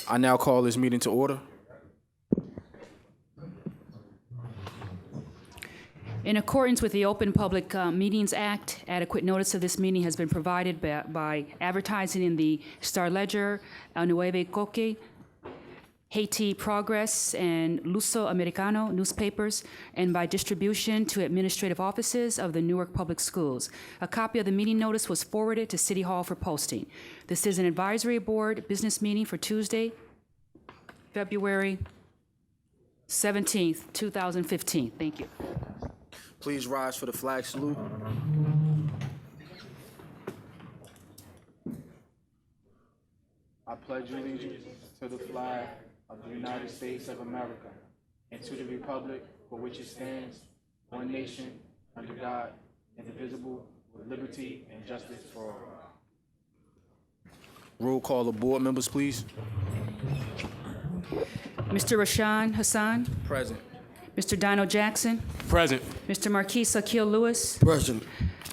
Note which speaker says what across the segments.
Speaker 1: I now call this meeting to order.
Speaker 2: In accordance with the Open Public Meetings Act, adequate notice of this meeting has been provided by advertising in the Star Ledger, El Nuevo Coque, Haiti Progress, and Luso Americano newspapers, and by distribution to administrative offices of the Newark Public Schools. A copy of the meeting notice was forwarded to City Hall for posting. This is an advisory board business meeting for Tuesday, February 17th, 2015. Thank you.
Speaker 1: Please rise for the flag salute. I pledge allegiance to the flag of the United States of America and to the republic for which it stands, one nation, under God, indivisible, with liberty and justice for all. Roll call of board members, please.
Speaker 2: Mr. Rashan Hassan,
Speaker 1: Present.
Speaker 2: Mr. Dino Jackson,
Speaker 1: Present.
Speaker 2: Mr. Marquis Akil Lewis,
Speaker 1: Present.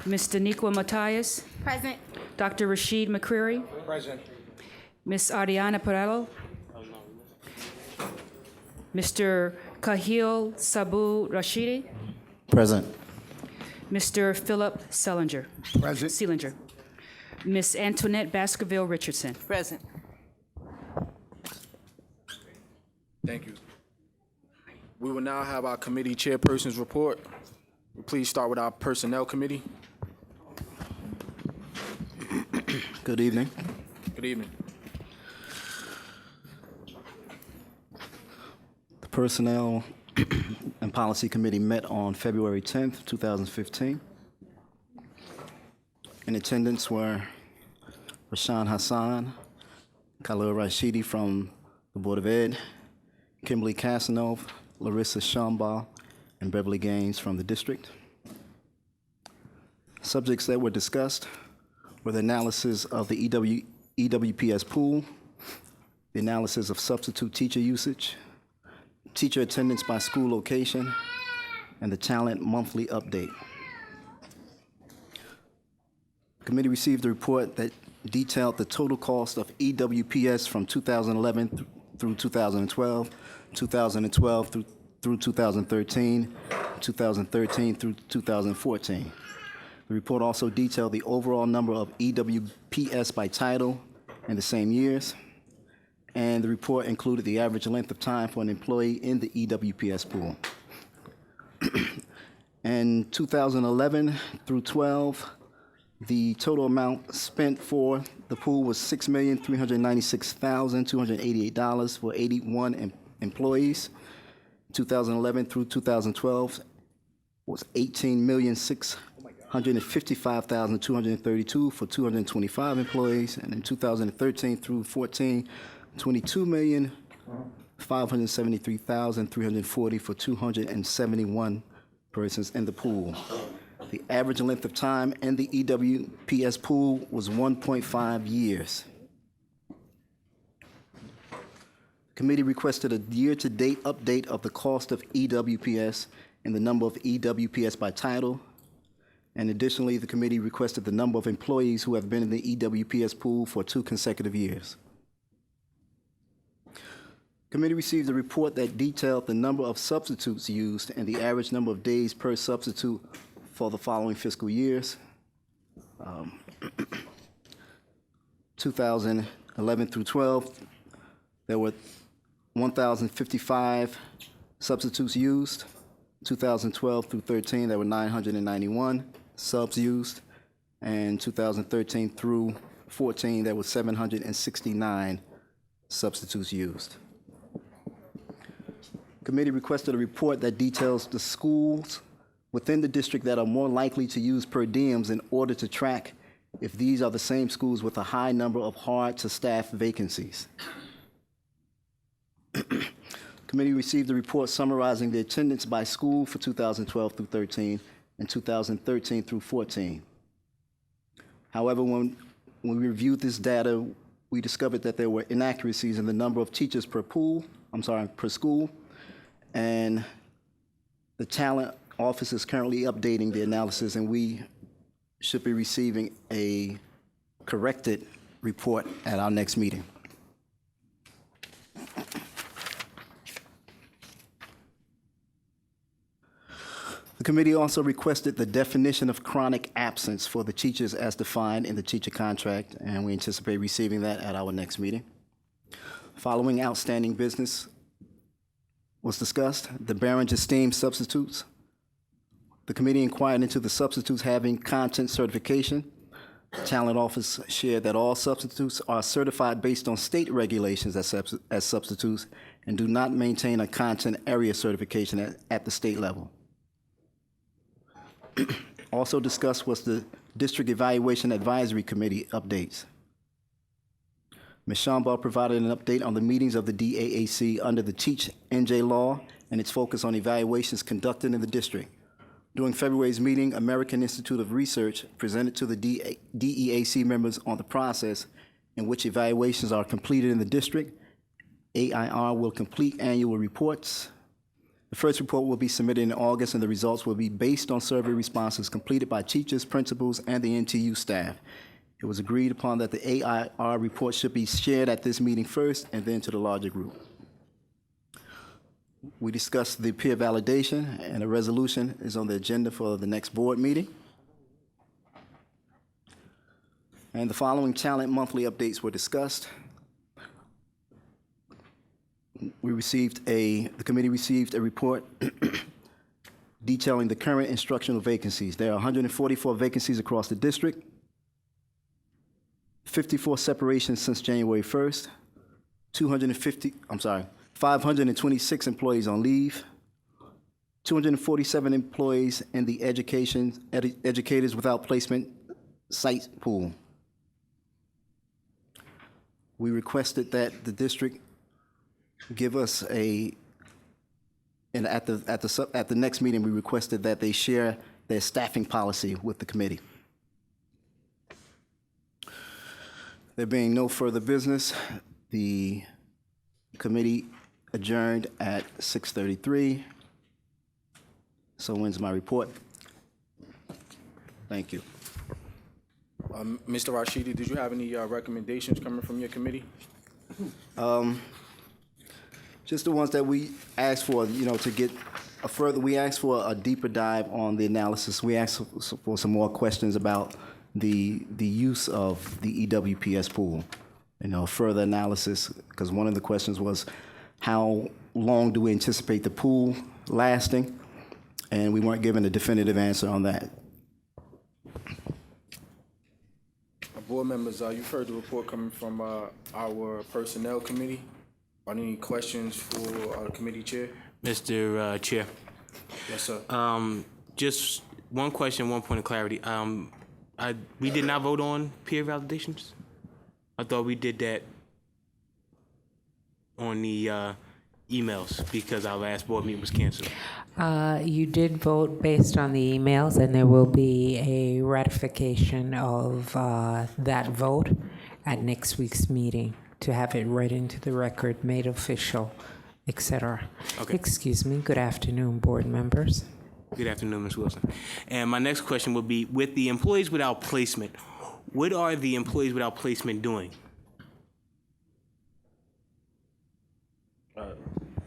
Speaker 2: Mr. Nikwa Matthias,
Speaker 3: Present.
Speaker 2: Dr. Rashid McCreary,
Speaker 1: Present.
Speaker 2: Ms. Ariana Perello, Mr. Kahil Sabu Rashidi,
Speaker 4: Present.
Speaker 2: Mr. Philip Seelinger, Ms. Antoinette Baskerville Richardson.
Speaker 3: Present.
Speaker 1: Thank you. We will now have our committee chairperson's report. Please start with our personnel committee.
Speaker 4: Good evening.
Speaker 1: Good evening.
Speaker 4: The Personnel and Policy Committee met on February 10th, 2015. In attendance were Rashan Hassan, Khalil Rashidi from the Board of Ed, Kimberly Casanova, Larissa Shambal, and Beverly Gaines from the district. Subjects that were discussed were the analysis of the EWPS pool, the analysis of substitute teacher usage, teacher attendance by school location, and the talent monthly update. The committee received a report that detailed the total cost of EWPS from 2011 through 2012, 2012 through 2013, 2013 through 2014. The report also detailed the overall number of EWPS by title in the same years, and the report included the average length of time for an employee in the EWPS pool. In 2011 through 12, the total amount spent for the pool was $6,396,288 for 81 employees. 2011 through 2012 was $18,655,232 for 225 employees, and in 2013 through 14, $22,573,340 for 271 persons in the pool. The average length of time in the EWPS pool was 1.5 years. The committee requested a year-to-date update of the cost of EWPS and the number of EWPS by title. And additionally, the committee requested the number of employees who have been in the EWPS pool for 2 consecutive years. The committee received a report that detailed the number of substitutes used and the average number of days per substitute for the following fiscal years. 2011 through 12, there were 1,055 substitutes used. 2012 through 13, there were 991 subs used. And 2013 through 14, there were 769 substitutes used. Committee requested a report that details the schools within the district that are more likely to use per diems in order to track if these are the same schools with a high number of hard-to-staff vacancies. Committee received a report summarizing the attendance by school for 2012 through 13 and 2013 through 14. However, when we reviewed this data, we discovered that there were inaccuracies in the number of teachers per school, and the talent office is currently updating the analysis, and we should be receiving a corrected report at our next meeting. The committee also requested the definition of chronic absence for the teachers as defined in the teacher contract, and we anticipate receiving that at our next meeting. Following outstanding business was discussed, the Barron's esteemed substitutes. The committee inquired into the substitutes having content certification. Talent Office shared that all substitutes are certified based on state regulations as substitutes and do not maintain a content area certification at the state level. Also discussed was the District Evaluation Advisory Committee updates. Ms. Shambaugh provided an update on the meetings of the DAAC under the Teach NJ law and its focus on evaluations conducted in the district. During February's meeting, American Institute of Research presented to the DEAC members on the process in which evaluations are completed in the district. AIR will complete annual reports. The first report will be submitted in August, and the results will be based on survey responses completed by teachers, principals, and the NTU staff. It was agreed upon that the AIR report should be shared at this meeting first and then to the larger group. We discussed the peer validation, and a resolution is on the agenda for the next board meeting. And the following talent monthly updates were discussed. The committee received a report detailing the current instructional vacancies. There are 144 vacancies across the district, 54 separations since January 1st, 526 employees on leave, 247 employees in the educators without placement site pool. We requested that the district give us and at the next meeting, we requested that they share their staffing policy with the committee. There being no further business, the committee adjourned at 6:33. So ends my report. Thank you.
Speaker 1: Mr. Rashidi, did you have any recommendations coming from your committee?
Speaker 4: Just the ones that we asked for, to get we asked for a deeper dive on the analysis. We asked for some more questions about the use of the EWPS pool, further analysis, because one of the questions was, how long do we anticipate the pool lasting? And we weren't given a definitive answer on that.
Speaker 1: Board members, you've heard the report coming from our personnel committee. Are there any questions for our committee chair?
Speaker 3: Mr. Chair.
Speaker 1: Yes, sir.
Speaker 3: Just one question, one point of clarity. We did not vote on peer validations? I thought we did that on the emails because our last board meeting was canceled.
Speaker 5: You did vote based on the emails, and there will be a ratification of that vote at next week's meeting to have it read into the record, made official, etc.
Speaker 3: Okay.
Speaker 5: Excuse me. Good afternoon, board members.
Speaker 3: Good afternoon, Ms. Wilson. And my next question would be, with the employees without placement, what are the employees without placement doing?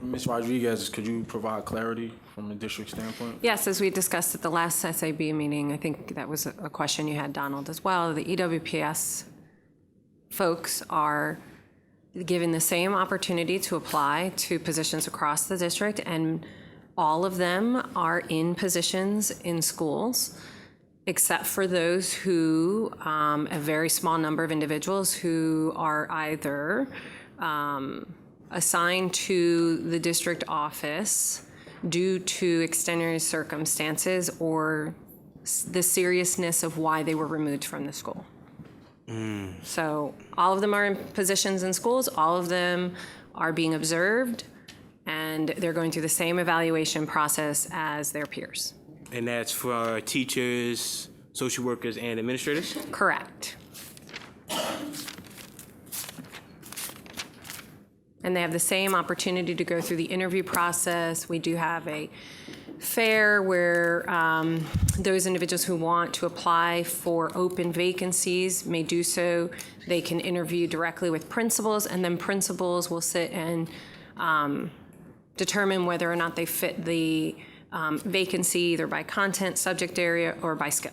Speaker 1: Ms. Rodriguez, could you provide clarity from the district standpoint?
Speaker 6: Yes, as we discussed at the last SAB meeting, I think that was a question you had, Donald, as well. The EWPS folks are given the same opportunity to apply to positions across the district, and all of them are in positions in schools, except for those who, a very small number of individuals who are either assigned to the district office due to extenuating circumstances or the seriousness of why they were removed from the school. So all of them are in positions in schools, all of them are being observed, and they're going through the same evaluation process as their peers.
Speaker 3: And that's for teachers, social workers, and administrators?
Speaker 6: Correct. And they have the same opportunity to go through the interview process. We do have a fair where those individuals who want to apply for open vacancies may do so. They can interview directly with principals, and then principals will sit and determine whether or not they fit the vacancy either by content, subject area, or by skill.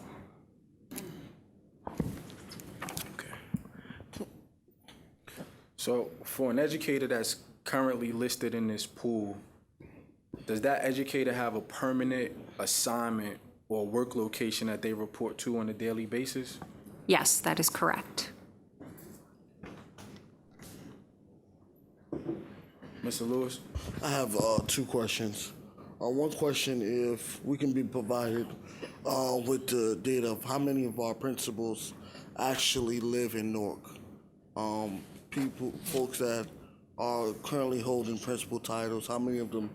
Speaker 1: So for an educator that's currently listed in this pool, does that educator have a permanent assignment or work location that they report to on a daily basis?
Speaker 6: Yes, that is correct.
Speaker 1: Mr. Lewis?
Speaker 7: I have two questions. One question, if we can be provided with the data of how many of our principals actually live in Newark. Folks that are currently holding principal titles, how many of them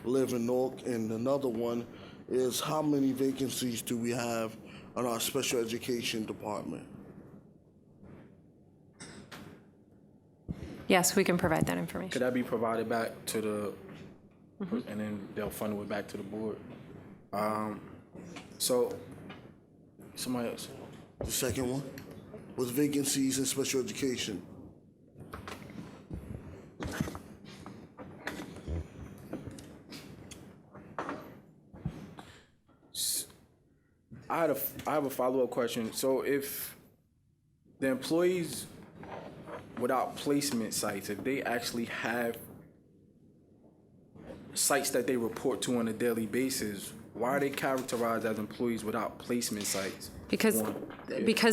Speaker 7: live in Newark? And another one is how many vacancies do we have in our special education department?
Speaker 6: Yes, we can provide that information.
Speaker 1: Could that be provided back to the, and then they'll funnel it back to the board? So, somebody else.
Speaker 7: The second one was vacancies in special education.
Speaker 1: I have a follow-up question. So if the employees without placement sites, if they actually have sites that they report to on a daily basis, why are they characterized as employees without placement sites?
Speaker 6: Because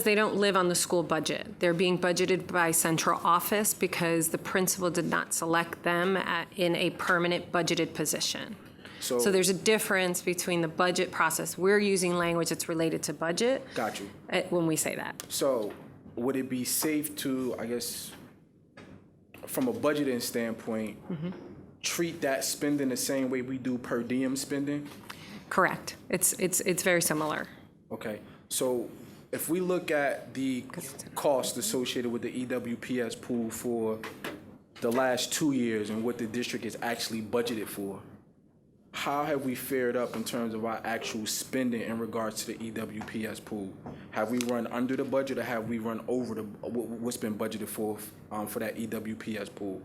Speaker 6: they don't live on the school budget. They're being budgeted by central office because the principal did not select them in a permanent budgeted position. So there's a difference between the budget process. We're using language that's related to budget.
Speaker 1: Got you.
Speaker 6: When we say that.
Speaker 1: So would it be safe to, I guess, from a budgeting standpoint, treat that spending the same way we do per diem spending?
Speaker 6: Correct. It's very similar.
Speaker 1: Okay. So if we look at the cost associated with the EWPS pool for the last 2 years and what the district is actually budgeted for, how have we fared up in terms of our actual spending in regards to the EWPS pool? Have we run under the budget or have we run over what's been budgeted for that EWPS pool?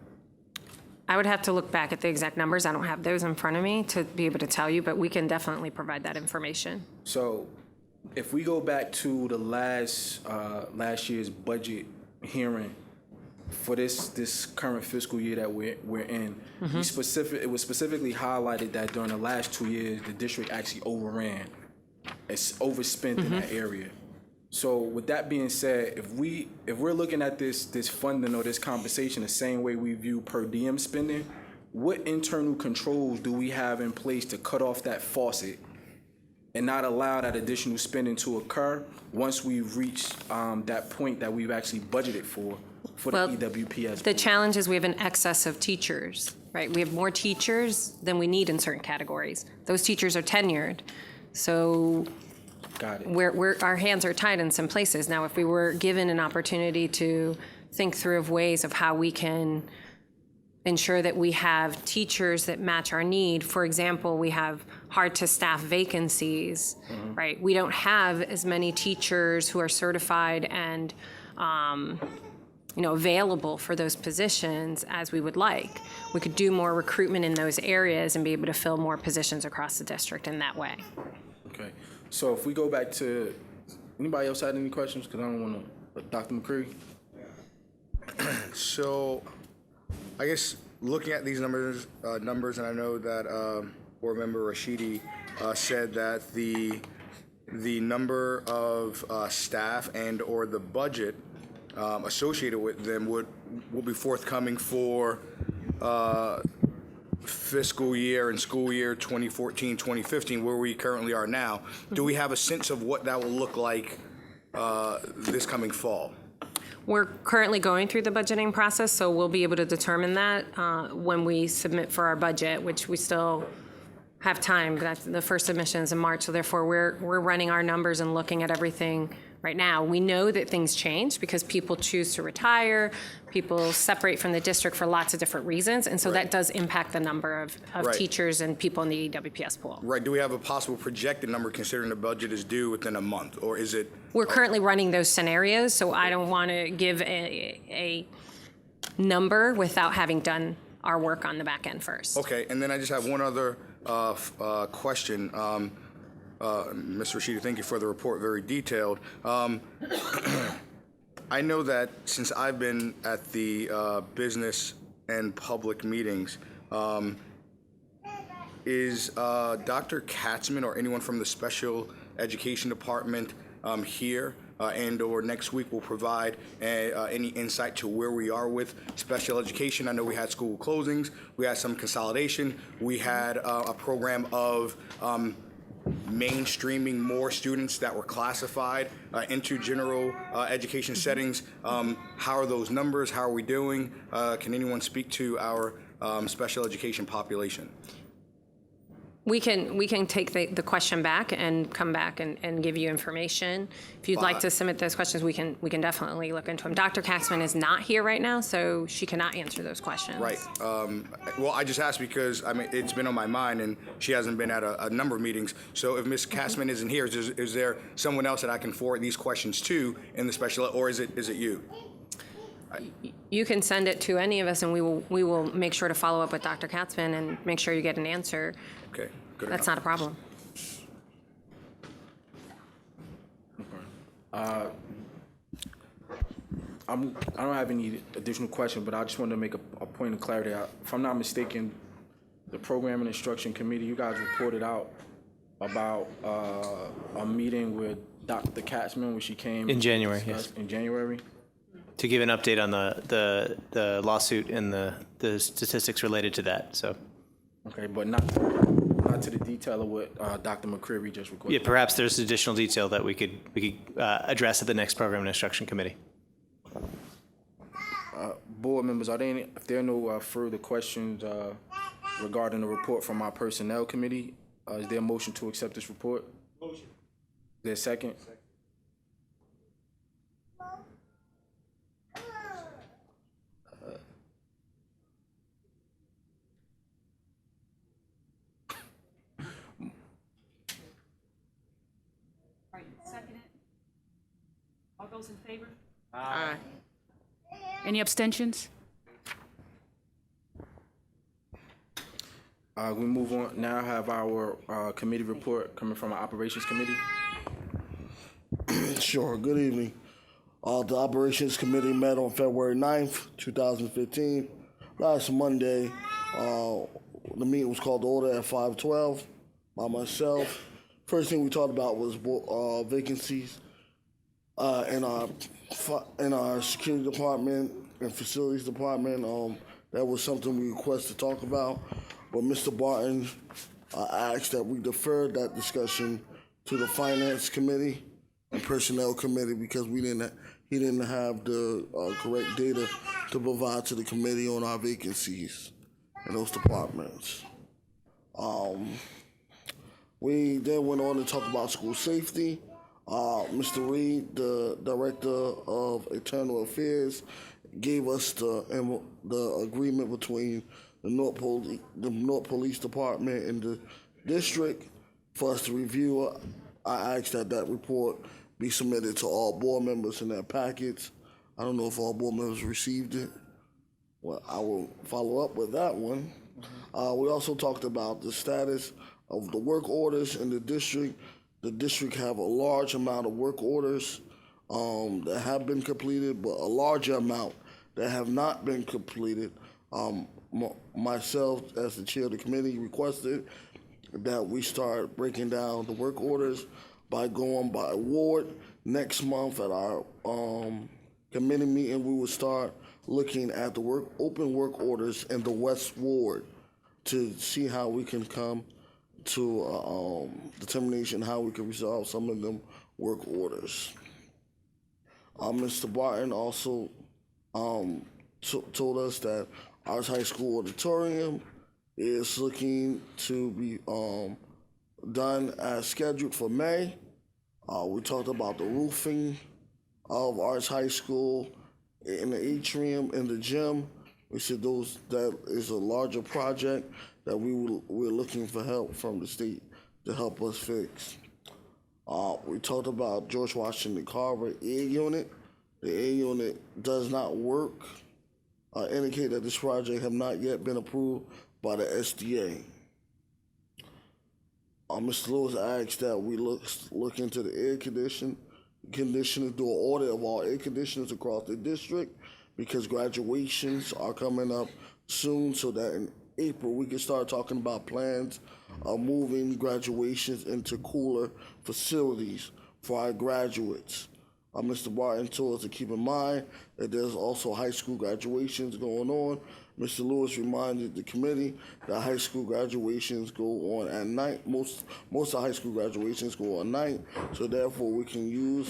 Speaker 6: I would have to look back at the exact numbers. I don't have those in front of me to be able to tell you, but we can definitely provide that information.
Speaker 1: So if we go back to the last year's budget hearing for this current fiscal year that we're in, it was specifically highlighted that during the last 2 years, the district actually overran. It's overspent in that area. So with that being said, if we're looking at this funding or this compensation the same way we view per diem spending, what internal controls do we have in place to cut off that faucet and not allow that additional spending to occur once we've reached that point that we've actually budgeted for the EWPS?
Speaker 6: The challenge is we have an excess of teachers, right? We have more teachers than we need in certain categories. Those teachers are tenured, so
Speaker 1: Got it.
Speaker 6: our hands are tied in some places. Now, if we were given an opportunity to think through of ways of how we can ensure that we have teachers that match our need. For example, we have hard to staff vacancies, right? We don't have as many teachers who are certified and available for those positions as we would like. We could do more recruitment in those areas and be able to fill more positions across the district in that way.
Speaker 1: Okay. So if we go back to, anybody else had any questions? Because I don't want to, Dr. McCreary?
Speaker 8: So, I guess looking at these numbers, and I know that Board Member Rashidi said that the number of staff and or the budget associated with them will be forthcoming for fiscal year and school year 2014-2015, where we currently are now. Do we have a sense of what that will look like this coming fall?
Speaker 6: We're currently going through the budgeting process, so we'll be able to determine that when we submit for our budget, which we still have time. That's the first submission is in March, so therefore we're running our numbers and looking at everything right now. We know that things change because people choose to retire, people separate from the district for lots of different reasons, and so that does impact the number of teachers and people in the EWPS pool.
Speaker 8: Right. Do we have a possible projected number considering the budget is due within a month, or is it?
Speaker 6: We're currently running those scenarios, so I don't want to give a number without having done our work on the back end first.
Speaker 8: Okay, and then I just have one other question. Mr. Rashidi, thank you for the report, very detailed. I know that since I've been at the business and public meetings, is Dr. Katzman or anyone from the special education department here and/or next week will provide any insight to where we are with special education? I know we had school closings, we had some consolidation, we had a program of mainstreaming more students that were classified into general education settings. How are those numbers? How are we doing? Can anyone speak to our special education population?
Speaker 6: We can take the question back and come back and give you information. If you'd like to submit those questions, we can definitely look into them. Dr. Katzman is not here right now, so she cannot answer those questions.
Speaker 8: Right. Well, I just asked because it's been on my mind, and she hasn't been at a number of meetings. So if Ms. Katzman isn't here, is there someone else that I can forward these questions to in the special, or is it you?
Speaker 6: You can send it to any of us, and we will make sure to follow up with Dr. Katzman and make sure you get an answer.
Speaker 8: Okay, good
Speaker 6: That's
Speaker 8: enough.
Speaker 6: not a problem.
Speaker 1: I don't have any additional questions, but I just wanted to make a point of clarity. If I'm not mistaken, the Program and Instruction Committee, you guys reported out about a meeting with Dr. Katzman when she came
Speaker 9: In January, yes.
Speaker 1: In January.
Speaker 9: To give an update on the lawsuit and the statistics related to that. So,
Speaker 1: Okay, but not to the detail of what Dr. McCreary just requested.
Speaker 9: yeah, perhaps there's additional detail that we could address at the next Program and Instruction Committee.
Speaker 1: Board members, if there are no further questions regarding the report from our Personnel Committee, is there a motion to accept this report? Motion. Is there a second?
Speaker 2: All those in favor?
Speaker 6: Aye.
Speaker 2: Any abstentions?
Speaker 1: We move on. Now have our committee report coming from our Operations Committee.
Speaker 7: Sure. Good evening. The Operations Committee met on February 9th, 2015. Last Monday, the meeting was called to order at 5:12 by myself. First thing we talked about was vacancies in our security department and facilities department. That was something we requested to talk about, but Mr. Barton asked that we defer that discussion to the Finance Committee and Personnel Committee because he didn't have the correct data to provide to the committee on our vacancies in those departments. We then went on to talk about school safety. Mr. Reed, the Director of Internal Affairs, gave us the agreement between the North Police Department and the district for us to review. I asked that report be submitted to all board members in their packets. I don't know if all board members received it. Well, I will follow up with that one. We also talked about the status of the work orders in the district. The district have a large amount of work orders that have been completed, but a larger amount that have not been completed. Myself, as the chair of the committee, requested that we start breaking down the work orders by going by ward. Next month at our committee meeting, we will start looking at the open work orders in the West Ward to see how we can come to determination how we can resolve some of them work orders. Mr. Barton also told us that our high school auditorium is looking to be done as scheduled for May. We talked about the roofing of Arts High School in the atrium, in the gym. We said that is a larger project that we're looking for help from the state to help us fix. We talked about George Washington Carver air unit. The air unit does not work. Indicate that this project have not yet been approved by the SDA. Mr. Lewis asked that we look into the air conditioners, do an audit of all air conditioners across the district, because graduations are coming up soon, so that in April we can start talking about plans of moving graduations into cooler facilities for our graduates. Mr. Barton told us to keep in mind that there's also high school graduations going on. Mr. Lewis reminded the committee that high school graduations go on at night. Most of high school graduations go on night, so therefore we can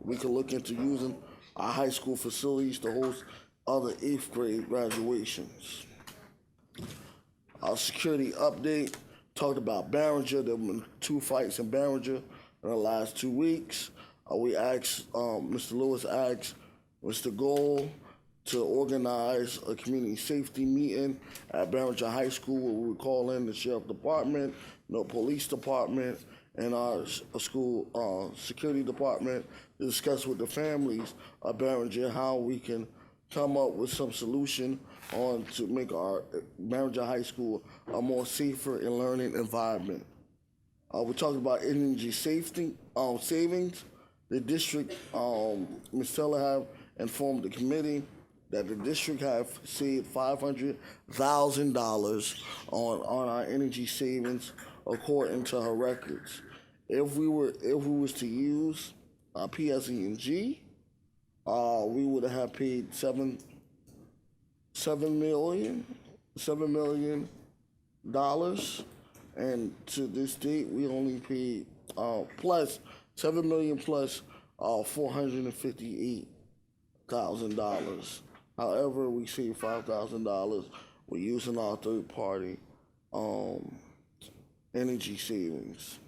Speaker 7: look into using our high school facilities to host other 8th grade graduations. Our security update talked about Barringer. There have been 2 fights in Barringer in the last 2 weeks. We asked, Mr. Lewis asked Mr. Gold to organize a community safety meeting at Barringer High School, where we would call in the sheriff department, the police department, and our school security department to discuss with the families of Barringer how we can come up with some solution on to make our Barringer High School a more safer and learning environment. We talked about energy savings. The district, Ms. Teller have informed the committee that the district have saved $500,000 on our energy savings according to her records. If we was to use PSE&G, we would have paid $7 million, and to this date we only paid plus $7 million plus $458,000. However, we saved $5,000 with using our third-party energy savings.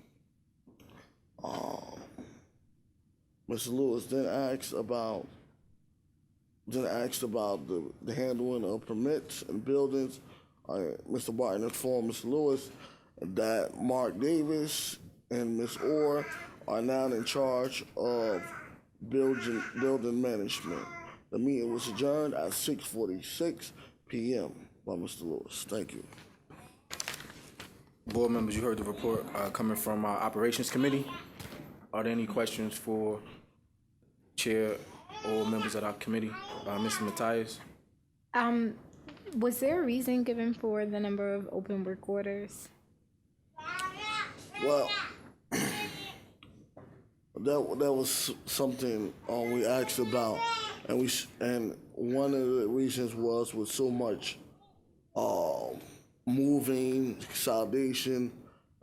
Speaker 7: Mr. Lewis then asked about the handling of permits and buildings. Mr. Barton informed Mr. Lewis that Mark Davis and Ms. Orr are now in charge of building management. The meeting was adjourned at 6:46 p.m. by Mr. Lewis. Thank you.
Speaker 1: Board members, you heard the report coming from our operations committee. Are there any questions for chair or members of our committee? Mr. Matthias?
Speaker 10: Was there a reason given for the number of open work orders?
Speaker 7: Well, that was something we asked about, and one of the reasons was with so much moving, consolidation,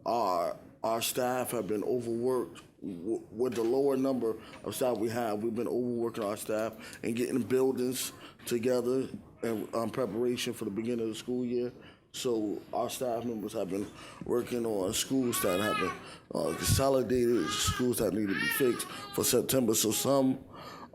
Speaker 7: our staff have been overworked. With the lower number of staff we have, we've been overworking our staff and getting buildings together in preparation for the beginning of the school year. So our staff members have been working on schools that have been consolidated, schools that need to be fixed for September. So some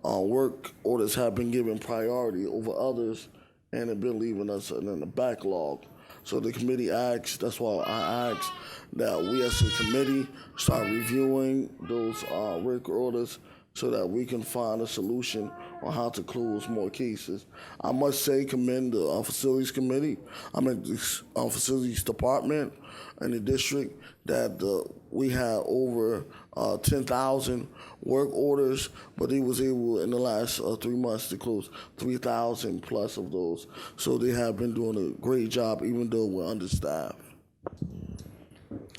Speaker 7: work orders have been given priority over others and have been leaving us in the backlog. So the committee asked, that's why I asked that we as a committee start reviewing those work orders so that we can find a solution on how to close more cases. I must say, commend the facilities committee, the facilities department in the district, that we had over 10,000 work orders, but they was able in the last 3 months to close 3,000 plus of those. So they have been doing a great job, even though we're understaffed.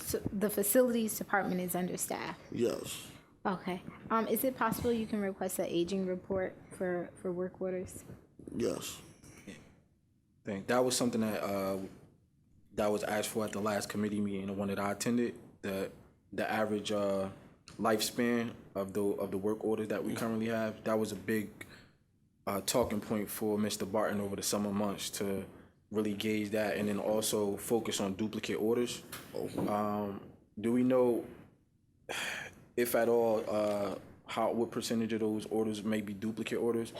Speaker 10: So the facilities department is understaffed?
Speaker 7: Yes.
Speaker 10: Okay. Is it possible you can request an aging report for work orders?
Speaker 7: Yes.
Speaker 1: That was something that was asked for at the last committee meeting, the one that I attended. The average lifespan of the work orders that we currently have, that was a big talking point for Mr. Barton over the summer months to really gauge that, and then also focus on duplicate orders. Do we know, if at all, what percentage of those orders may be duplicate orders?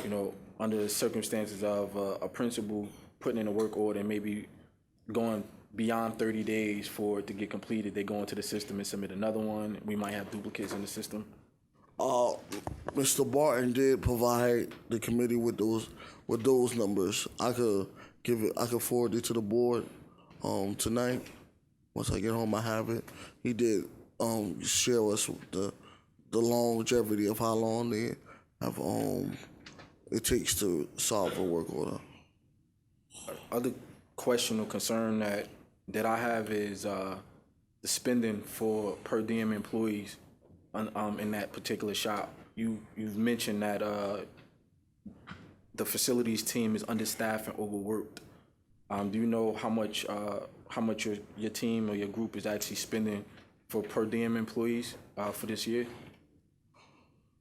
Speaker 1: You know, under the circumstances of a principal putting in a work order and maybe going beyond 30 days for it to get completed, they go into the system and submit another one. We might have duplicates in the system.
Speaker 7: Mr. Barton did provide the committee with those numbers. I could forward it to the board tonight. Once I get home, I have it. He did share us with the longevity of how long they have it takes to solve a work order.
Speaker 1: Other question or concern that I have is the spending for per diem employees in that particular shop. You've mentioned that the facilities team is understaffed and overworked. Do you know how much your team or your group is actually spending for per diem employees for this year?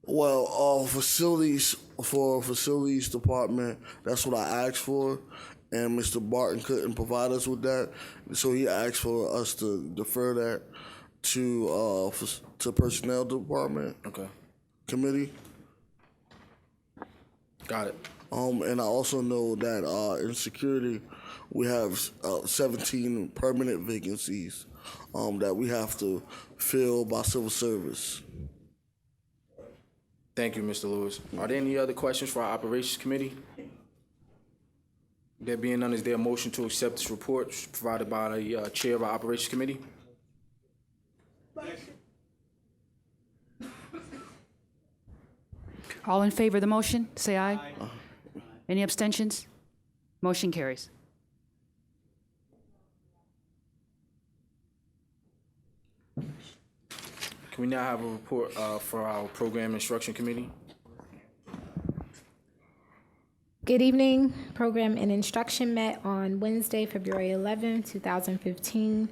Speaker 7: Well, facilities department, that's what I asked for, and Mr. Barton couldn't provide us with that, so he asked for us to defer that to personnel department.
Speaker 1: Okay.
Speaker 7: Committee.
Speaker 1: Got it.
Speaker 7: And I also know that in security, we have 17 permanent vacancies that we have to fill by civil service.
Speaker 1: Thank you, Mr. Lewis. Are there any other questions for our operations committee? There being none, is there a motion to accept this report provided by the chair of our operations committee?
Speaker 2: All in favor of the motion, say aye. Any abstentions? Motion carries.
Speaker 1: Can we now have a report for our program instruction committee?
Speaker 10: Good evening. Program and instruction met on Wednesday, February 11, 2015.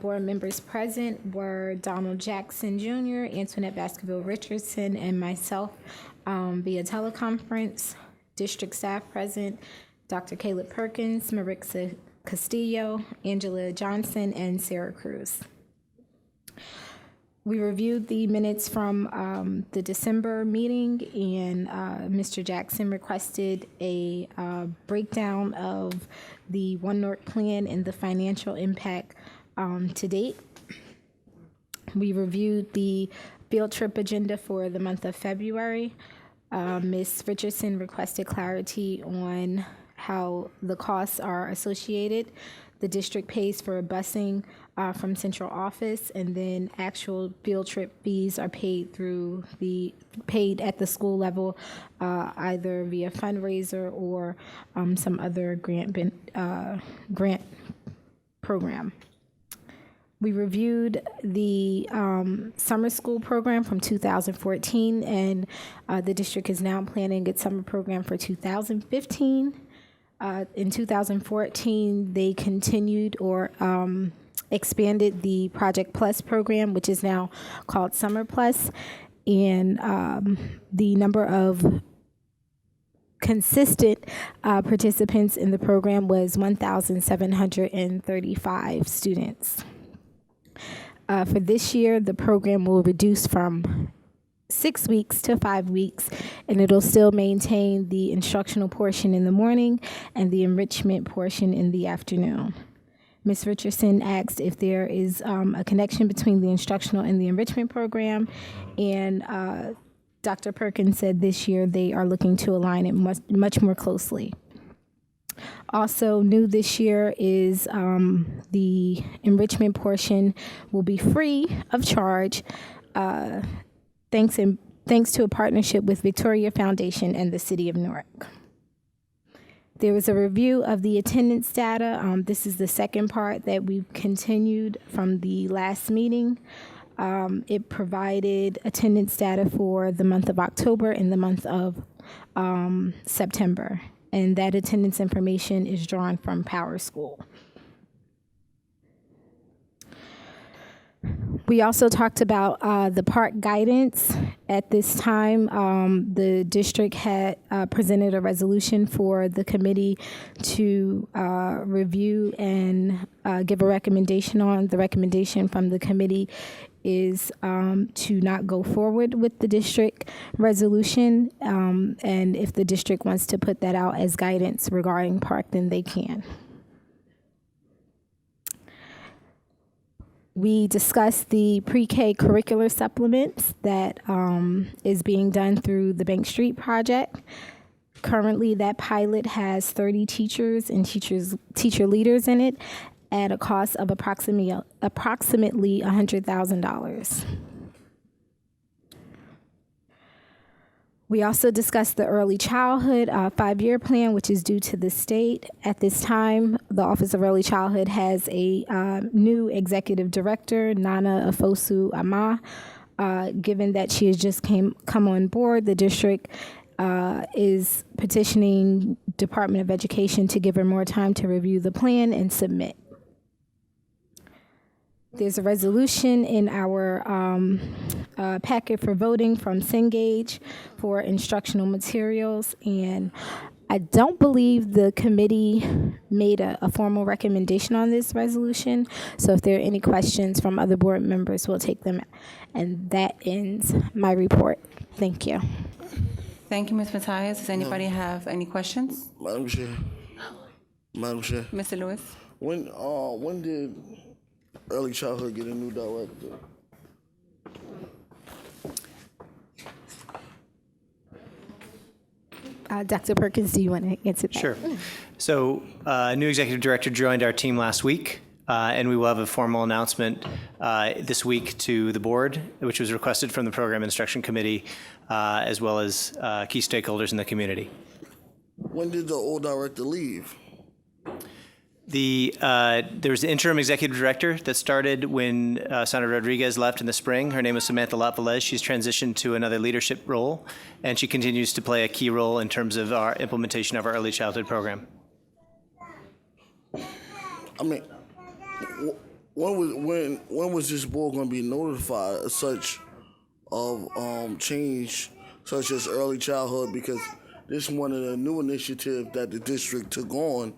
Speaker 10: Board members present were Donald Jackson Jr., Antoinette Baskerville Richardson, and myself via teleconference. District staff present, Dr. Caleb Perkins, Marixa Castillo, Angela Johnson, and Sarah Cruz. We reviewed the minutes from the December meeting, and Mr. Jackson requested a breakdown of the One North plan and the financial impact to date. We reviewed the field trip agenda for the month of February. Ms. Richardson requested clarity on how the costs are associated. The district pays for busing from central office, and then actual field trip fees are paid at the school level, either via fundraiser or some other grant program. We reviewed the summer school program from 2014, and the district is now planning its summer program for 2015. In 2014, they continued or expanded the Project Plus program, which is now called Summer Plus, and the number of consistent participants in the program was 1,735 students. For this year, the program will reduce from 6 weeks to 5 weeks, and it'll still maintain the instructional portion in the morning and the enrichment portion in the afternoon. Ms. Richardson asked if there is a connection between the instructional and the enrichment program, and Dr. Perkins said this year they are looking to align it much more closely. Also new this year is the enrichment portion will be free of charge, thanks to a partnership with Victoria Foundation and the City of Newark. There was a review of the attendance data. This is the second part that we've continued from the last meeting. It provided attendance data for the month of October and the month of September. And that attendance information is drawn from Power School. We also talked about the park guidance. At this time, the district had presented a resolution for the committee to review and give a recommendation on. The recommendation from the committee is to not go forward with the district resolution, and if the district wants to put that out as guidance regarding park, then they can. We discussed the pre-K curricular supplements that is being done through the Bank Street project. Currently, that pilot has 30 teachers and teacher leaders in it, at a cost of approximately $100,000. We also discussed the early childhood 5-year plan, which is due to the state. At this time, the Office of Early Childhood has a new executive director, Nana Afosu Ama. Given that she has just come on board, the district is petitioning Department of Education to give her more time to review the plan and submit. There's a resolution in our packet for voting from Cengage for instructional materials, and I don't believe the committee made a formal recommendation on this resolution, so if there are any questions from other board members, we'll take them. And that ends my report. Thank you.
Speaker 11: Thank you, Ms. Matthias. Does anybody have any questions?
Speaker 7: Madam Chair.
Speaker 11: Mr. Lewis?
Speaker 7: When did early childhood get a new director?
Speaker 10: Dr. Perkins, do you want to answer that?
Speaker 9: Sure. So a new executive director joined our team last week, and we will have a formal announcement this week to the board, which was requested from the Program Instruction Committee, as well as key stakeholders in the community.
Speaker 7: When did the old director leave?
Speaker 9: There was the interim executive director that started when Sandra Rodriguez left in the spring. Her name is Samantha Latvelez. She's transitioned to another leadership role, and she continues to play a key role in terms of our implementation of our early childhood program.
Speaker 7: I mean, when was this board going to be notified of such change, such as early childhood? Because this is one of the new initiatives that the district took on.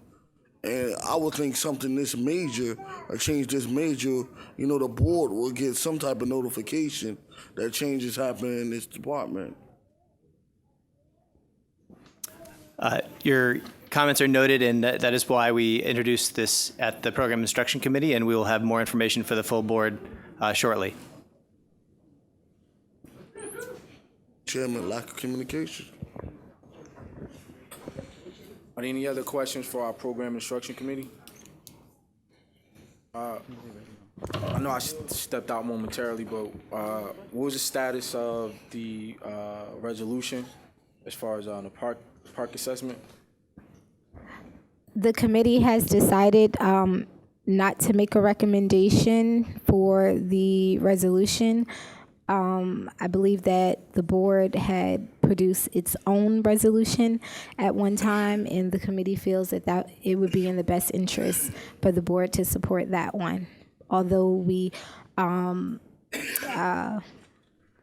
Speaker 7: And I would think something this major, a change this major, the board will get some type of notification that changes happening in this department.
Speaker 9: Your comments are noted, and that is why we introduced this at the Program Instruction Committee, and we will have more information for the full board shortly.
Speaker 7: Chairman, lack of communication.
Speaker 1: Are there any other questions for our Program Instruction Committee? I know I stepped out momentarily, but what was the status of the resolution as far as the park assessment?
Speaker 10: The committee has decided not to make a recommendation for the resolution. I believe that the board had produced its own resolution at one time, and the committee feels that it would be in the best interest for the board to support that one. Although we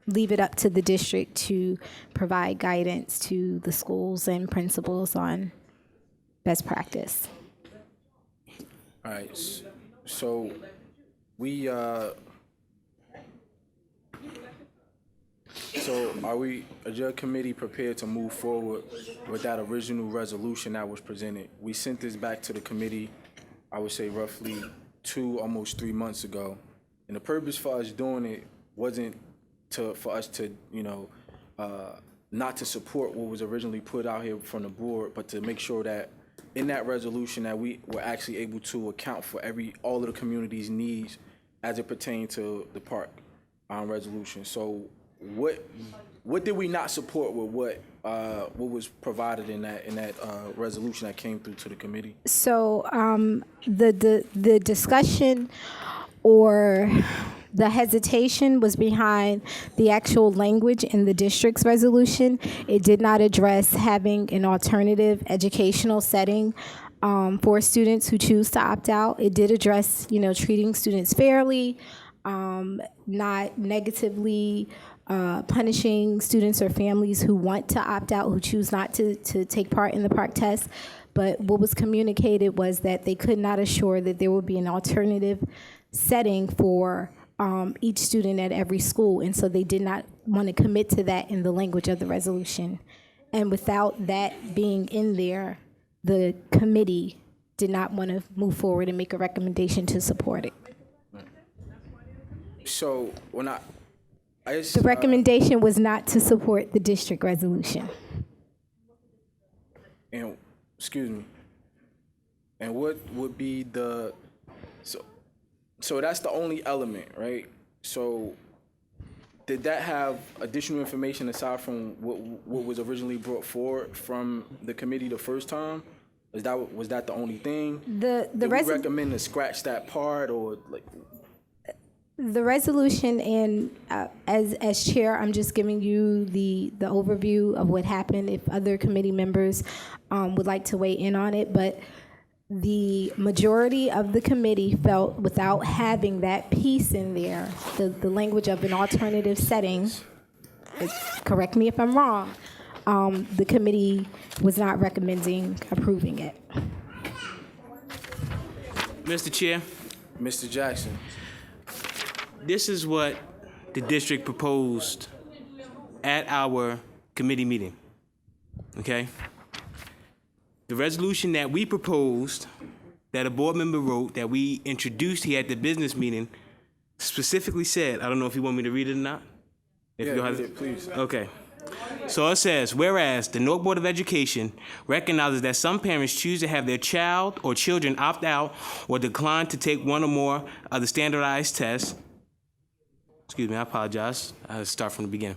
Speaker 10: leave it up to the district to provide guidance to the schools and principals on best practice.
Speaker 1: All right, so we is your committee prepared to move forward with that original resolution that was presented? We sent this back to the committee, I would say roughly almost 3 months ago. And the purpose for us doing it wasn't for us to, not to support what was originally put out here from the board, but to make sure that in that resolution that we were actually able to account for all of the community's needs as it pertained to the park resolution. So what did we not support with what was provided in that resolution that came through to the committee?
Speaker 10: So the discussion or the hesitation was behind the actual language in the district's resolution. It did not address having an alternative educational setting for students who choose to opt out. It did address, treating students fairly, not negatively punishing students or families who want to opt out, who choose not to take part in the park test. But what was communicated was that they could not assure that there would be an alternative setting for each student at every school. And so they did not want to commit to that in the language of the resolution. And without that being in there, the committee did not want to move forward and make a recommendation to support it.
Speaker 1: So
Speaker 10: the recommendation was not to support the district resolution.
Speaker 1: And excuse me. And what would be So that's the only element, right? So did that have additional information aside from what was originally brought forward from the committee the first time? Was that the only thing? Did we recommend to scratch that part, or like?
Speaker 10: The resolution, and as chair, I'm just giving you the overview of what happened. If other committee members would like to weigh in on it, but the majority of the committee felt without having that piece in there, the language of an alternative setting, correct me if I'm wrong, the committee was not recommending approving it.
Speaker 3: Mr. Chair,
Speaker 1: Mr. Jackson.
Speaker 3: this is what the district proposed at our committee meeting, okay? The resolution that we proposed, that a board member wrote, that we introduced here at the business meeting, specifically said, I don't know if you want me to read it or not? If you
Speaker 1: read it, please.
Speaker 3: Okay. So it says, whereas the Newark Board of Education recognizes that some parents choose to have their child or children opt out or decline to take one or more of the standardized tests. Excuse me, I apologize. I'll start from the beginning.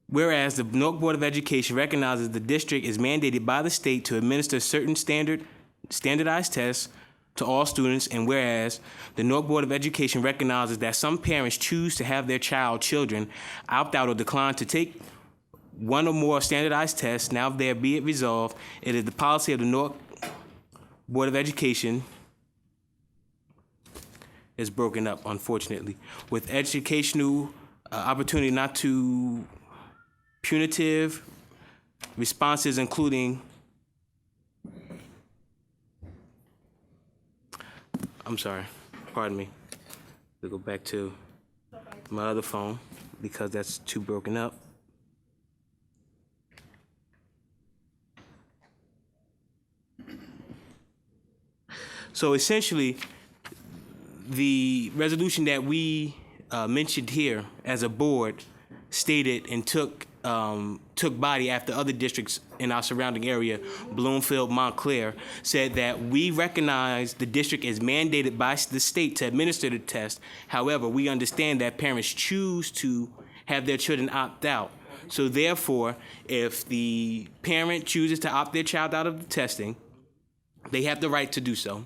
Speaker 3: Whereas the Newark Board of Education recognizes the district is mandated by the state to administer certain standardized tests to all students, and whereas the Newark Board of Education recognizes that some parents choose to have their children opt out or decline to take one or more standardized tests, now there be it resolved, it is the policy of the Newark Board of Education is broken up, unfortunately, with educational opportunity not to punitive responses, including, I'm sorry, pardon me. We'll go back to my other phone because that's too broken up. So essentially, the resolution that we mentioned here as a board stated and took body after other districts in our surrounding area, Bloomfield, Montclair, said that we recognize the district is mandated by the state to administer the test. However, we understand that parents choose to have their children opt out. So therefore, if the parent chooses to opt their child out of the testing, they have the right to do so.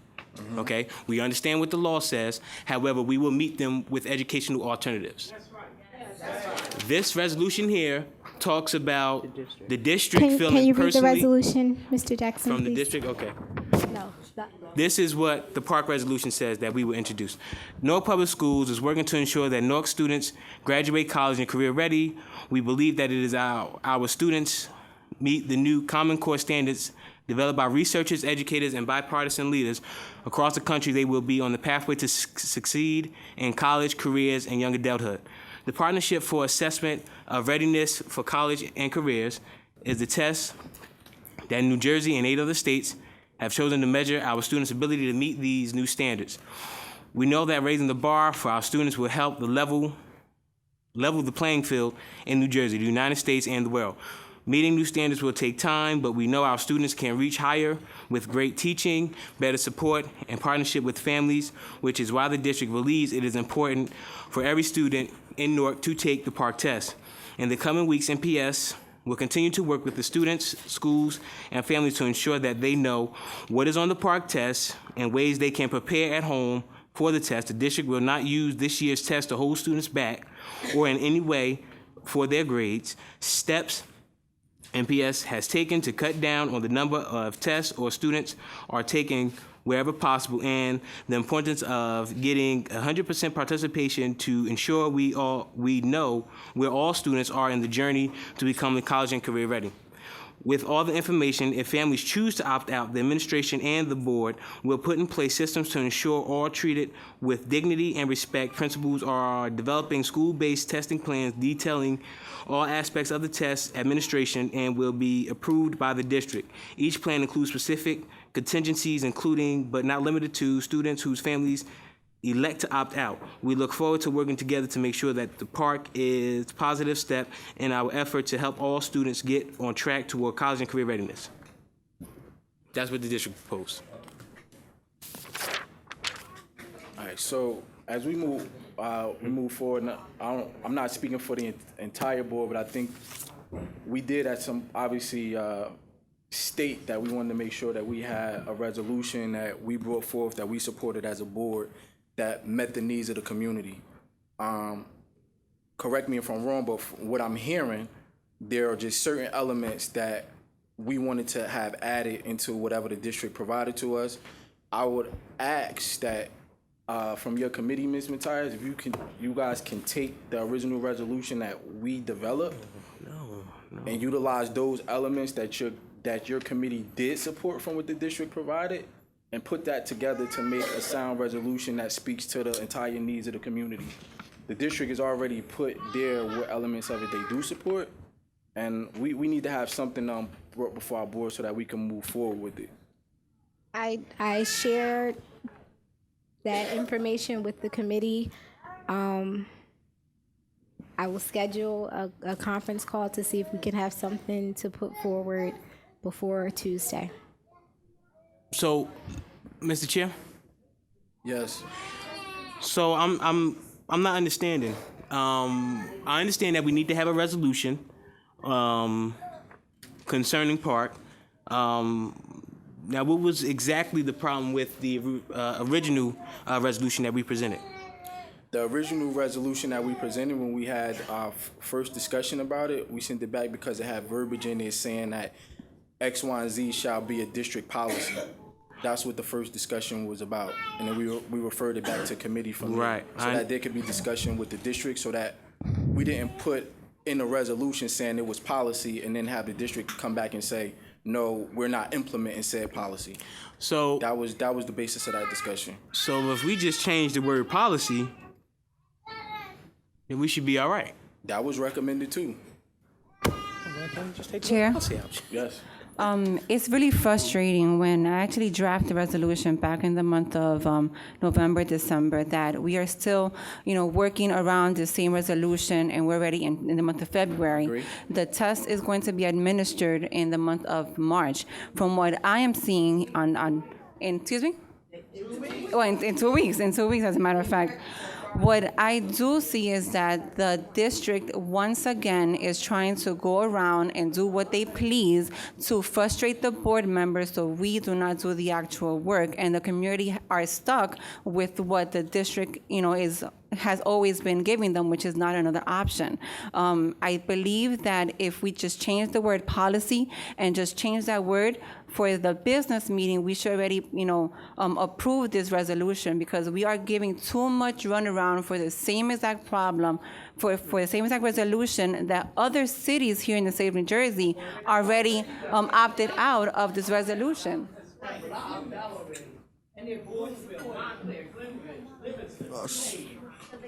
Speaker 3: Okay? We understand what the law says. However, we will meet them with educational alternatives. This resolution here talks about the district feeling
Speaker 10: Can you read the
Speaker 3: personally
Speaker 10: resolution, Mr. Jackson,
Speaker 3: from the
Speaker 10: please?
Speaker 3: district. Okay.
Speaker 10: No.
Speaker 3: This is what the park resolution says that we will introduce. Newark Public Schools is working to ensure that Newark students graduate college and career ready. We believe that it is our students meet the new Common Core standards developed by researchers, educators, and bipartisan leaders across the country. They will be on the pathway to succeed in college, careers, and young adulthood. The Partnership for Assessment of Readiness for College and Careers is the test that New Jersey and 8 other states have chosen to measure our students' ability to meet these new standards. We know that raising the bar for our students will help level the playing field in New Jersey, the United States, and the world. Meeting new standards will take time, but we know our students can reach higher with great teaching, better support, and partnership with families, which is why the district believes it is important for every student in Newark to take the park test. In the coming weeks, NPS will continue to work with the students, schools, and families to ensure that they know what is on the park test and ways they can prepare at home for the test. The district will not use this year's test to hold students back or in any way for their grades. Steps NPS has taken to cut down on the number of tests or students are taking wherever possible, and the importance of getting 100% participation to ensure we know where all students are in the journey to becoming college and career ready. With all the information, if families choose to opt out, the administration and the board will put in place systems to ensure all treated with dignity and respect. Principals are developing school-based testing plans detailing all aspects of the test administration and will be approved by the district. Each plan includes specific contingencies, including but not limited to students whose families elect to opt out. We look forward to working together to make sure that the park is a positive step in our effort to help all students get on track toward college and career readiness. That's what the district proposed.
Speaker 1: right, so as we move forward, I'm not speaking for the entire board, but I think we did at some, obviously, state that we wanted to make sure that we had a resolution that we brought forth, that we supported as a board, that met the needs of the community. Correct me if I'm wrong, but from what I'm hearing, there are just certain elements that we wanted to have added into whatever the district provided to us. I would ask that from your committee, Ms. Matthias, if you guys can take the original resolution that we developed and utilize those elements that your committee did support from what the district provided, and put that together to make a sound resolution that speaks to the entire needs of the community. The district has already put there what elements of it they do support, and we need to have something brought before our board so that we can move forward with it.
Speaker 10: I shared that information with the committee. I will schedule a conference call to see if we can have something to put forward before Tuesday.
Speaker 3: So, Mr. Chair?
Speaker 1: Yes.
Speaker 3: So I'm not understanding. I understand that we need to have a resolution concerning Park. Now, what was exactly the problem with the original resolution that we presented?
Speaker 1: The original resolution that we presented when we had our first discussion about it, we sent it back because it had verbiage in it saying that X, Y, and Z shall be a district policy. That's what the first discussion was about. And then we referred it back to committee from there. So that there could be discussion with the district, so that we didn't put in a resolution saying it was policy and then have the district come back and say, no, we're not implementing said policy.
Speaker 3: So
Speaker 1: that was the basis of that discussion.
Speaker 3: So if we just change the word policy, then we should be all right.
Speaker 1: That was recommended too.
Speaker 11: Chair?
Speaker 1: Yes.
Speaker 11: It's really frustrating when I actually draft the resolution back in the month of November, December, that we are still, working around the same resolution, and we're already in the month of February.
Speaker 1: Agree.
Speaker 11: The test is going to be administered in the month of March. From what I am seeing excuse me? Oh, in 2 weeks, as a matter of fact. What I do see is that the district once again is trying to go around and do what they please to frustrate the board members, so we do not do the actual work, and the community are stuck with what the district, has always been giving them, which is not another option. I believe that if we just change the word policy and just change that word for the business meeting, we should already, approve this resolution, because we are giving too much runaround for the same exact problem, for the same exact resolution that other cities here in the state of New Jersey already opted out of this resolution.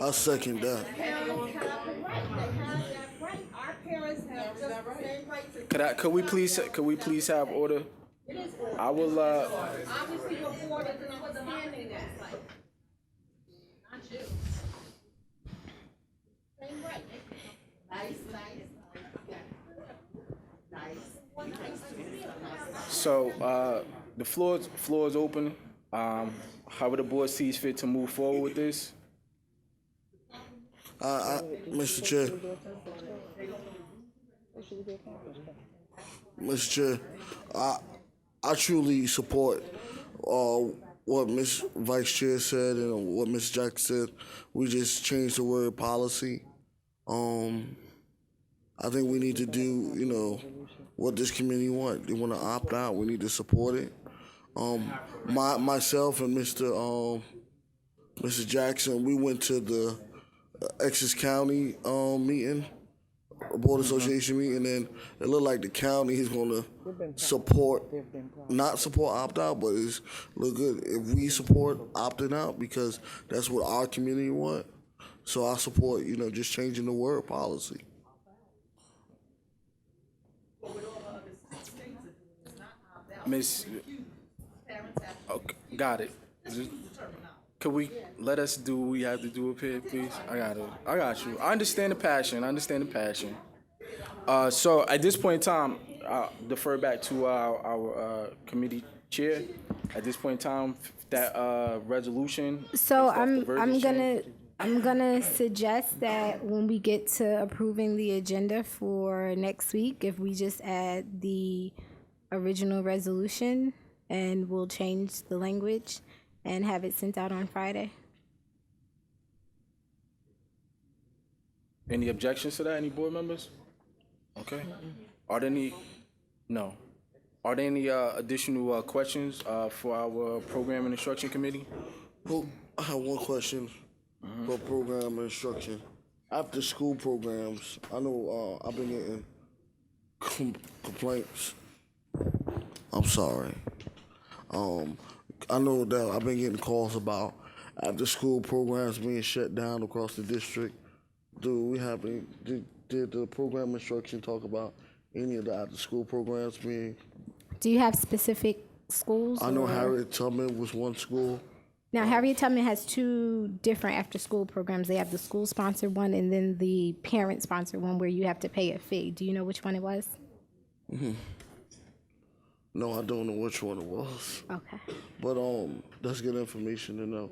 Speaker 7: I second that.
Speaker 1: Could we please have order? I will. So the floor is open. However the board sees fit to move forward with this.
Speaker 7: Mr. Chair. Mr. Chair, I truly support what Ms. Vice Chair said and what Ms. Jackson said. We just changed the word policy. I think we need to do, what this community want. They want to opt out. We need to support it. Myself and Mr. Jackson, we went to the Essex County meeting, Board Association meeting, and it looked like the county is going to not support opt-out, but it's look good if we support opting out, because that's what our community want. So I support, just changing the word policy.
Speaker 1: Miss, okay, got it. Could we let us do what we have to do up here, please? I got you. I understand the passion. So at this point in time, I'll defer back to our committee chair. at this point in time, that resolution?
Speaker 10: So
Speaker 1: based off the verbiage change?
Speaker 10: I'm gonna suggest that when we get to approving the agenda for next week, if we just add the original resolution and we'll change the language and have it sent out on Friday.
Speaker 1: Any objections to that? Any board members? Okay. Are there any? No. Are there any additional questions for our program and instruction committee?
Speaker 7: Well, I have one question for program and instruction. After school programs, I know I've been getting complaints. I'm sorry. I know that I've been getting calls about after school programs being shut down across the district. Do we have any, did the program instruction talk about any of the after school programs being?
Speaker 10: Do you have specific schools?
Speaker 7: I know
Speaker 10: or-
Speaker 7: Harriet Tubman was one school.
Speaker 10: Now, Harriet Tubman has two different after-school programs. They have the school-sponsored one and then the parent-sponsored one where you have to pay a fee. Do you know which one it was?
Speaker 7: No, I don't know which one it was.
Speaker 10: Okay.
Speaker 7: But that's good information to know.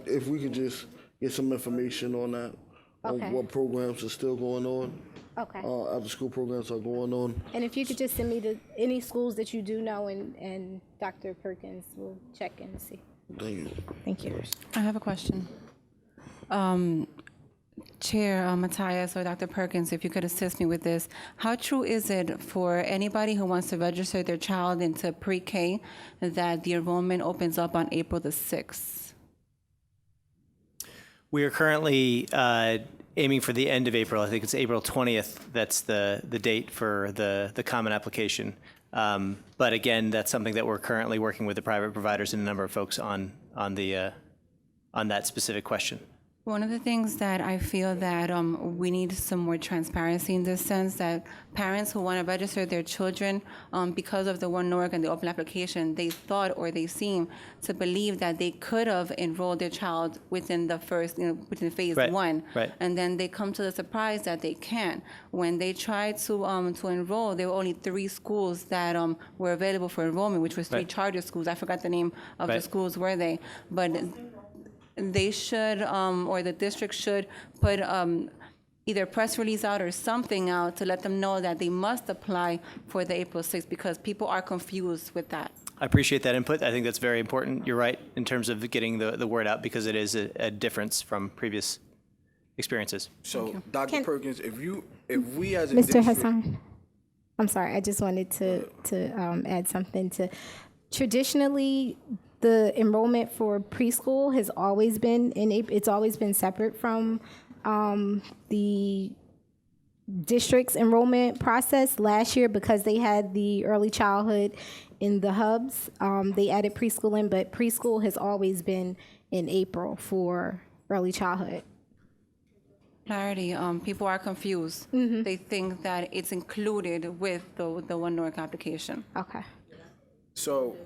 Speaker 7: If we could just get some information on that,
Speaker 10: Okay.
Speaker 7: on what programs are still going on,
Speaker 10: Okay.
Speaker 7: after school programs are going on.
Speaker 10: And if you could just send me any schools that you do know, and Dr. Perkins will check and see.
Speaker 7: Thank you.
Speaker 10: Thank you.
Speaker 11: I have a question. Chair Matthias or Dr. Perkins, if you could assist me with this. How true is it for anybody who wants to register their child into pre-K that the enrollment opens up on April the 6th?
Speaker 9: We are currently aiming for the end of April. I think it's April 20th. That's the date for the common application. But again, that's something that we're currently working with the private providers and a number of folks on that specific question.
Speaker 11: One of the things that I feel that we need some more transparency in this sense, that parents who want to register their children because of the One Newark and the open application, they thought or they seem to believe that they could have enrolled their child within the first, within phase
Speaker 9: Right,
Speaker 11: one.
Speaker 9: right.
Speaker 11: And then they come to the surprise that they can't. When they tried to enroll, there were only 3 schools that were available for enrollment, which was 3
Speaker 9: Right.
Speaker 11: charter schools. I forgot the name of the
Speaker 9: Right.
Speaker 11: schools, were they? But they should, or the district should put either a press release out or something out to let them know that they must apply for the April 6th, because people are confused with that.
Speaker 9: I appreciate that input. I think that's very important. You're right in terms of getting the word out, because it is a difference from previous experiences.
Speaker 1: So, Dr.
Speaker 10: Can-
Speaker 1: Perkins, if we as a
Speaker 10: Mr.
Speaker 1: district,
Speaker 10: Hassan, I'm sorry. I just wanted to add something to. Traditionally, the enrollment for preschool has always been in April. It's always been separate from the district's enrollment process. Last year, because they had the early childhood in the hubs, they added preschool in, but preschool has always been in April for early childhood.
Speaker 11: Clarity, people are confused. They think that it's included with the One Newark application.
Speaker 10: Okay.
Speaker 1: so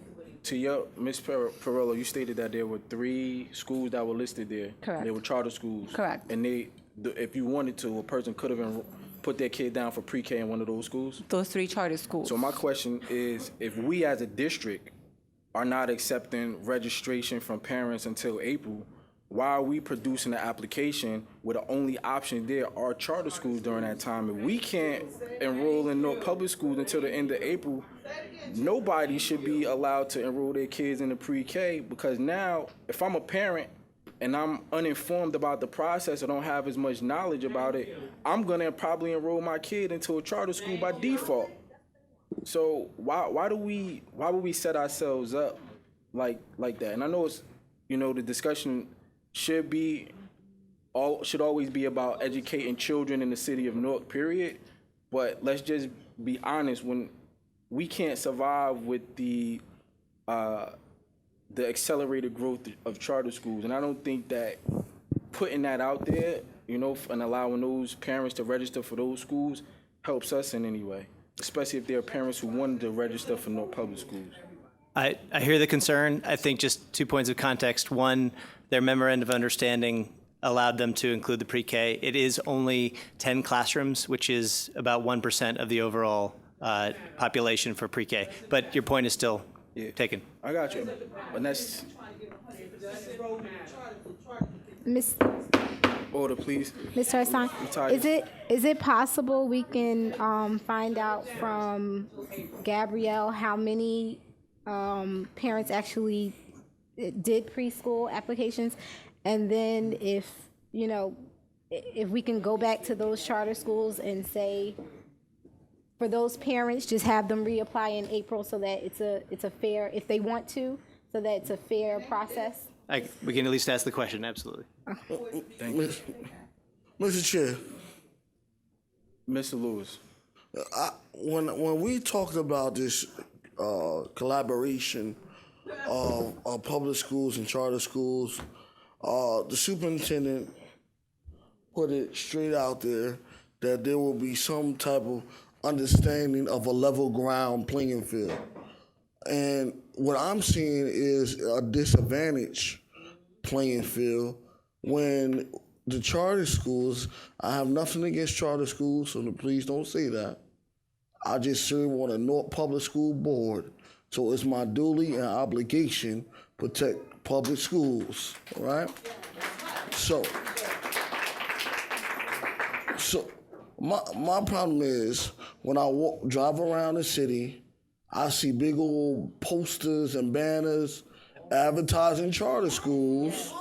Speaker 1: to your, Ms. Perillo, you stated that there were 3 schools that were listed there.
Speaker 11: Correct.
Speaker 1: They were charter schools.
Speaker 11: Correct.
Speaker 1: And if you wanted to, a person could have put their kid down for pre-K in one of those schools.
Speaker 11: Those 3 charter schools.
Speaker 1: So my question is, if we as a district are not accepting registration from parents until April, why are we producing an application where the only option there are charter schools during that time? If we can't enroll in no public schools until the end of April, nobody should be allowed to enroll their kids in the pre-K, because now, if I'm a parent and I'm uninformed about the process or don't have as much knowledge about it, I'm gonna probably enroll my kid into a charter school by default. So why would we set ourselves up like that? And I know it's, the discussion should always be about educating children in the city of Newark, period. But let's just be honest, when we can't survive with the accelerated growth of charter schools, and I don't think that putting that out there, and allowing those parents to register for those schools helps us in any way, especially if there are parents who wanted to register for no public schools.
Speaker 9: I hear the concern. I think just 2 points of context. One, their memorandum of understanding allowed them to include the pre-K. It is only 10 classrooms, which is about 1% of the overall population for pre-K. But your point is still taken.
Speaker 1: I got you. But next,
Speaker 10: Miss
Speaker 1: order, please.
Speaker 10: Mr. Hassan,
Speaker 1: tired.
Speaker 10: is it possible we can find out from Gabrielle how many parents actually did preschool applications, and then if we can go back to those charter schools and say, for those parents, just have them reapply in April so that it's a fair, if they want to, so that it's a fair process.
Speaker 9: We can at least ask the question, absolutely.
Speaker 1: Thank you.
Speaker 7: Mr. Chair,
Speaker 1: Mr. Lewis.
Speaker 7: when we talked about this collaboration of public schools and charter schools, the superintendent put it straight out there that there will be some type of understanding of a level ground playing field. And what I'm seeing is a disadvantage playing field when the charter schools, I have nothing against charter schools, so please don't say that. I just serve on a North Public School Board, so it's my duty and obligation to protect public schools, all right? So my problem is when I drive around the city, I see big old posters and banners advertising charter schools,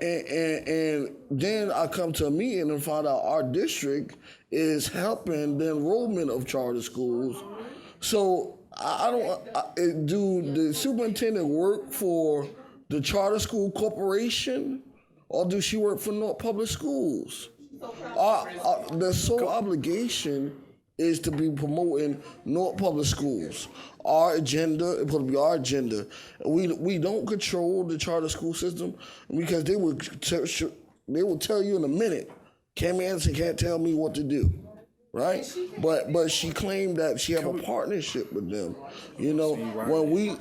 Speaker 7: and then I come to a meeting and find out our district is helping the enrollment of charter schools. So do the superintendent work for the charter school corporation, or do she work for North Public Schools? The sole obligation is to be promoting North Public Schools. Our agenda, it's supposed to be our agenda. We don't control the charter school system because they will tell you in a minute, Cam Anderson can't tell me what to do, right? But she claimed that she have a partnership with them. When we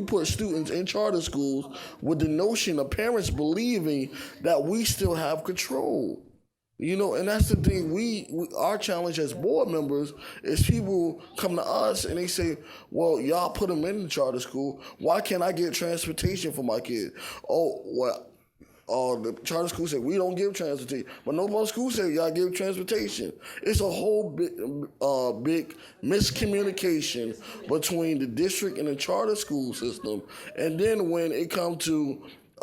Speaker 7: put students in charter schools with the notion of parents believing that we still have control. And that's the thing. Our challenge as board members is people come to us and they say, well, y'all put them in the charter school. Why can't I get transportation for my kid? The charter school said, we don't give transportation. But no public school said, y'all give transportation. It's a whole big miscommunication between the district and the charter school system. And then when it comes to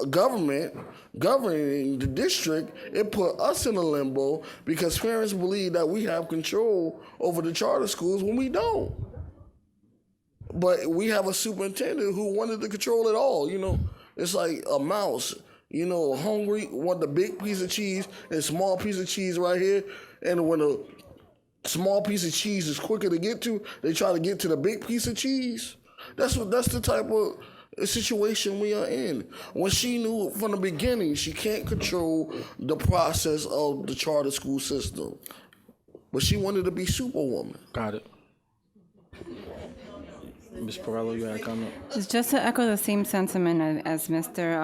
Speaker 7: government governing the district, it put us in a limbo because parents believe that we have control over the charter schools when we don't. But we have a superintendent who wanted to control it all. It's like a mouse, hungry, want the big piece of cheese and a small piece of cheese right here. And when a small piece of cheese is quicker to get to, they try to get to the big piece of cheese. That's the type of situation we are in. When she knew from the beginning she can't control the process of the charter school system, but she wanted to be Superwoman.
Speaker 1: Got it. Ms. Perello, you had a comment?
Speaker 11: It's just to echo the same sentiment as Mr.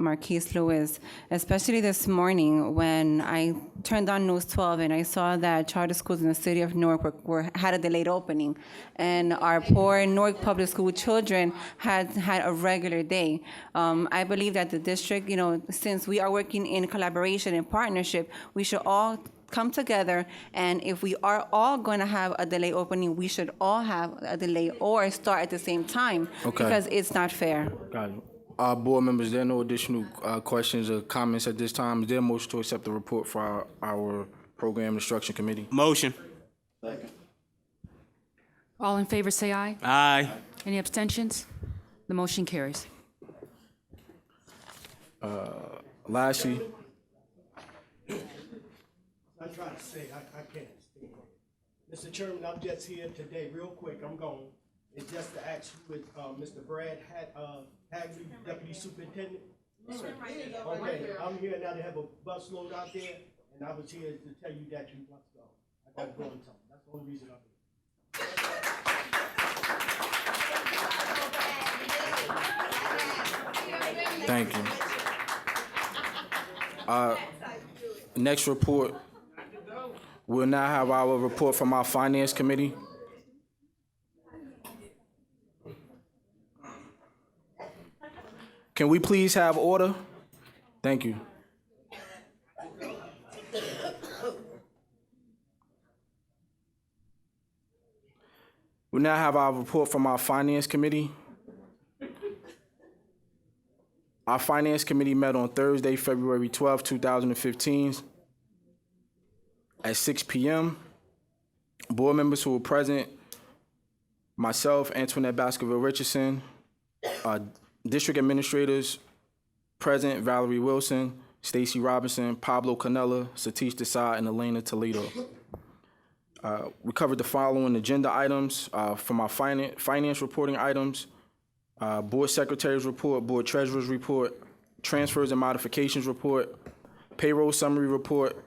Speaker 11: Marquise Lewis, especially this morning when I turned on News 12 and I saw that charter schools in the city of Newark had a delayed opening, and our poor Newark public school children had a regular day. I believe that the district, since we are working in collaboration and partnership, we should all come together, and if we are all going to have a delay opening, we should all have a delay or start at the same time, because it's not fair.
Speaker 1: Got it. Board members, there are no additional questions or comments at this time. Is there a motion to accept the report for our Program Instruction Committee?
Speaker 3: Motion.
Speaker 2: All in favor, say aye.
Speaker 3: Aye.
Speaker 2: Any abstentions? The motion carries.
Speaker 1: Lastly,
Speaker 12: I'm trying to say, I can't speak. Mr. Chairman, I'm just here today, real quick, I'm gone. It's just to ask you with Mr. Brad Hagley, Deputy Superintendent. Okay, I'm here now to have a bus load out there, and I was here to tell you that you must go. I gotta go and tell them. That's the only reason I'm here.
Speaker 1: thank you. Next report We'll now have our report from our Finance Committee. Can we please have order? Thank you. We now have our report from our Finance Committee. Our Finance Committee met on Thursday, February 12, 2015 at 6 p.m. Board members who were present, myself, Antoinette Baskerville-Richardson, district administrators present, Valerie Wilson, Stacy Robinson, Pablo Canella, Satish Desai, and Elena Toledo. We covered the following agenda items from our finance reporting items: Board Secretary's report, Board Treasurer's report, Transfers and Modifications report, Payroll Summary report,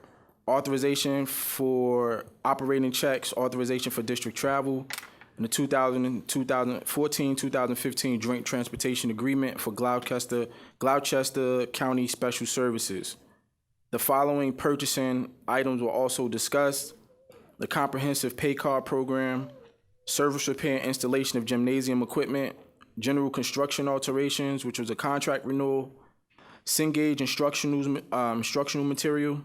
Speaker 1: authorization for operating checks, authorization for district travel, and the 2014-2015 Joint Transportation Agreement for Gloucester County Special Services. The following purchasing items were also discussed: the Comprehensive Pay Card Program, service repair and installation of gymnasium equipment, general construction alterations, which was a contract renewal, Cengage instructional material,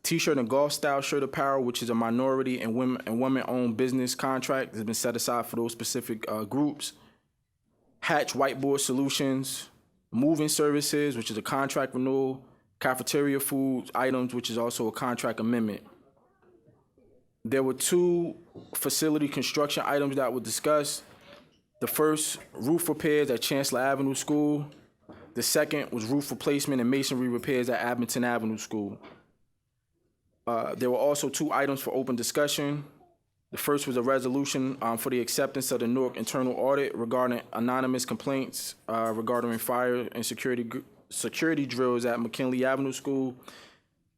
Speaker 1: T-shirt and golf style shirt apparel, which is a minority and women-owned business contract that has been set aside for those specific groups, Hatch Whiteboard Solutions, moving services, which is a contract renewal, cafeteria foods items, which is also a contract amendment. There were two facility construction items that were discussed. The first, roof repairs at Chancellor Avenue School. The second was roof replacement and masonry repairs at Abington Avenue School. There were also two items for open discussion. The first was a resolution for the acceptance of the Newark internal audit regarding anonymous complaints regarding fire and security drills at McKinley Avenue School.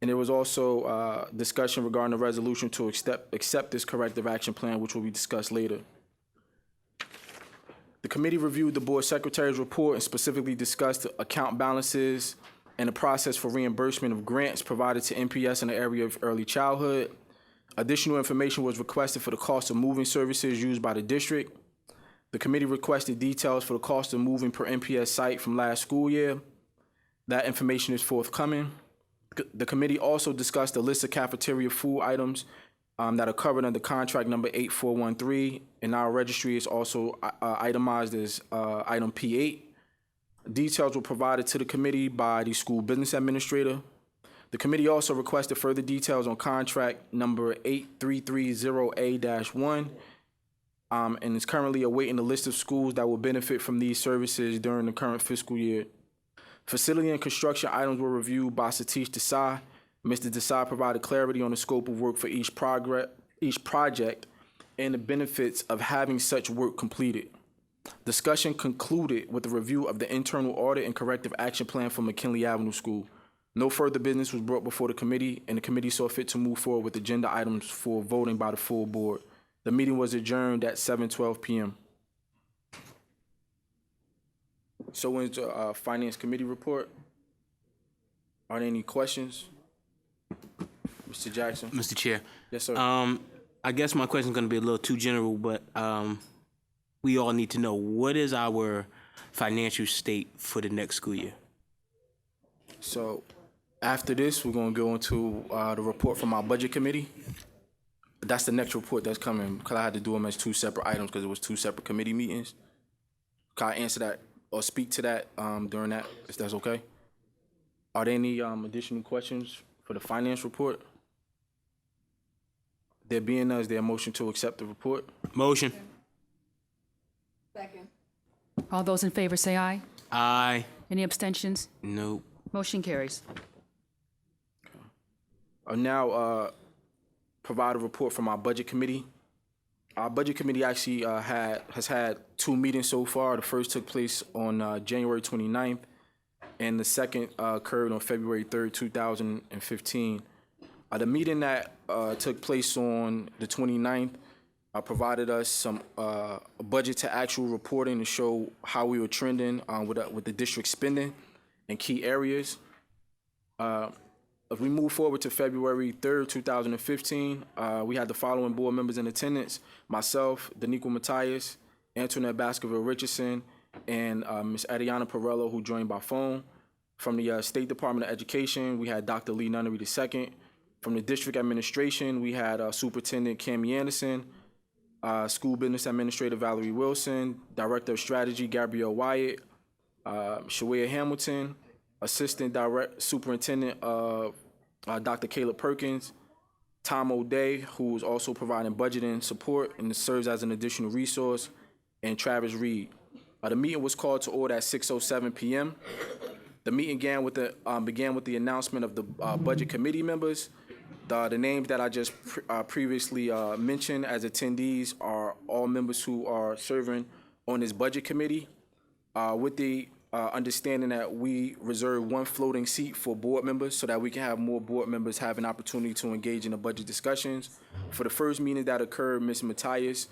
Speaker 1: And there was also discussion regarding the resolution to accept this corrective action plan, which will be discussed later. The committee reviewed the board secretary's report and specifically discussed the account balances and the process for reimbursement of grants provided to NPS in the area of early childhood. Additional information was requested for the cost of moving services used by the district. The committee requested details for the cost of moving per NPS site from last school year. That information is forthcoming. The committee also discussed a list of cafeteria food items that are covered under contract number 8413, and our registry is also itemized as item P8. Details were provided to the committee by the school business administrator. The committee also requested further details on contract number 8330A-1, and is currently awaiting a list of schools that will benefit from these services during the current fiscal year. Facility and construction items were reviewed by Satish Desai. Mr. Desai provided clarity on the scope of work for each project and the benefits of having such work completed. Discussion concluded with a review of the internal audit and corrective action plan for McKinley Avenue School. No further business was brought before the committee, and the committee saw fit to move forward with agenda items for voting by the full board. The meeting was adjourned at 7:12 p.m. So into Finance Committee report. Are there any questions? Mr. Jackson?
Speaker 3: Mr. Chair.
Speaker 1: Yes, sir.
Speaker 3: I guess my question is going to be a little too general, but we all need to know, what is our financial state for the next school year?
Speaker 1: So after this, we're going to go into the report from our Budget Committee. That's the next report that's coming, because I had to do them as two separate items because it was two separate committee meetings. Can I answer that or speak to that during that, if that's okay? Are there any additional questions for the finance report? There being none, is there a motion to accept the report?
Speaker 3: Motion.
Speaker 11: Second.
Speaker 2: All those in favor say aye.
Speaker 3: Aye.
Speaker 2: Any abstentions?
Speaker 3: Nope.
Speaker 2: Motion carries.
Speaker 1: I'll now provide a report from our Budget Committee. Our Budget Committee actually has had two meetings so far. The first took place on January 29th, and the second occurred on February 3rd, 2015. The meeting that took place on the 29th provided us some budget to actual reporting to show how we were trending with the district spending in key areas. If we move forward to February 3rd, 2015, we had the following board members in attendance: myself, Daniqua Matthias, Antoinette Baskerville-Richardson, and Ms. Adiana Perello, who joined by phone. From the State Department of Education, we had Dr. Lee Nunnery II. From the district administration, we had Superintendent Cammie Anderson, School Business Administrator Valerie Wilson, Director of Strategy Gabrielle Wyatt, Shawea Hamilton, Assistant Superintendent Dr. Caleb Perkins, Tom O'Day, who is also providing budgeting support and serves as an additional resource, and Travis Reed. The meeting was called to order at 6:07 p.m. The meeting began with the announcement of the budget committee members. The names that I just previously mentioned as attendees are all members who are serving on this budget committee, with the understanding that we reserve one floating seat for board members so that we can have more board members have an opportunity to engage in the budget discussions. For the first meeting that occurred, Ms. Matthias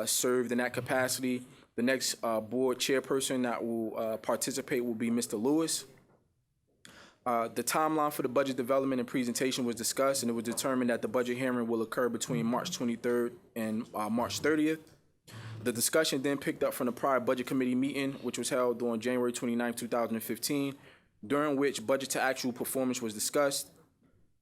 Speaker 1: served in that capacity. The next board chairperson that will participate will be Mr. Lewis. The timeline for the budget development and presentation was discussed, and it was determined that the budget hearing will occur between March 23rd and March 30th. The discussion then picked up from the prior budget committee meeting, which was held on January 29, 2015, during which budget to actual performance was discussed.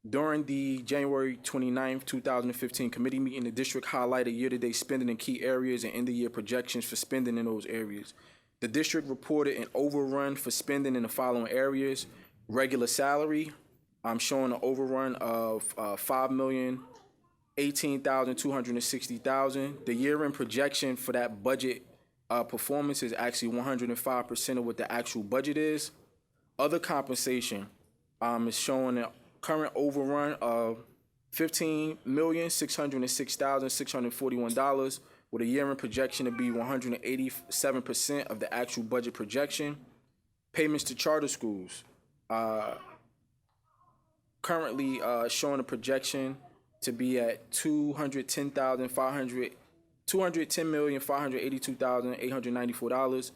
Speaker 1: During the January 29, 2015 committee meeting, the district highlighted year-to-date spending in key areas and end-of-year projections for spending in those areas. The district reported an overrun for spending in the following areas: regular salary, I'm showing an overrun of $5,018,260,000. The year-end projection for that budget performance is actually 105% of what the actual budget is. Other compensation is showing a current overrun of $15,606,641, with a year-end projection to be 187% of the actual budget projection. Payments to charter schools, currently showing a projection to be at $210,582,894.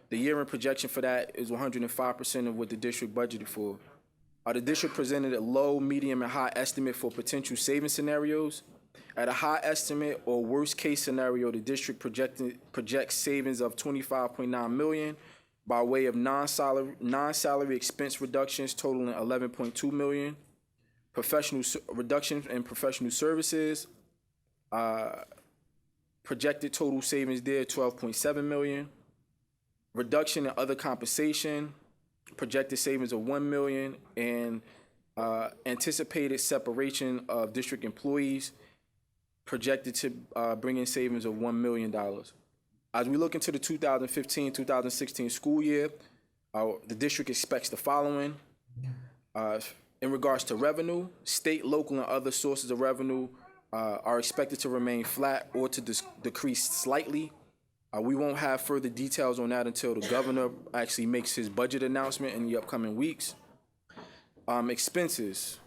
Speaker 1: The year-end projection for that is 105% of what the district budgeted for. The district presented a low, medium, and high estimate for potential saving scenarios. At a high estimate or worst case scenario, the district projects savings of $25.9 million by way of non-salary expense reductions totaling $11.2 million, reductions in professional services, projected total savings there $12.7 million, reduction in other compensation, projected savings of $1 million, and anticipated separation of district employees, projected to bring in savings of $1 million. As we look into the 2015-2016 school year, the district expects the following. In regards to revenue, state, local, and other sources of revenue are expected to remain flat or to decrease slightly. We won't have further details on that until the governor actually makes his budget announcement in the upcoming weeks. Expenses.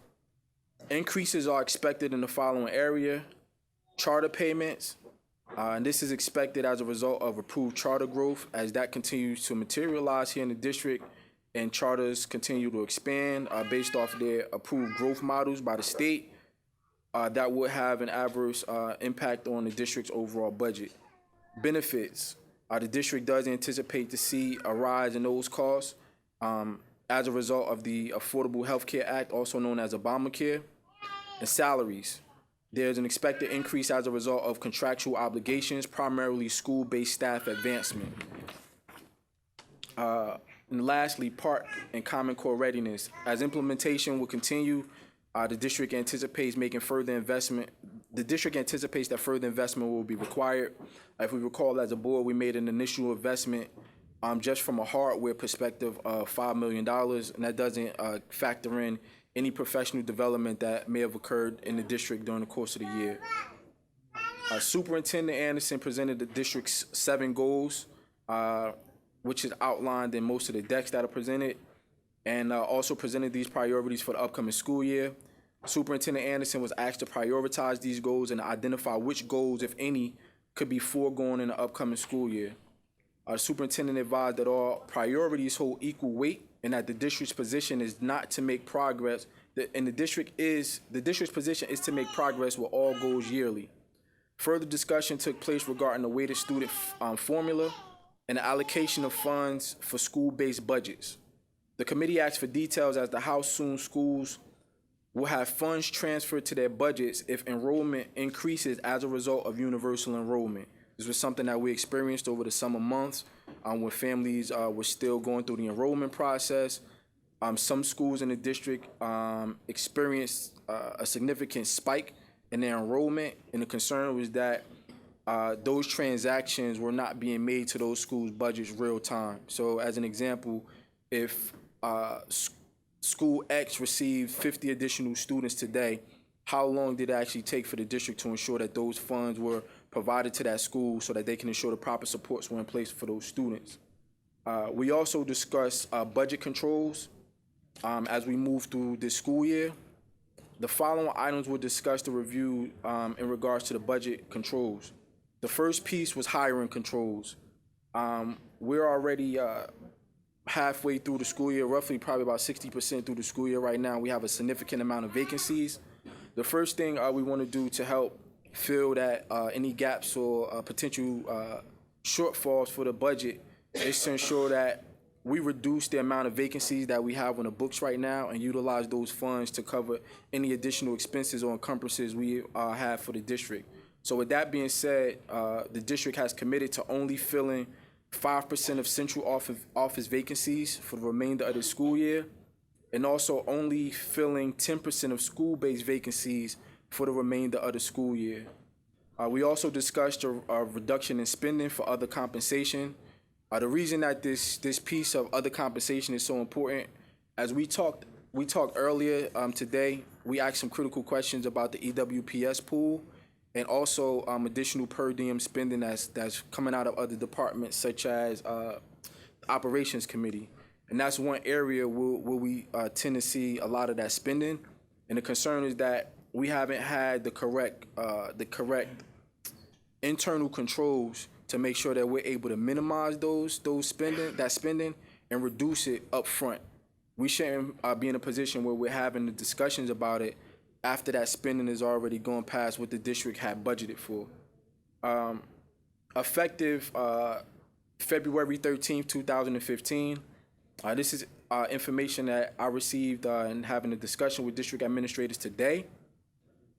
Speaker 1: Increases are expected in the following area: charter payments, and this is expected as a result of approved charter growth as that continues to materialize here in the district and charters continue to expand based off their approved growth models by the state. That would have an adverse impact on the district's overall budget. Benefits. The district does anticipate to see a rise in those costs as a result of the Affordable Health Care Act, also known as Obamacare. And salaries. There's an expected increase as a result of contractual obligations, primarily school-based staff advancement. And lastly, park and Common Core readiness. As implementation will continue, the district anticipates making further investment. The district anticipates that further investment will be required. If we recall, as a board, we made an initial investment just from a hardware perspective of $5 million, and that doesn't factor in any professional development that may have occurred in the district during the course of the year. Superintendent Anderson presented the district's 7 goals, which is outlined in most of the decks that are presented, and also presented these priorities for the upcoming school year. Superintendent Anderson was asked to prioritize these goals and identify which goals, if any, could be foregone in the upcoming school year. The superintendent advised that all priorities hold equal weight and that the district's position is not to make progress the district's position is to make progress with all goals yearly. Further discussion took place regarding the weighted student formula and the allocation of funds for school-based budgets. The committee asked for details as to how soon schools will have funds transferred to their budgets if enrollment increases as a result of universal enrollment. This was something that we experienced over the summer months when families were still going through the enrollment process. Some schools in the district experienced a significant spike in their enrollment, and the concern was that those transactions were not being made to those schools' budgets real time. So as an example, if school X received 50 additional students today, how long did it actually take for the district to ensure that those funds were provided to that school so that they can ensure the proper supports were in place for those students? We also discussed budget controls as we move through this school year. The following items were discussed or reviewed in regards to the budget controls. The first piece was hiring controls. We're already halfway through the school year, roughly probably about 60% through the school year right now. We have a significant amount of vacancies. The first thing we want to do to help fill that any gaps or potential shortfalls for the budget is to ensure that we reduce the amount of vacancies that we have on the books right now and utilize those funds to cover any additional expenses or encumbrances we have for the district. So with that being said, the district has committed to only filling 5% of central office vacancies for the remainder of the school year, and also only filling 10% of school-based vacancies for the remainder of the school year. We also discussed a reduction in spending for other compensation. The reason that this piece of other compensation is so important, as we talked earlier today, we asked some critical questions about the EWPS pool and also additional per diem spending that's coming out of other departments such as operations committee. And that's one area where we tend to see a lot of that spending. And the concern is that we haven't had the correct internal controls to make sure that we're able to minimize that spending and reduce it up front. We shouldn't be in a position where we're having the discussions about it after that spending is already gone past what the district had budgeted for. Effective February 13th, 2015, this is information that I received in having a discussion with district administrators today.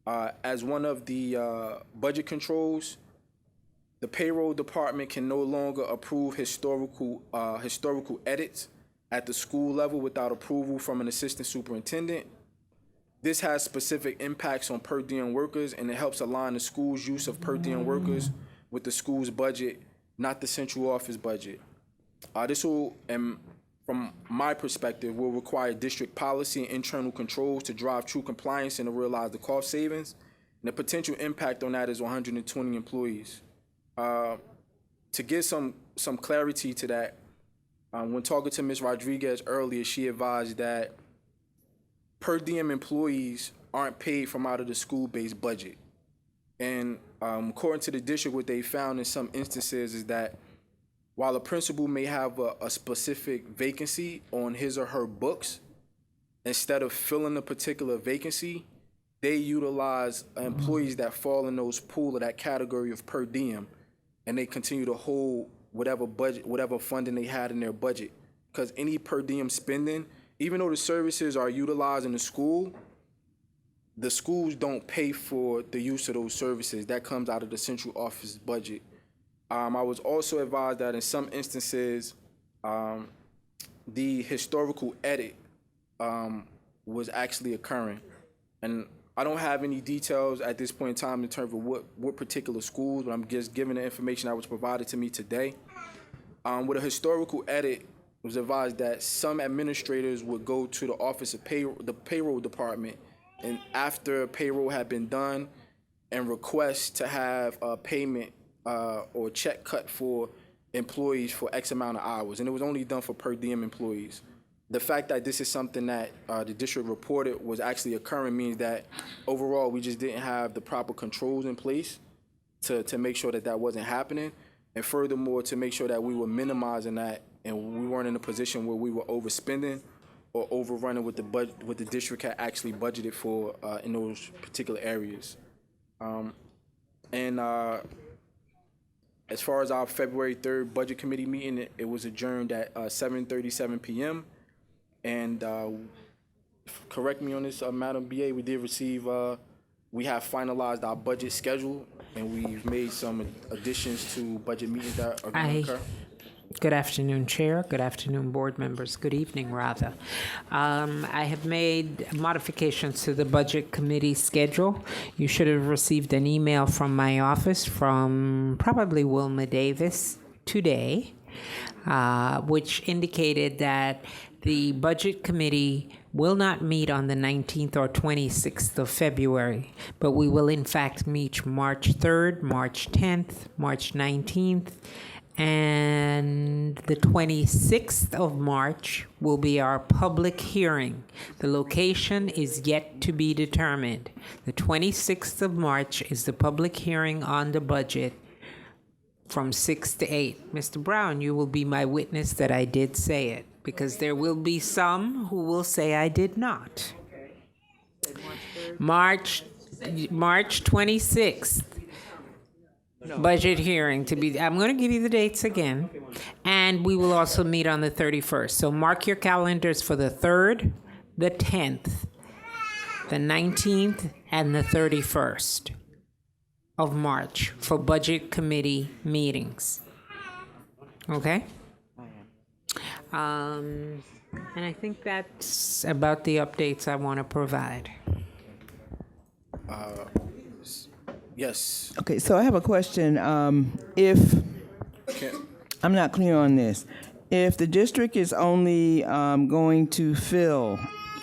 Speaker 1: As one of the budget controls, the payroll department can no longer approve historical edits at the school level without approval from an assistant superintendent. This has specific impacts on per diem workers, and it helps align the school's use of per diem workers with the school's budget, not the central office budget. This will, from my perspective, will require district policy and internal controls to drive true compliance and to realize the cost savings. And the potential impact on that is 120 employees. To give some clarity to that, when talking to Ms. Rodriguez earlier, she advised that per diem employees aren't paid from out of the school-based budget. And according to the district, what they found in some instances is that while a principal may have a specific vacancy on his or her books, instead of filling a particular vacancy, they utilize employees that fall in those pool or that category of per diem, and they continue to hold whatever funding they had in their budget. Because any per diem spending, even though the services are utilized in the schools don't pay for the use of those services. That comes out of the central office budget. I was also advised that in some instances, the historical edit was actually occurring. And I don't have any details at this point in time in terms of what particular schools, but I'm just giving the information that was provided to me today. With a historical edit, it was advised that some administrators would go to the office of the payroll department, and after payroll had been done, and request to have a payment or check cut for employees for X amount of hours, and it was only done for per diem employees. The fact that this is something that the district reported was actually occurring means that overall we just didn't have the proper controls in place to make sure that wasn't happening, and furthermore to make sure that we were minimizing that and we weren't in a position where we were overspending or overrunning what the district had actually budgeted for in those particular areas. As far as our February 3rd budget committee meeting, it was adjourned at 7:37 p.m. And correct me on this, Madam BA, we did receive, we have finalized our budget schedule, and we've made some additions to budget meetings that are going to occur.
Speaker 5: Good afternoon, Chair. Good afternoon, board members. Good evening, rather. I have made modifications to the Budget Committee schedule. You should have received an email from my office from probably Wilma Davis today, which indicated that the Budget Committee will not meet on the 19th or 26th of February, but we will in fact meet March 3rd, March 10th, March 19th, and the 26th of March will be our public hearing. The location is yet to be determined. The 26th of March is the public hearing on the budget from 6 to 8. Mr. Brown, you will be my witness that I did say it, because there will be some who will say I did not. March 26th. Budget hearing to be, I'm going to give you the dates again, and we will also meet on the 31st. So mark your calendars for the 3rd, the 10th, the 19th, and the 31st of March for Budget Committee meetings. Okay? And I think that's about the updates I want to provide.
Speaker 1: Yes.
Speaker 13: Okay, so I have a question. If I'm not clear on this, if the district is only going to fill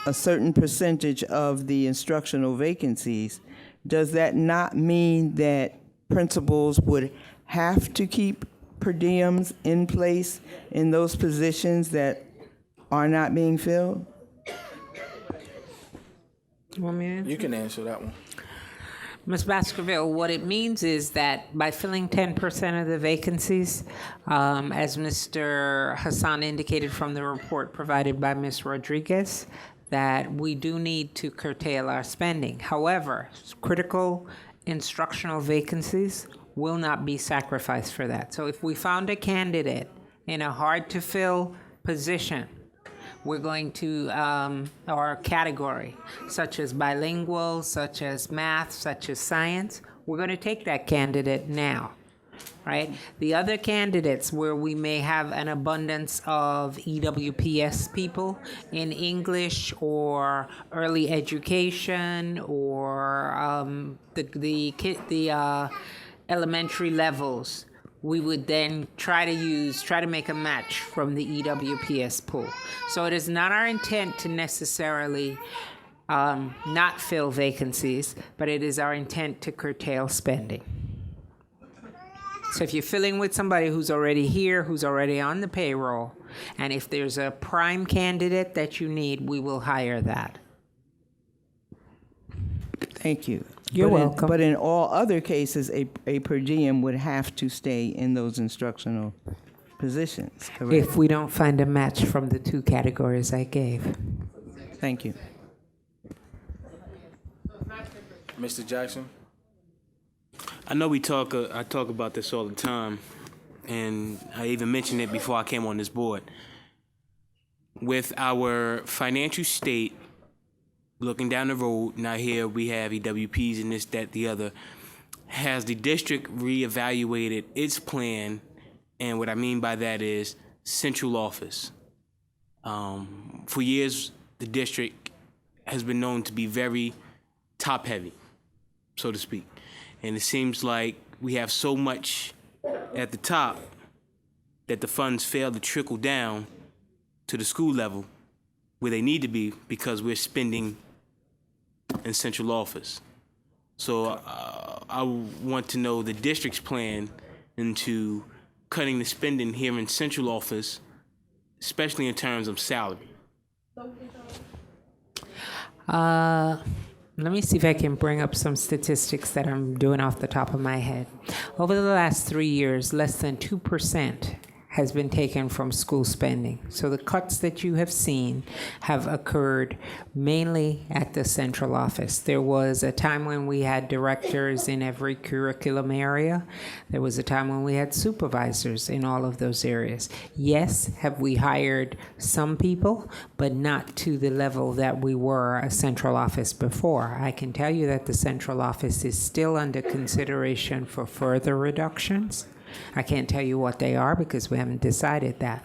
Speaker 13: a certain percentage of the instructional vacancies, does that not mean that principals would have to keep per diems in place in those positions that are not being filled?
Speaker 5: You want me to answer?
Speaker 1: You can answer that one.
Speaker 5: Ms. Baskerville, what it means is that by filling 10% of the vacancies, as Mr. Hassan indicated from the report provided by Ms. Rodriguez, that we do need to curtail our spending. However, critical instructional vacancies will not be sacrificed for that. So if we found a candidate in a hard-to-fill position, we're going to, or category, such as bilingual, such as math, such as science, we're going to take that candidate now, right? The other candidates where we may have an abundance of EWPS people in English or early education or the elementary levels, we would then try to make a match from the EWPS pool. So it is not our intent to necessarily not fill vacancies, but it is our intent to curtail spending. So if you're filling with somebody who's already here, who's already on the payroll, and if there's a prime candidate that you need, we will hire that.
Speaker 13: Thank you.
Speaker 5: You're welcome.
Speaker 13: But in all other cases, a per diem would have to stay in those instructional positions, correct?
Speaker 5: If we don't find a match from the two categories I gave.
Speaker 13: Thank you.
Speaker 1: Mr. Jackson?
Speaker 3: I know I talk about this all the time, and I even mentioned it before I came on this board. With our financial state, looking down the road, now here we have EWPs and this, that, the other. Has the district reevaluated its plan? And what I mean by that is central office. For years, the district has been known to be very top-heavy, so to speak. And it seems like we have so much at the top that the funds fail to trickle down to the school level where they need to be because we're spending in central office. So I want to know the district's plan into cutting the spending here in central office, especially in terms of salary.
Speaker 5: Let me see if I can bring up some statistics that I'm doing off the top of my head. Over the last 3 years, less than 2% has been taken from school spending. So the cuts that you have seen have occurred mainly at the central office. There was a time when we had directors in every curriculum area. There was a time when we had supervisors in all of those areas. Yes, have we hired some people, but not to the level that we were a central office before. I can tell you that the central office is still under consideration for further reductions. I can't tell you what they are because we haven't decided that.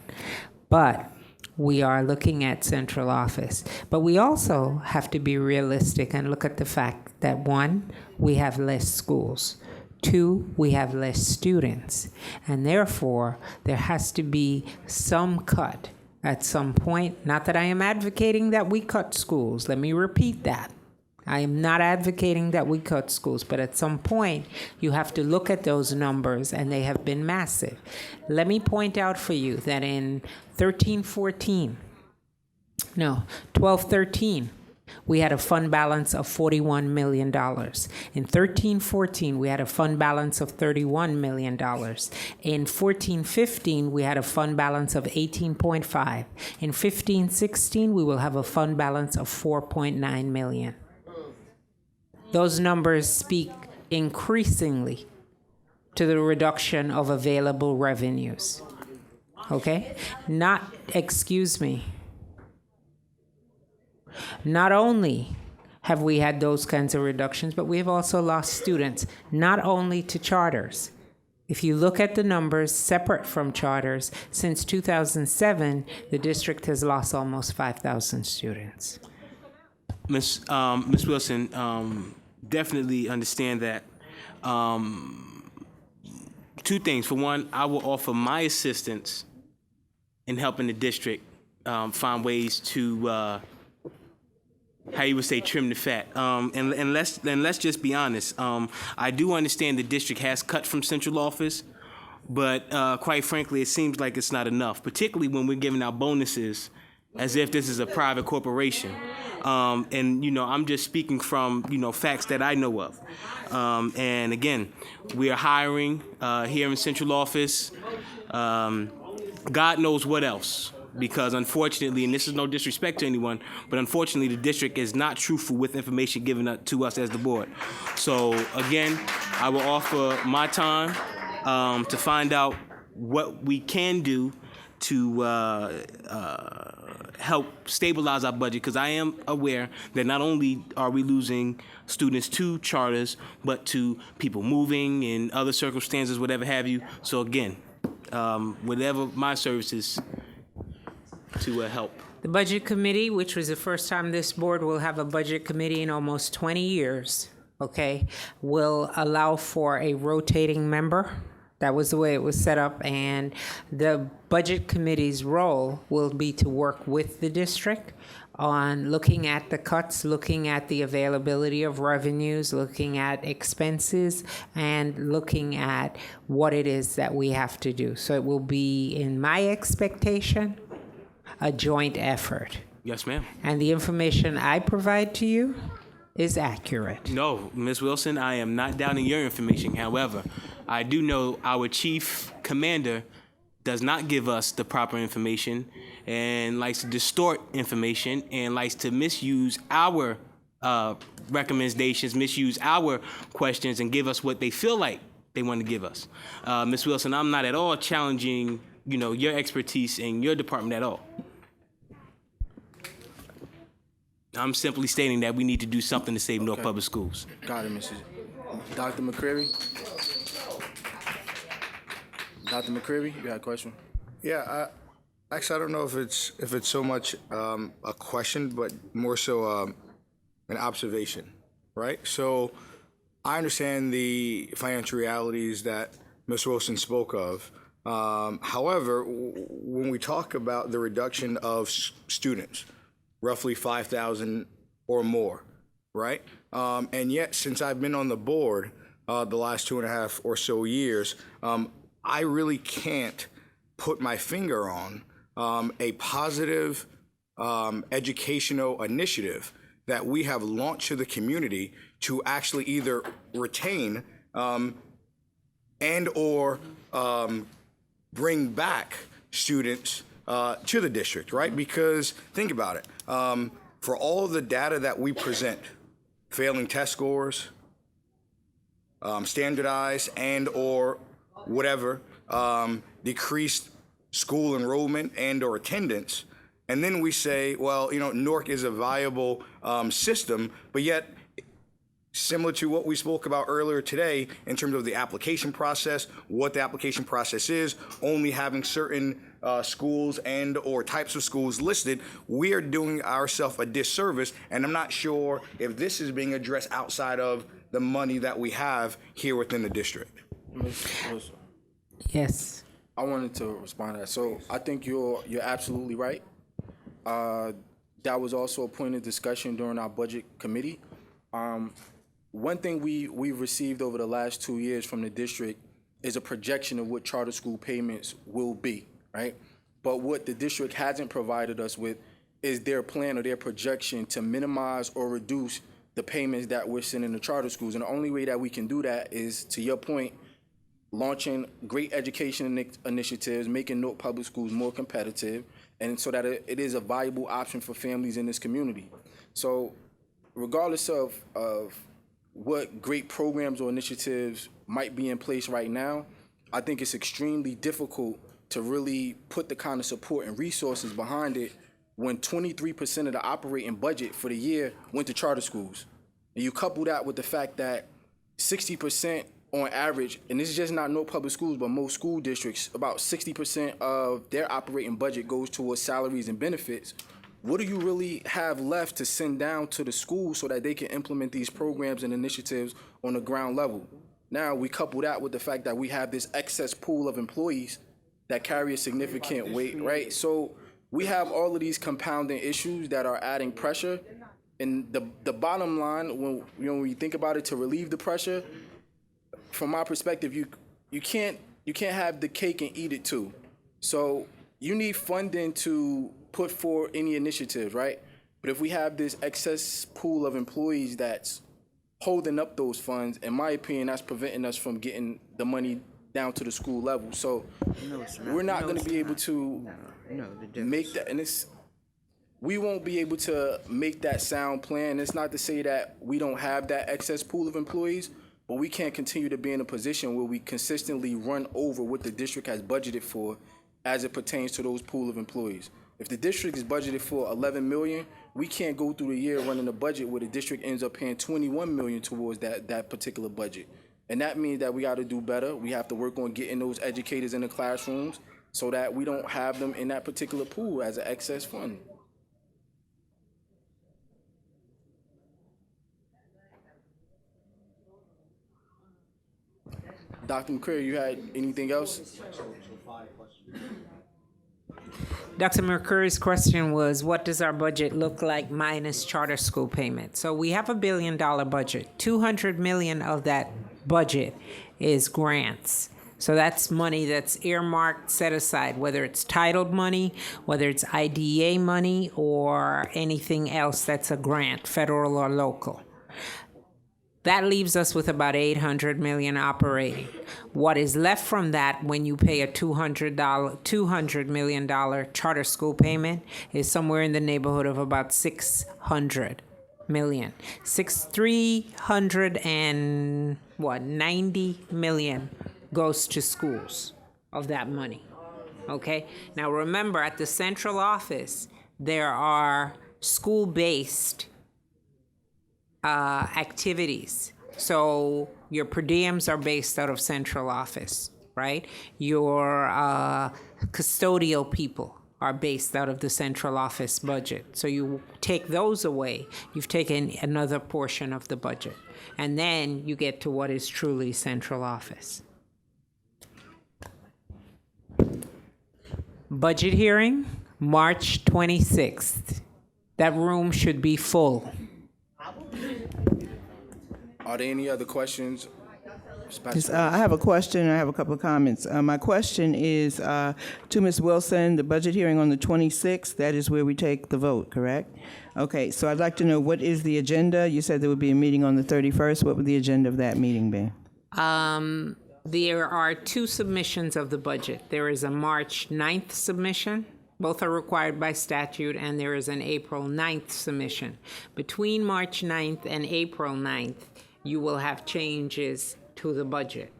Speaker 5: But we are looking at central office. But we also have to be realistic and look at the fact that, one, we have less schools. Two, we have less students. And therefore, there has to be some cut at some point. Not that I am advocating that we cut schools. Let me repeat that. I am not advocating that we cut schools, but at some point, you have to look at those numbers, and they have been massive. Let me point out for you that in 12-13, we had a fund balance of $41 million. In 13-14, we had a fund balance of $31 million. In 14-15, we had a fund balance of 18.5. In 15-16, we will have a fund balance of 4.9 million. Those numbers speak increasingly to the reduction of available revenues. Okay? Not only have we had those kinds of reductions, but we have also lost students, not only to charters. If you look at the numbers separate from charters, since 2007, the district has lost almost 5,000 students.
Speaker 3: Ms. Wilson, definitely understand that. Two things. For one, I will offer my assistance in helping the district find ways to, how you would say, trim the fat. And let's just be honest. I do understand the district has cut from central office, but quite frankly, it seems like it's not enough, particularly when we're giving out bonuses as if this is a private corporation. And, I'm just speaking from, facts that I know of. And again, we are hiring here in central office, God knows what else. Because unfortunately, and this is no disrespect to anyone, but unfortunately the district is not truthful with information given to us as the board. So again, I will offer my time to find out what we can do to help stabilize our budget, because I am aware that not only are we losing students to charters, but to people moving and other circumstances, whatever have you. So again, whatever my services to help.
Speaker 5: The Budget Committee, which was the first time this board will have a Budget Committee in almost 20 years, okay, will allow for a rotating member. That was the way it was set up, and the Budget Committee's role will be to work with the district on looking at the cuts, looking at the availability of revenues, looking at expenses, and looking at what it is that we have to do. So it will be, in my expectation, a joint effort.
Speaker 3: Yes, ma'am.
Speaker 5: And the information I provide to you is accurate.
Speaker 3: No, Ms. Wilson, I am not doubting your information. However, I do know our chief commander does not give us the proper information and likes to distort information and likes to misuse our recommendations, misuse our questions, and give us what they feel like they want to give us. Ms. Wilson, I'm not at all challenging, your expertise in your department at all. I'm simply stating that we need to do something to save North Public Schools.
Speaker 1: Got it, Mrs. Dr. McCreary? Dr. McCreary, you got a question?
Speaker 8: Yeah, actually, I don't know if it's so much a question, but more so an observation, right? So I understand the financial realities that Ms. Wilson spoke of. However, when we talk about the reduction of students, roughly 5,000 or more, right? And yet, since I've been on the board the last 2.5 or so years, I really can't put my finger on a positive educational initiative that we have launched to the community to actually either retain and or bring back students to the district, right? Because think about it. For all the data that we present, failing test scores, standardized and or whatever, decreased school enrollment and or attendance, and then we say, well, NORC is a viable system, but yet, similar to what we spoke about earlier today in terms of the application process, what the application process is, only having certain schools and or types of schools listed, we are doing ourselves a disservice, and I'm not sure if this is being addressed outside of the money that we have here within the district.
Speaker 5: Yes.
Speaker 1: I wanted to respond to that. So I think you're absolutely right. That was also a point of discussion during our budget committee. One thing we've received over the last 2 years from the district is a projection of what charter school payments will be, right? But what the district hasn't provided us with is their plan or their projection to minimize or reduce the payments that we're sending to charter schools. And the only way that we can do that is, to your point, launching great education initiatives, making Newark Public Schools more competitive, and so that it is a viable option for families in this community. So regardless of what great programs or initiatives might be in place right now, I think it's extremely difficult to really put the kind of support and resources behind it when 23% of the operating budget for the year went to charter schools. And you couple that with the fact that 60% on average, and this is just not Newark Public Schools, but most school districts, about 60% of their operating budget goes towards salaries and benefits. What do you really have left to send down to the schools so that they can implement these programs and initiatives on the ground level? Now, we couple that with the fact that we have this excess pool of employees that carry a significant weight, right? So we have all of these compounding issues that are adding pressure. And the bottom line, when you think about it, to relieve the pressure, from my perspective, you can't have the cake and eat it too. So you need funding to put forward any initiatives, right? But if we have this excess pool of employees that's holding up those funds, in my opinion, that's preventing us from getting the money down to the school level. So we're not going to be able to make that, and we won't be able to make that sound plan. It's not to say that we don't have that excess pool of employees, but we can't continue to be in a position where we consistently run over what the district has budgeted for as it pertains to those pool of employees. If the district is budgeted for $11 million, we can't go through the year running a budget where the district ends up paying $21 million towards that particular budget. And that means that we got to do better. We have to work on getting those educators in the classrooms so that we don't have them in that particular pool as an excess fund. Dr. McCreary, you had anything else?
Speaker 5: Dr. McCurry's question was, what does our budget look like minus charter school payments? So we have $1 billion budget. $200 million of that budget is grants. So that's money that's earmarked, set aside, whether it's titled money, whether it's IDEA money, or anything else that's a grant, federal or local. That leaves us with about $800 million operating. What is left from that when you pay a $200 million charter school payment is somewhere in the neighborhood of about $600 million. $390 million goes to schools of that money. Okay? Now remember, at the central office, there are school-based activities. So your per diems are based out of central office, right? Your custodial people are based out of the central office budget. So you take those away, you've taken another portion of the budget. And then you get to what is truly central office. Budget hearing, March 26th. That room should be full.
Speaker 1: Are there any other questions?
Speaker 13: Yes, I have a question, and I have a couple of comments. My question is to Ms. Wilson, the budget hearing on the 26th, that is where we take the vote, correct? Okay, so I'd like to know, what is the agenda? You said there would be a meeting on the 31st. What would the agenda of that meeting be?
Speaker 5: there are two submissions of the budget. There is a March 9th submission. Both are required by statute, and there is an April 9th submission. Between March 9th and April 9th, you will have changes to the budget.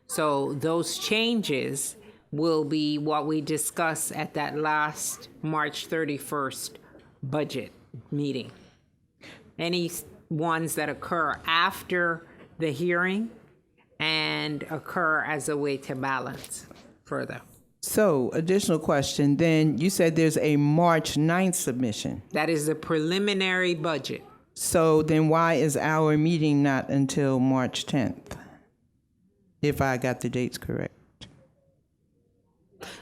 Speaker 5: So those changes will be what we discuss at that last March 31st budget meeting. Any ones that occur after the hearing and occur as a way to balance further.
Speaker 13: So, additional question, then you said there's a March 9th submission.
Speaker 5: That is the preliminary budget.
Speaker 13: So then why is our meeting not until March 10th? If I got the dates correct.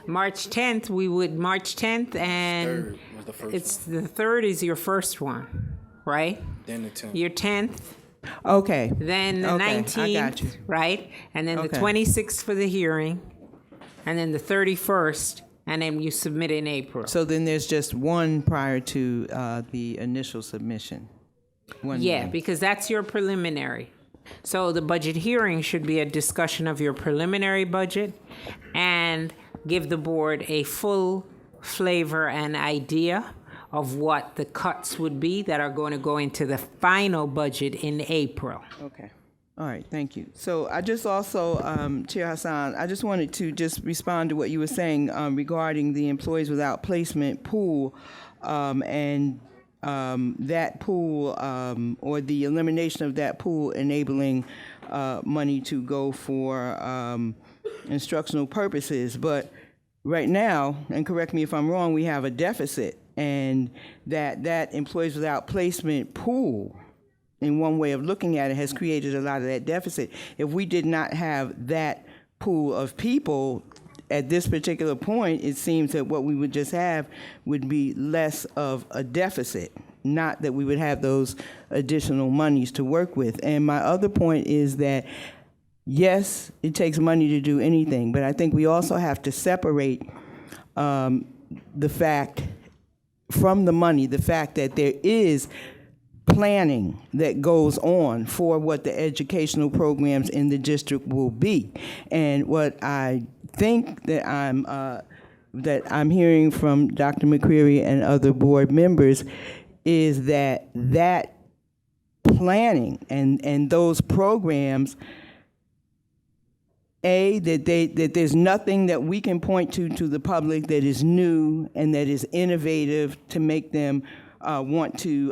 Speaker 5: March 10th, March 10th, and
Speaker 3: Third was the first
Speaker 5: it's the 3rd is your first one, right?
Speaker 3: Then the 10th.
Speaker 5: Your 10th,
Speaker 13: Okay.
Speaker 5: then the
Speaker 13: Okay, I
Speaker 5: 19th,
Speaker 13: got you.
Speaker 5: right? And then the
Speaker 13: Okay.
Speaker 5: 26th for the hearing, and then the 31st, and then you submit in April.
Speaker 13: So then there's just one prior to the initial submission. One
Speaker 5: Yeah,
Speaker 13: meeting.
Speaker 5: because that's your preliminary. So the budget hearing should be a discussion of your preliminary budget and give the board a full flavor and idea of what the cuts would be that are going to go into the final budget in April.
Speaker 13: Okay. All right, thank you. So I just also, Chair Hassan, I just wanted to just respond to what you were saying regarding the employees without placement pool and that pool or the elimination of that pool enabling money to go for instructional purposes. But right now, and correct me if I'm wrong, we have a deficit, and that employees without placement pool, in one way of looking at it, has created a lot of that deficit. If we did not have that pool of people at this particular point, it seems that what we would just have would be less of a deficit, not that we would have those additional monies to work with. And my other point is that, yes, it takes money to do anything, but I think we also have to separate the fact from the money, the fact that there is planning that goes on for what the educational programs in the district will be. And what I think that I'm hearing from Dr. McCreary and other board members is that planning and those programs, that there's nothing that we can point to the public that is new and that is innovative to make them want to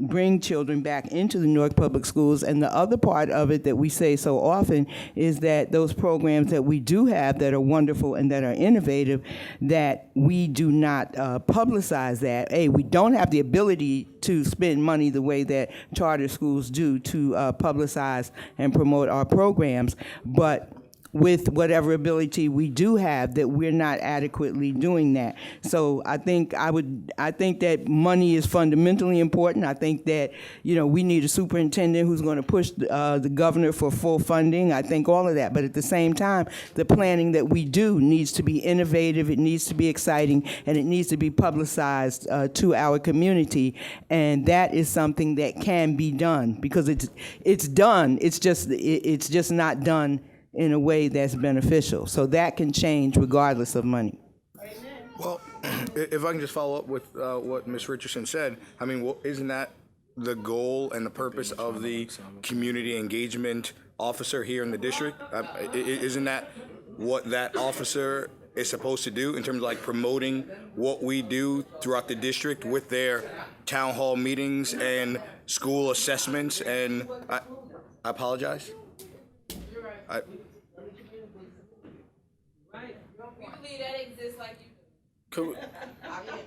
Speaker 13: bring children back into the Newark Public Schools. And the other part of it that we say so often is that those programs that we do have that are wonderful and that are innovative, that we do not publicize that. We don't have the ability to spend money the way that charter schools do to publicize and promote our programs, but with whatever ability we do have, that we're not adequately doing that. So I think that money is fundamentally important. I think that, we need a superintendent who's going to push the governor for full funding. I think all of that. But at the same time, the planning that we do needs to be innovative, it needs to be exciting, and it needs to be publicized to our community. And that is something that can be done, because it's done. It's just not done in a way that's beneficial. So that can change regardless of money.
Speaker 8: Well, if I can just follow up with what Ms. Richardson said, I mean, isn't that the goal and the purpose of the community engagement officer here in the district? Isn't that what that officer is supposed to do in terms of like promoting what we do throughout the district with their town hall meetings and school assessments? And I apologize.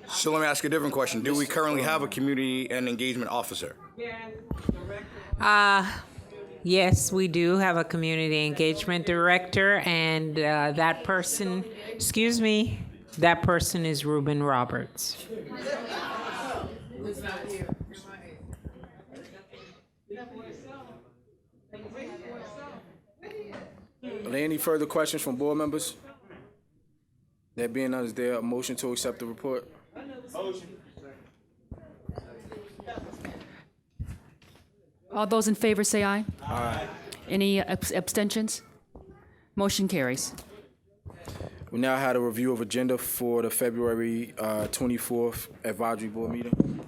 Speaker 8: So let me ask a different question. Do we currently have a community and engagement officer?
Speaker 5: Yes, we do have a community engagement director, and that person is Reuben Roberts.
Speaker 3: Are there any further questions from board members? There being none, is there a motion to accept the report?
Speaker 2: All those in favor say aye.
Speaker 3: Aye.
Speaker 2: Any abstentions? Motion carries.
Speaker 1: We now had a review of agenda for the February 24th advisory board meeting.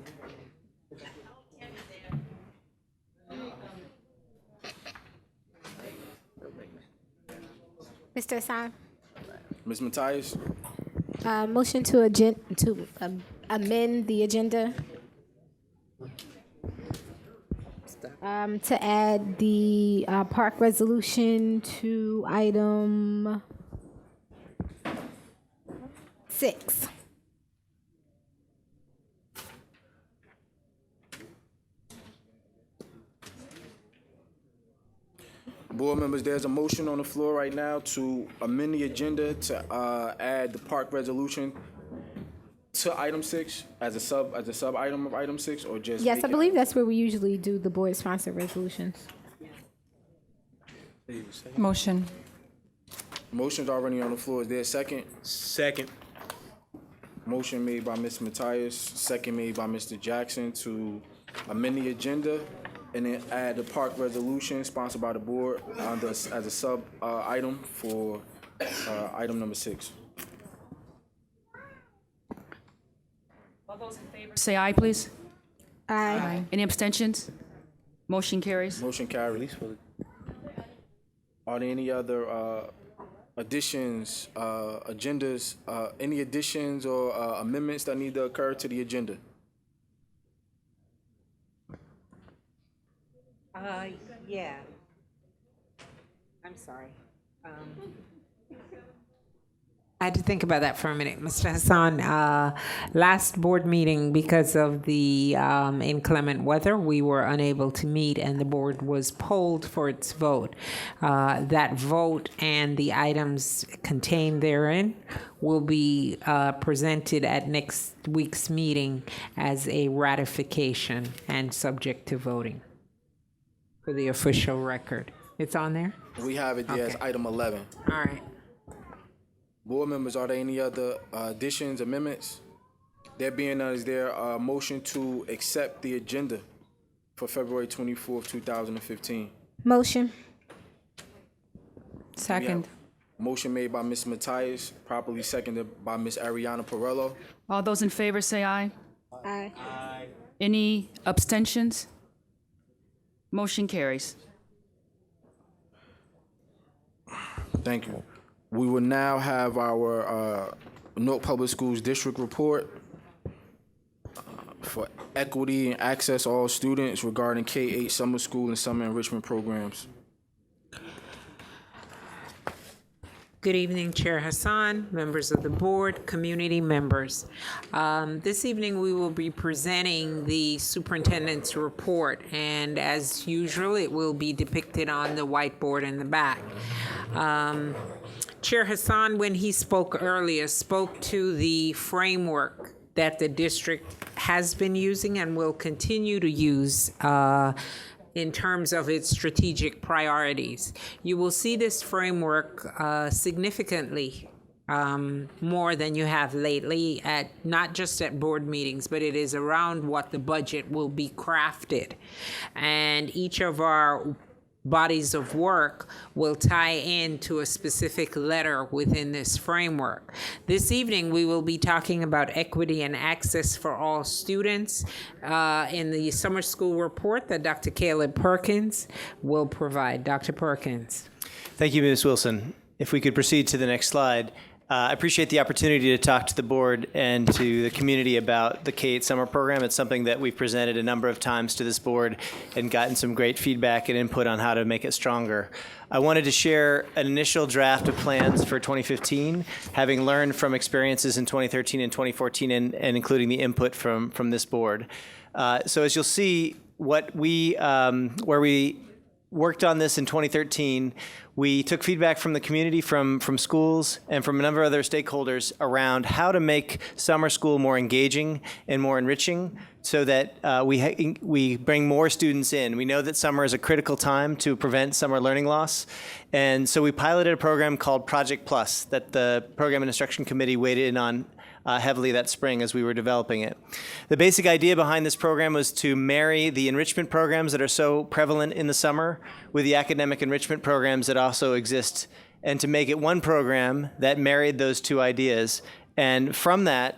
Speaker 10: Mr. Hassan,
Speaker 1: Ms. Matthias,
Speaker 10: motion to amend the agenda. To add the park resolution to item 6.
Speaker 1: board members, there's a motion on the floor right now to amend the agenda to add the park resolution to item 6 as a sub item of item 6, or just
Speaker 10: Yes,
Speaker 1: make
Speaker 10: I
Speaker 1: it-
Speaker 10: believe that's where we usually do the board-sponsored resolutions.
Speaker 11: Motion.
Speaker 1: Motion's already on the floor. Is there a second?
Speaker 3: Second.
Speaker 1: Motion made by Ms. Matthias, second made by Mr. Jackson to amend the agenda and then add the park resolution sponsored by the board as a sub item for item number 6.
Speaker 2: All those in favor say aye, please.
Speaker 10: Aye.
Speaker 2: Any abstentions? Motion carries.
Speaker 1: Motion carries. Are there any other additions, agendas, any additions or amendments that need to occur to the agenda?
Speaker 5: Yeah. I'm sorry. I had to think about that for a minute. Mr. Hassan, last board meeting, because of the inclement weather, we were unable to meet and the board was polled for its vote. That vote and the items contained therein will be presented at next week's meeting as a ratification and subject to voting for the official record. It's on there?
Speaker 1: We have it there as
Speaker 5: Okay.
Speaker 1: item 11.
Speaker 5: All right.
Speaker 1: Board members, are there any other additions, amendments? There being none, is there a motion to accept the agenda for February 24th, 2015?
Speaker 10: Motion.
Speaker 11: Second.
Speaker 1: Motion made by Ms. Matthias, properly seconded by Ms. Ariana Perello.
Speaker 2: All those in favor say aye.
Speaker 10: Aye.
Speaker 2: Any abstentions? Motion carries.
Speaker 1: Thank you. We will now have our Newark Public Schools District Report for equity and access all students regarding K-8 summer school and summer enrichment programs.
Speaker 5: Good evening, Chair Hassan, members of the board, community members. This evening, we will be presenting the superintendent's report, and as usual, it will be depicted on the whiteboard in the back. Chair Hassan, when he spoke earlier, spoke to the framework that the district has been using and will continue to use in terms of its strategic priorities. You will see this framework significantly more than you have lately, at not just at board meetings, but it is around what the budget will be crafted. And each of our bodies of work will tie into a specific letter within this framework. This evening, we will be talking about equity and access for all students in the summer school report that Dr. Caleb Perkins will provide. Dr. Perkins.
Speaker 9: Thank you, Ms. Wilson. If we could proceed to the next slide. I appreciate the opportunity to talk to the board and to the community about the K-8 summer program. It's something that we've presented a number of times to this board and gotten some great feedback and input on how to make it stronger. I wanted to share an initial draft of plans for 2015, having learned from experiences in 2013 and 2014 and including the input from this board. So as you'll see, where we worked on this in 2013, we took feedback from the community, from schools, and from a number of other stakeholders around how to make summer school more engaging and more enriching so that we bring more students in. We know that summer is a critical time to prevent summer learning loss. And so we piloted a program called Project Plus that the Program and Instruction Committee weighed in on heavily that spring as we were developing it. The basic idea behind this program was to marry the enrichment programs that are so prevalent in the summer with the academic enrichment programs that also exist and to make it one program that married those two ideas. And from that,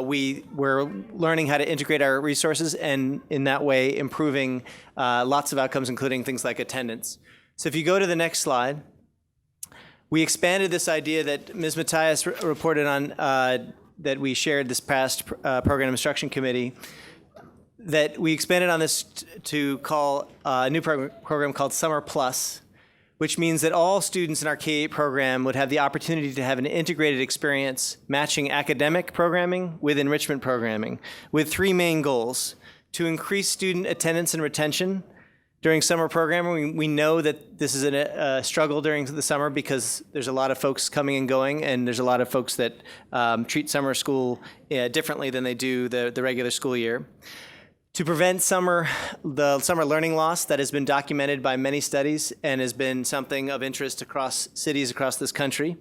Speaker 9: we were learning how to integrate our resources and in that way improving lots of outcomes, including things like attendance. So if you go to the next slide, we expanded this idea that Ms. Matthias reported on that we shared this past Program Instruction Committee, that we expanded on this to call a new program called Summer Plus, which means that all students in our K-8 program would have the opportunity to have an integrated experience matching academic programming with enrichment programming, with three main goals: to increase student attendance and retention during summer programming. We know that this is a struggle during the summer because there's a lot of folks coming and going, and there's a lot of folks that treat summer school differently than they do the regular school year. To prevent the summer learning loss that has been documented by many studies and has been something of interest across cities across this country.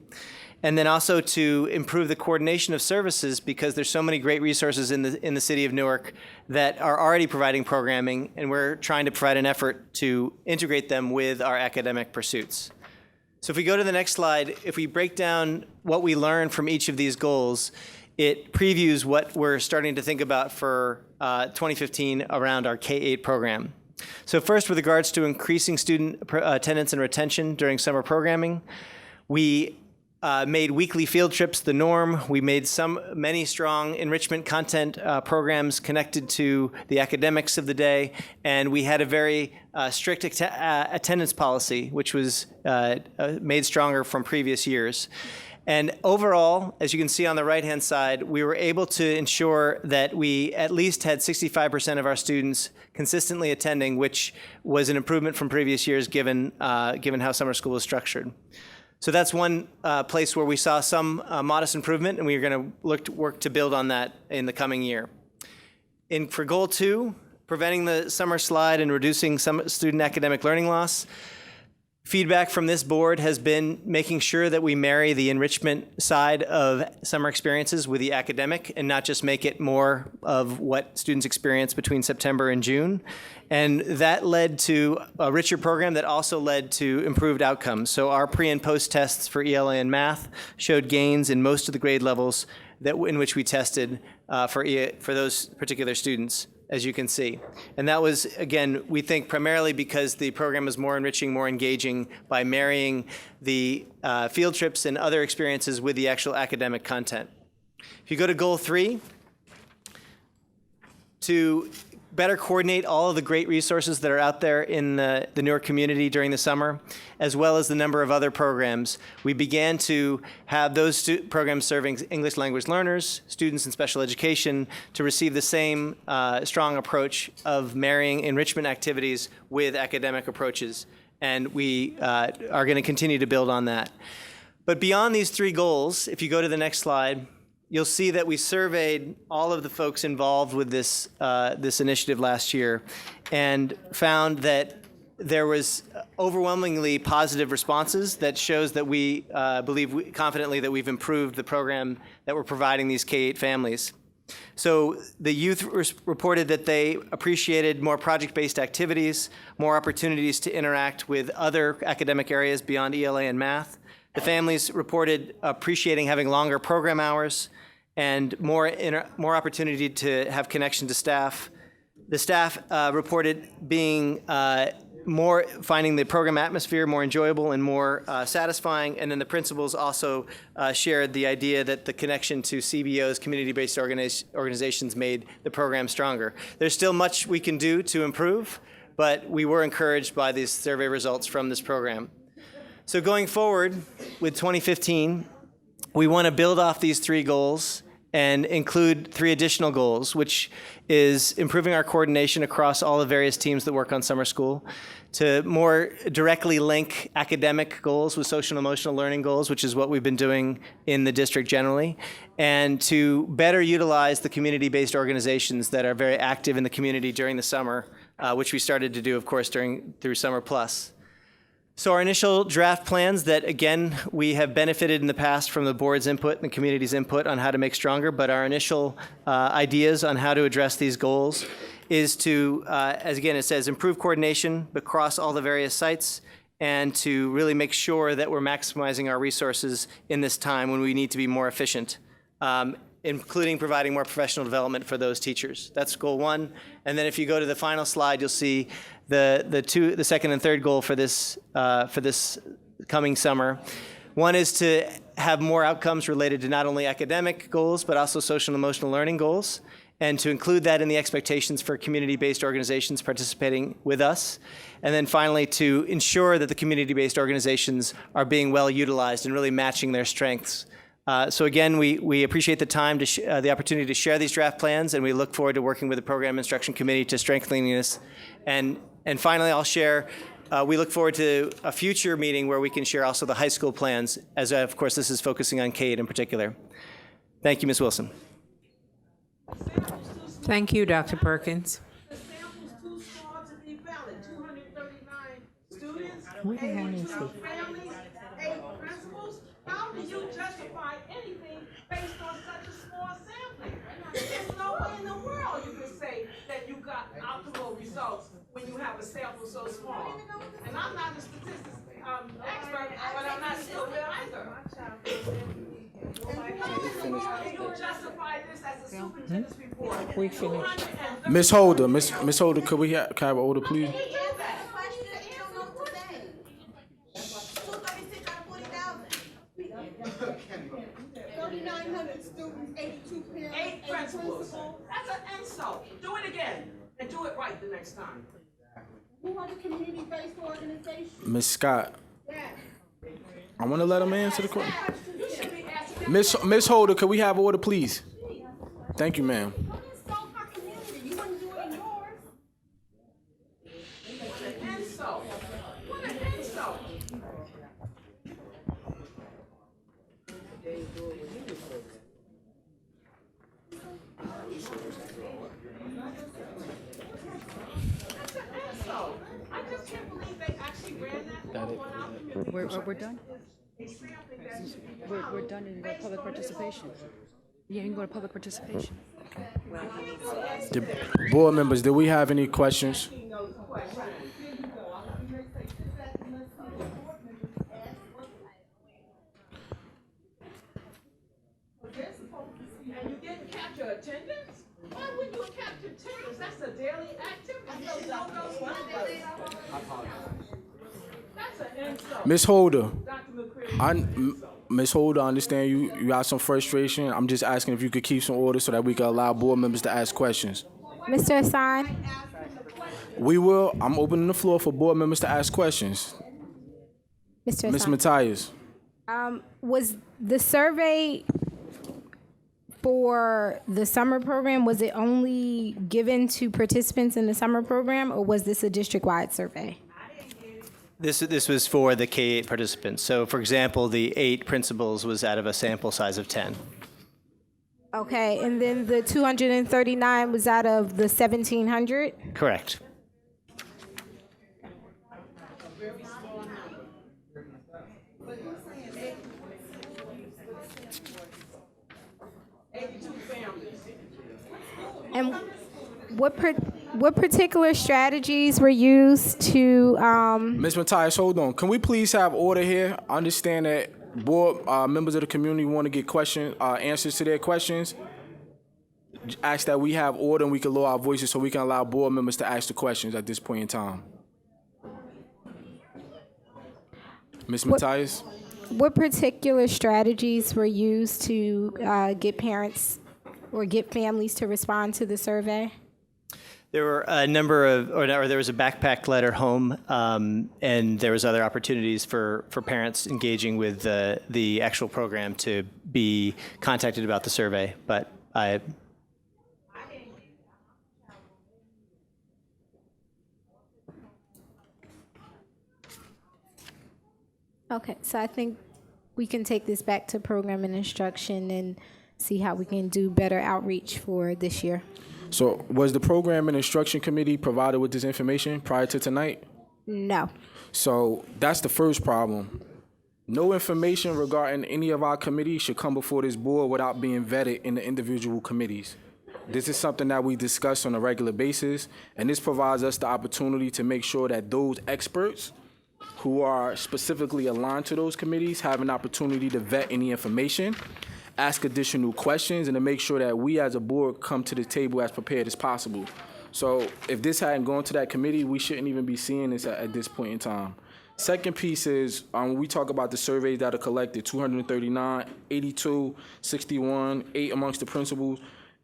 Speaker 9: And then also to improve the coordination of services, because there's so many great resources in the city of Newark that are already providing programming, and we're trying to provide an effort to integrate them with our academic pursuits. So if we go to the next slide, if we break down what we learned from each of these goals, it previews what we're starting to think about for 2015 around our K-8 program. So first, with regards to increasing student attendance and retention during summer programming, we made weekly field trips the norm. We made many strong enrichment content programs connected to the academics of the day, and we had a very strict attendance policy, which was made stronger from previous years. And overall, as you can see on the right-hand side, we were able to ensure that we at least had 65% of our students consistently attending, which was an improvement from previous years given how summer school was structured. So that's one place where we saw some modest improvement, and we are going to work to build on that in the coming year. For goal 2, preventing the summer slide and reducing some student academic learning loss, feedback from this board has been making sure that we marry the enrichment side of summer experiences with the academic and not just make it more of what students experience between September and June. And that led to a richer program that also led to improved outcomes. So our pre and post tests for ELA and math showed gains in most of the grade levels in which we tested for those particular students, as you can see. And that was, again, we think primarily because the program is more enriching, more engaging by marrying the field trips and other experiences with the actual academic content. If you go to goal 3, to better coordinate all of the great resources that are out there in the Newark community during the summer, as well as the number of other programs, we began to have those programs serving English language learners, students in special education, to receive the same strong approach of marrying enrichment activities with academic approaches. And we are going to continue to build on that. But beyond these 3 goals, if you go to the next slide, you'll see that we surveyed all of the folks involved with this initiative last year and found that there was overwhelmingly positive responses that shows that we believe confidently that we've improved the program that we're providing these K-8 families. So the youth reported that they appreciated more project-based activities, more opportunities to interact with other academic areas beyond ELA and math. The families reported appreciating having longer program hours and more opportunity to have connection to staff. The staff reported being finding the program atmosphere more enjoyable and more satisfying. And then the principals also shared the idea that the connection to CBOs, community-based organizations, made the program stronger. There's still much we can do to improve, but we were encouraged by these survey results from this program. So going forward with 2015, we want to build off these 3 goals and include 3 additional goals, which is improving our coordination across all the various teams that work on summer school, to more directly link academic goals with social and emotional learning goals, which is what we've been doing in the district generally, and to better utilize the community-based organizations that are very active in the community during the summer, which we started to do, of course, through Summer Plus. So our initial draft plans that, again, we have benefited in the past from the board's input and the community's input on how to make stronger, but our initial ideas on how to address these goals is to, as again it says, improve coordination across all the various sites, and to really make sure that we're maximizing our resources in this time when we need to be more efficient, including providing more professional development for those teachers. That's goal one. And then if you go to the final slide, you'll see the second and third goal for this coming summer. One is to have more outcomes related to not only academic goals, but also social and emotional learning goals, and to include that in the expectations for community-based organizations participating with us. And then finally, to ensure that the community-based organizations are being well utilized and really matching their strengths. So again, we appreciate the time, the opportunity to share these draft plans, and we look forward to working with the Program Instruction Committee to strengthening this. And finally, I'll share, we look forward to a future meeting where we can share also the high school plans, as of course this is focusing on K-8 in particular. Thank you, Ms. Wilson.
Speaker 5: Thank you, Dr. Perkins. Where the hell is he?
Speaker 14: How do you justify anything based on such a small sampling? There's no way in the world you can say that you got optimal results when you have a sample so small. And I'm not a statistics expert, but I'm not stupid either. How do you justify this as a superintendent's report?
Speaker 5: We finished.
Speaker 1: Ms. Holder, Ms. Holder, could we have an order, please?
Speaker 14: Eight principals. That's an insult. Do it again and do it right the next time. Who are the community-based organizations?
Speaker 1: Ms. Scott.
Speaker 14: Yes.
Speaker 1: I want to let him answer the question. Ms. Holder, could we have order, please? Thank you, ma'am.
Speaker 2: We're done? We're done in public participation. Yeah, you can go to public participation.
Speaker 1: Board members, do we have any questions?
Speaker 14: And you didn't capture attendance? Why would you capture attendance? That's a daily activity. That's an insult.
Speaker 1: Ms. Holder, Ms. Holder, I understand you got some frustration. I'm just asking if you could keep some order so that we can allow board members to ask questions.
Speaker 10: Mr. Hassan?
Speaker 1: We will. I'm opening the floor for board members to ask questions.
Speaker 10: Mr.
Speaker 1: Ms.
Speaker 10: Hassan?
Speaker 1: Matthias.
Speaker 10: Was the survey for the summer program, was it only given to participants in the summer program, or was this a district-wide survey?
Speaker 9: This was for the K-8 participants. So, for example, the 8 principals was out of a sample size of 10.
Speaker 10: Okay, and then the 239 was out of the 1,700?
Speaker 9: Correct.
Speaker 10: And what particular strategies were used to?
Speaker 1: Ms. Matthias, hold on. Can we please have order here? I understand that board members of the community want to get answers to their questions. Ask that we have order and we can lower our voices so we can allow board members to ask the questions at this point in time. Ms. Matthias?
Speaker 10: What particular strategies were used to get parents or get families to respond to the survey?
Speaker 9: There were a number of, or there was a backpack letter home, and there was other opportunities for parents engaging with the actual program to be contacted about the survey. But
Speaker 10: Okay, so I think we can take this back to program and instruction and see how we can do better outreach for this year.
Speaker 1: So was the program and instruction committee provided with this information prior to tonight?
Speaker 10: No.
Speaker 1: So that's the first problem. No information regarding any of our committees should come before this board without being vetted in the individual committees. This is something that we discuss on a regular basis, and this provides us the opportunity to make sure that those experts who are specifically aligned to those committees have an opportunity to vet any information, ask additional questions, and to make sure that we as a board come to the table as prepared as possible. So if this hadn't gone to that committee, we shouldn't even be seeing this at this point in time. Second piece is when we talk about the surveys that are collected, 239, 82, 61, 8 amongst the principals.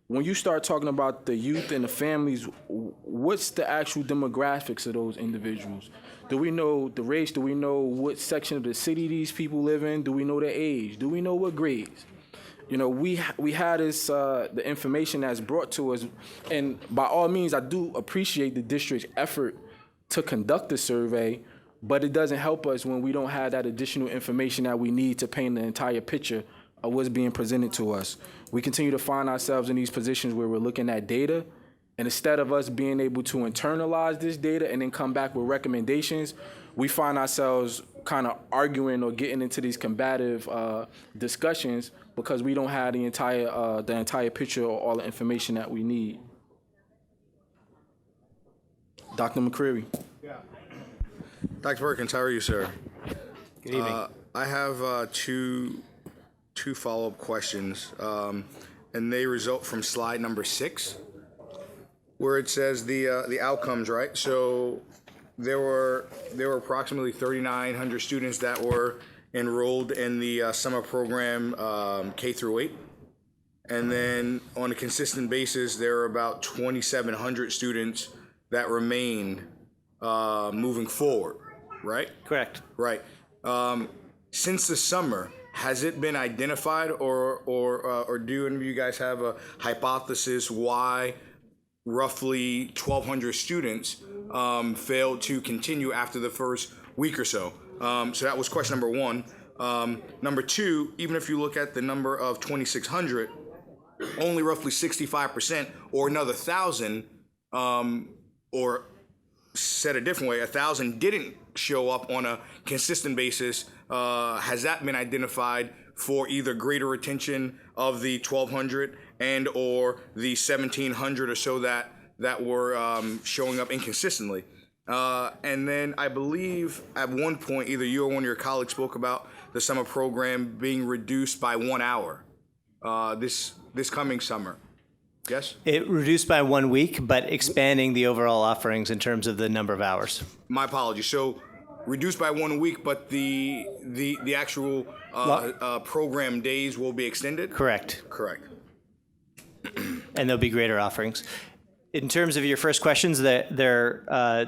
Speaker 1: When you start talking about the youth and the families, what's the actual demographics of those individuals? Do we know the race? Do we know what section of the city these people live in? Do we know their age? Do we know what grades? You know, we had this, the information that's brought to us, and by all means, I do appreciate the district's effort to conduct the survey, but it doesn't help us when we don't have that additional information that we need to paint the entire picture of what's being presented to us. We continue to find ourselves in these positions where we're looking at data, and instead of us being able to internalize this data and then come back with recommendations, we find ourselves kind of arguing or getting into these combative discussions because we don't have the entire picture or all the information that we need. Dr. McCreary.
Speaker 8: Dr. Perkins, how are you, sir?
Speaker 3: Good evening.
Speaker 8: I have two follow-up questions, and they result from slide number 6, where it says the outcomes, right? So there were approximately 3,900 students that were enrolled in the summer program K through 8, and then on a consistent basis, there are about 2,700 students that remained moving forward, right?
Speaker 9: Correct.
Speaker 8: Right. Since the summer, has it been identified, or do any of you guys have a hypothesis why roughly 1,200 students failed to continue after the first week or so? So that was question number 1. Number 2, even if you look at the number of 2,600, only roughly 65%, or another 1,000, or said a different way, 1,000 didn't show up on a consistent basis. Has that been identified for either greater retention of the 1,200 and or the 1,700 or so that were showing up inconsistently? And then I believe at one point, either you or one of your colleagues spoke about the summer program being reduced by 1 hour this coming summer. Yes?
Speaker 9: It reduced by 1 week, but expanding the overall offerings in terms of the number of hours.
Speaker 8: My apologies. So reduced by 1 week, but the actual program days will be extended?
Speaker 9: Correct.
Speaker 8: Correct.
Speaker 9: And there'll be greater offerings. In terms of your first questions, there are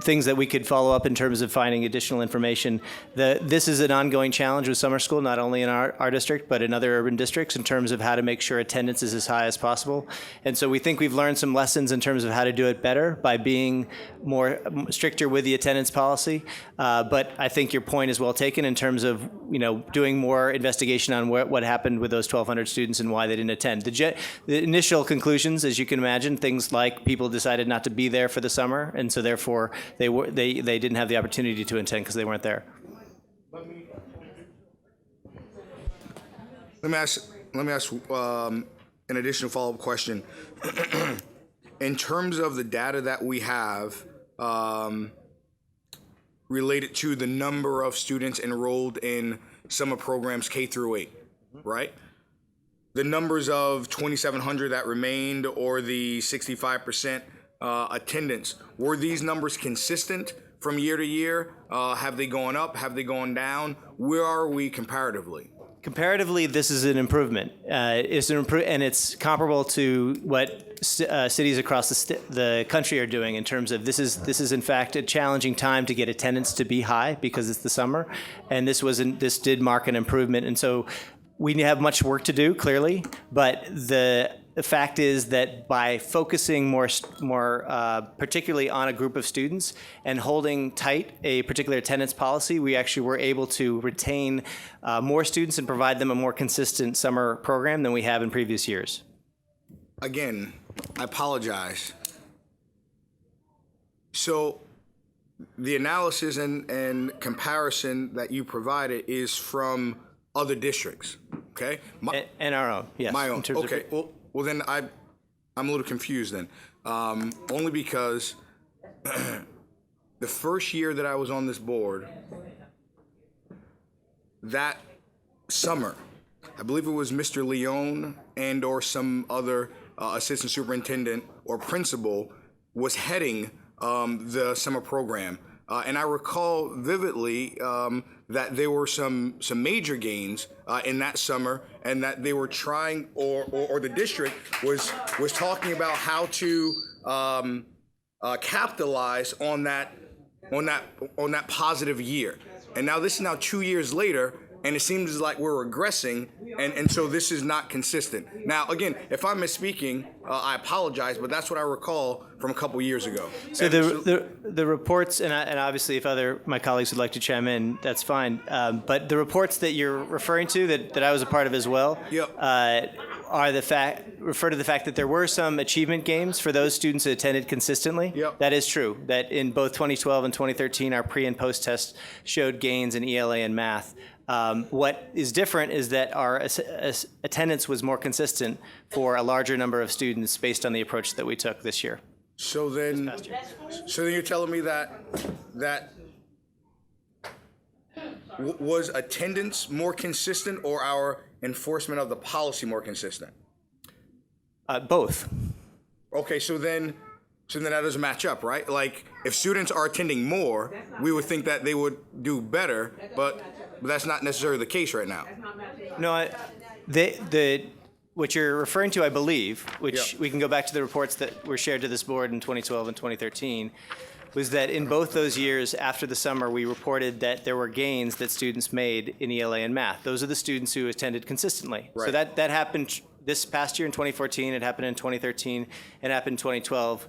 Speaker 9: things that we could follow up in terms of finding additional information. This is an ongoing challenge with summer school, not only in our district, but in other urban districts in terms of how to make sure attendance is as high as possible. And so we think we've learned some lessons in terms of how to do it better by being more stricter with the attendance policy. But I think your point is well taken in terms of, doing more investigation on what happened with those 1,200 students and why they didn't attend. The initial conclusions, as you can imagine, things like people decided not to be there for the summer, and so therefore they didn't have the opportunity to attend because they weren't there.
Speaker 8: Let me ask an additional follow-up question. In terms of the data that we have related to the number of students enrolled in summer programs K through 8, right? The numbers of 2,700 that remained, or the 65% attendance, were these numbers consistent from year to year? Have they gone up? Have they gone down? Where are we comparatively?
Speaker 9: Comparatively, this is an improvement. And it's comparable to what cities across the country are doing in terms of this is in fact a challenging time to get attendance to be high because it's the summer, and this did mark an improvement. And so we have much work to do, clearly, but the fact is that by focusing more particularly on a group of students and holding tight a particular attendance policy, we actually were able to retain more students and provide them a more consistent summer program than we have in previous years.
Speaker 8: Again, I apologize. So the analysis and comparison that you provided is from other districts, okay?
Speaker 9: And our own, yes.
Speaker 8: My own, okay. Well, then I'm a little confused then. Only because the first year that I was on this board, that summer, I believe it was Mr. Leone and or some other assistant superintendent or principal was heading the summer program. And I recall vividly that there were some major gains in that summer, and that they were trying, or the district was talking about how to capitalize on that positive year. And now this is now 2 years later, and it seems like we're regressing, and so this is not consistent. Now, again, if I'm misspeaking, I apologize, but that's what I recall from a couple years ago.
Speaker 9: So the reports, and obviously if my colleagues would like to chime in, that's fine. But the reports that you're referring to, that I was a part of as well, refer to the fact that there were some achievement gains for those students who attended consistently.
Speaker 8: Yep.
Speaker 9: That is true. That in both 2012 and 2013, our pre and post tests showed gains in ELA and math. What is different is that our attendance was more consistent for a larger number of students based on the approach that we took this year.
Speaker 8: So then you're telling me that was attendance more consistent, or our enforcement of the policy more consistent?
Speaker 9: Both.
Speaker 8: Okay, so then that doesn't match up, right? Like, if students are attending more, we would think that they would do better, but that's not necessarily the case right now.
Speaker 9: No, what you're referring to, I believe, which we can go back to the reports that were shared to this board in 2012 and 2013, was that in both those years after the summer, we reported that there were gains that students made in ELA and math. Those are the students who attended consistently.
Speaker 8: Right.
Speaker 9: So that happened this past year in 2014, it happened in 2013, it happened in 2012,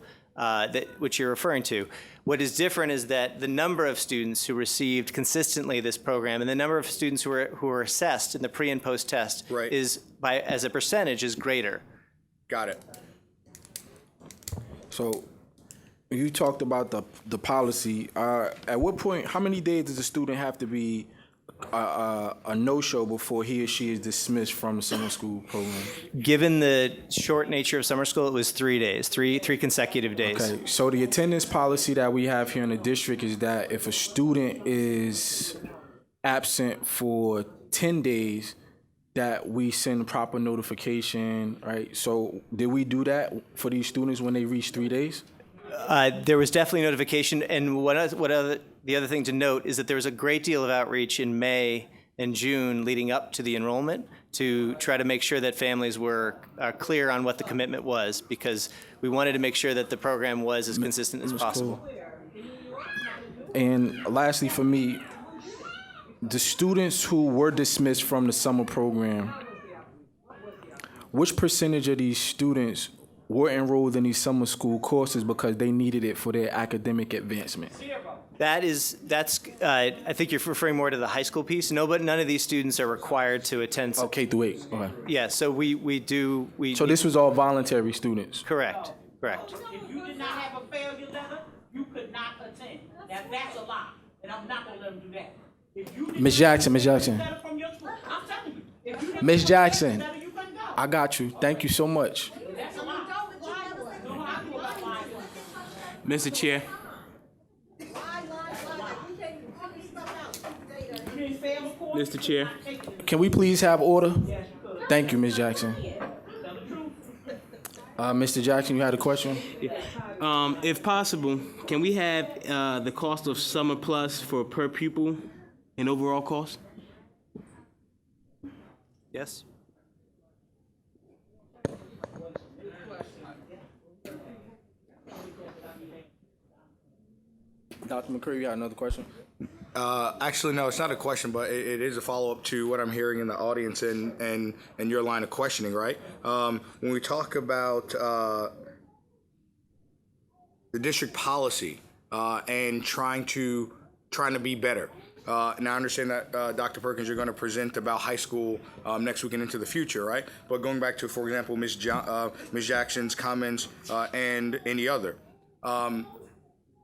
Speaker 9: which you're referring to. What is different is that the number of students who received consistently this program and the number of students who were assessed in the pre and post test as a percentage is greater.
Speaker 8: Got it.
Speaker 1: So you talked about the policy. At what point, how many days does a student have to be a no-show before he or she is dismissed from the summer school program?
Speaker 9: Given the short nature of summer school, it was 3 days, three consecutive days.
Speaker 1: Okay, so the attendance policy that we have here in the district is that if a student is absent for 10 days, that we send proper notification, right? So did we do that for these students when they reach 3 days?
Speaker 9: There was definitely notification, and the other thing to note is that there was a great deal of outreach in May and June leading up to the enrollment to try to make sure that families were clear on what the commitment was, because we wanted to make sure that the program was as consistent as possible.
Speaker 1: Cool. And lastly for me, the students who were dismissed from the summer program, which percentage of these students were enrolled in these summer school courses because they needed it for their academic advancement?
Speaker 9: I think you're referring more to the high school piece. No, but none of these students are required to attend.
Speaker 1: Oh, K through 8. Okay.
Speaker 9: Yeah, so we do.
Speaker 1: So this was all voluntary students?
Speaker 9: Correct.
Speaker 14: If you did not have a failure letter, you could not attend. That's a lie, and I'm not gonna let them do that. If you
Speaker 1: Ms. Jackson,
Speaker 14: letter from your school, I'm telling you, if you didn't
Speaker 1: Ms. Jackson,
Speaker 14: letter, you couldn't go.
Speaker 1: I got you. Thank you so much.
Speaker 14: That's a lie.
Speaker 3: Mr. Chair. Mr. Chair.
Speaker 1: Can we please have order? Thank you, Ms. Jackson. Mr. Jackson, you had a question?
Speaker 3: If possible, can we have the cost of Summer Plus for per pupil and overall cost?
Speaker 9: Yes.
Speaker 1: Dr. McCurry, you had another question?
Speaker 8: Actually, no, it's not a question, but it is a follow-up to what I'm hearing in the audience and your line of questioning, right? When we talk about the district policy and trying to be better. And I understand that, Dr. Perkins, you're going to present about high school next week and into the future, right? But going back to, for example, Ms. Jackson's comments and any other,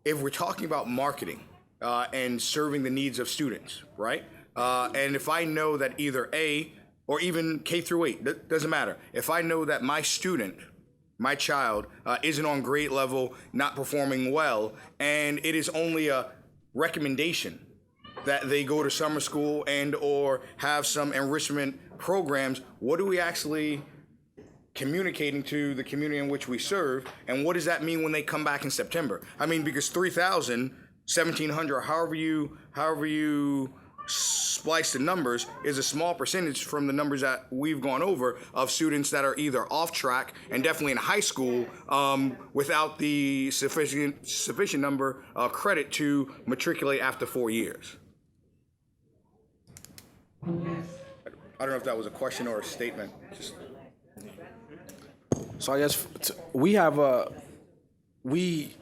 Speaker 8: if we're talking about marketing and serving the needs of students, right? And if I know that either A or even K through 8, doesn't matter. If I know that my student my child isn't on grade level, not performing well, and it is only a recommendation that they go to summer school and or have some enrichment programs, what are we actually communicating to the community in which we serve, and what does that mean when they come back in September? I mean, because 3,000, 1,700, however you splice the numbers, is a small percentage from the numbers that we've gone over of students that are either off track and definitely in high school without the sufficient number of credit to matriculate after 4 years. I don't know if that was a question or a statement.
Speaker 1: So I guess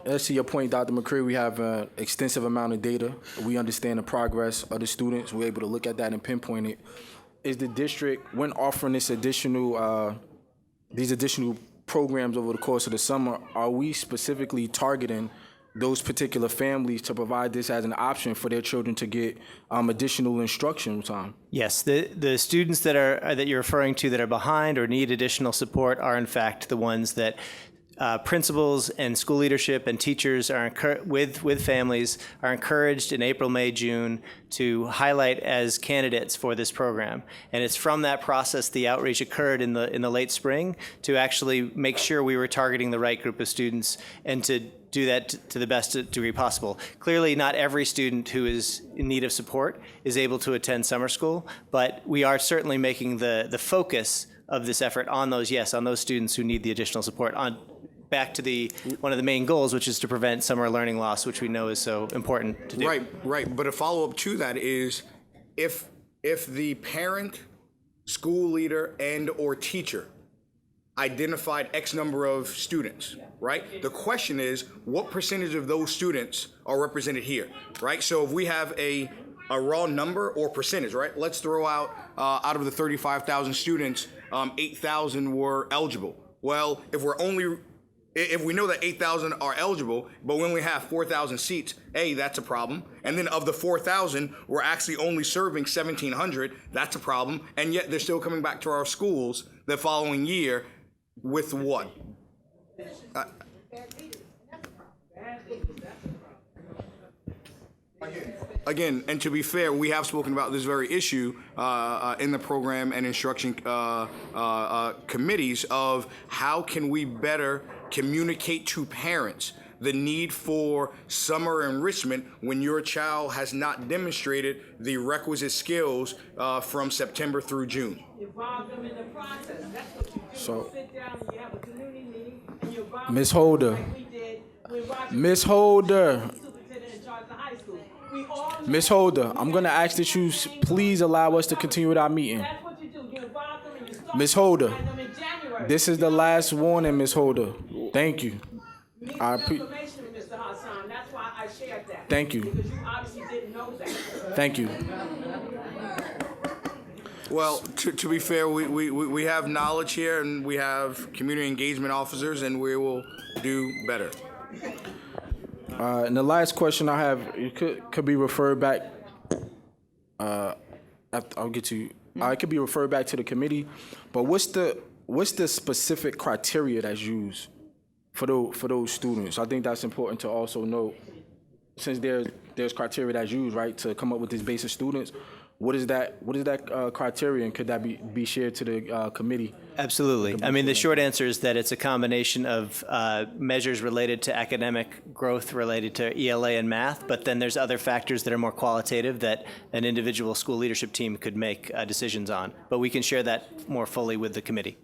Speaker 1: as to your point, Dr. McCree, we have an extensive amount of data. We understand the progress of the students. We're able to look at that and pinpoint it. Is the district, when offering these additional programs over the course of the summer, are we specifically targeting those particular families to provide this as an option for their children to get additional instruction time?
Speaker 9: Yes, the students that you're referring to that are behind or need additional support are in fact the ones that principals and school leadership and teachers are with families are encouraged in April, May, June to highlight as candidates for this program. And it's from that process the outreach occurred in the late spring to actually make sure we were targeting the right group of students and to do that to the best degree possible. Clearly, not every student who is in need of support is able to attend summer school, but we are certainly making the focus of this effort on those students who need the additional support. Back to one of the main goals, which is to prevent summer learning loss, which we know is so important to do.
Speaker 8: Right. But a follow-up to that is if the parent, school leader, and or teacher identified X number of students, right? The question is, what percentage of those students are represented here, right? So if we have a raw number or percentage, right? Let's throw out of the 35,000 students, 8,000 were eligible. Well, if we know that 8,000 are eligible, but we only have 4,000 seats, that's a problem. And then of the 4,000, we're actually only serving 1,700. That's a problem. And yet they're still coming back to our schools the following year with what? Again, and to be fair, we have spoken about this very issue in the program and instruction committees of how can we better communicate to parents the need for summer enrichment when your child has not demonstrated the requisite skills from September through June.
Speaker 14: Involve them in the process. That's what you do.
Speaker 1: So,
Speaker 14: You sit down and you have a community meeting and you involve
Speaker 1: Ms.
Speaker 14: them
Speaker 1: Holder.
Speaker 14: like we did when Roger
Speaker 1: Ms. Holder.
Speaker 14: superintendent in charge of high school. We all
Speaker 1: Ms. Holder, I'm going to ask that you please allow us to continue with our meeting.
Speaker 14: That's what you do. You involve them and you start
Speaker 1: Ms. Holder,
Speaker 14: them in January.
Speaker 1: this is the last warning, Ms. Holder. Thank you. I
Speaker 14: Information, Mr. Hassan. That's why I shared that.
Speaker 1: Thank you.
Speaker 14: Because you obviously didn't know that.
Speaker 1: Thank you.
Speaker 8: Well, to be fair, we have knowledge here and we have community engagement officers and we will do better.
Speaker 1: And the last question I have, it could be referred back. I'll get to you. It could be referred back to the committee. But what's the specific criteria that's used for those students? I think that's important to also note. Since there's criteria that's used, right, to come up with this base of students. What is that criteria, and could that be shared to the committee?
Speaker 9: Absolutely. I mean, the short answer is that it's a combination of measures related to academic growth related to ELA and math, but then there's other factors that are more qualitative that an individual school leadership team could make decisions on. But we can share that more fully with the committee.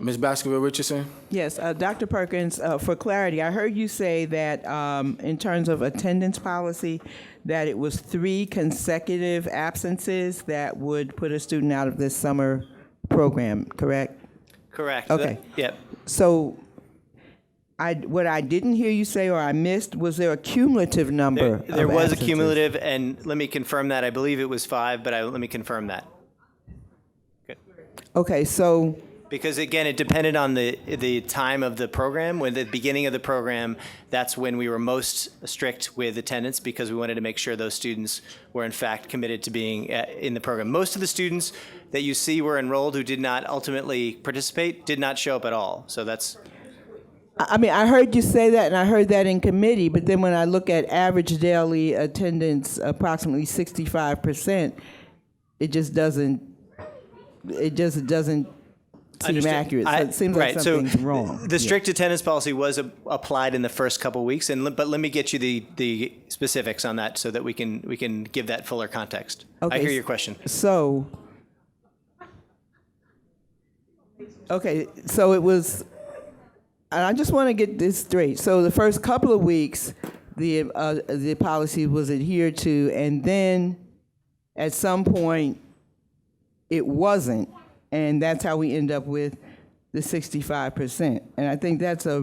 Speaker 1: Ms. Baskerville-Richardson?
Speaker 13: Yes, Dr. Perkins, for clarity, I heard you say that in terms of attendance policy, that it was 3 consecutive absences that would put a student out of this summer program, correct?
Speaker 9: Correct.
Speaker 13: Okay.
Speaker 9: Yep.
Speaker 13: So what I didn't hear you say or I missed, was there a cumulative number?
Speaker 9: There was
Speaker 13: absences?
Speaker 9: a cumulative, and let me confirm that. I believe it was 5, but let me confirm that.
Speaker 13: Okay, so
Speaker 9: Because again, it depended on the time of the program. When the beginning of the program, that's when we were most strict with attendance because we wanted to make sure those students were in fact committed to being in the program. Most of the students that you see were enrolled who did not ultimately participate did not show up at all. So that's.
Speaker 13: I mean, I heard you say that, and I heard that in committee, but then when I look at average daily attendance, approximately 65%, it just doesn't seem accurate. So it seems like something's wrong.
Speaker 9: The strict attendance policy was applied in the first couple weeks, but let me get you the specifics on that so that we can give that fuller context.
Speaker 13: Okay,
Speaker 9: I hear your question.
Speaker 13: So it was. And I just want to get this straight. So the first couple of weeks, the policy was adhered to, and then at some point it wasn't, and that's how we end up with the 65%. And I think that's a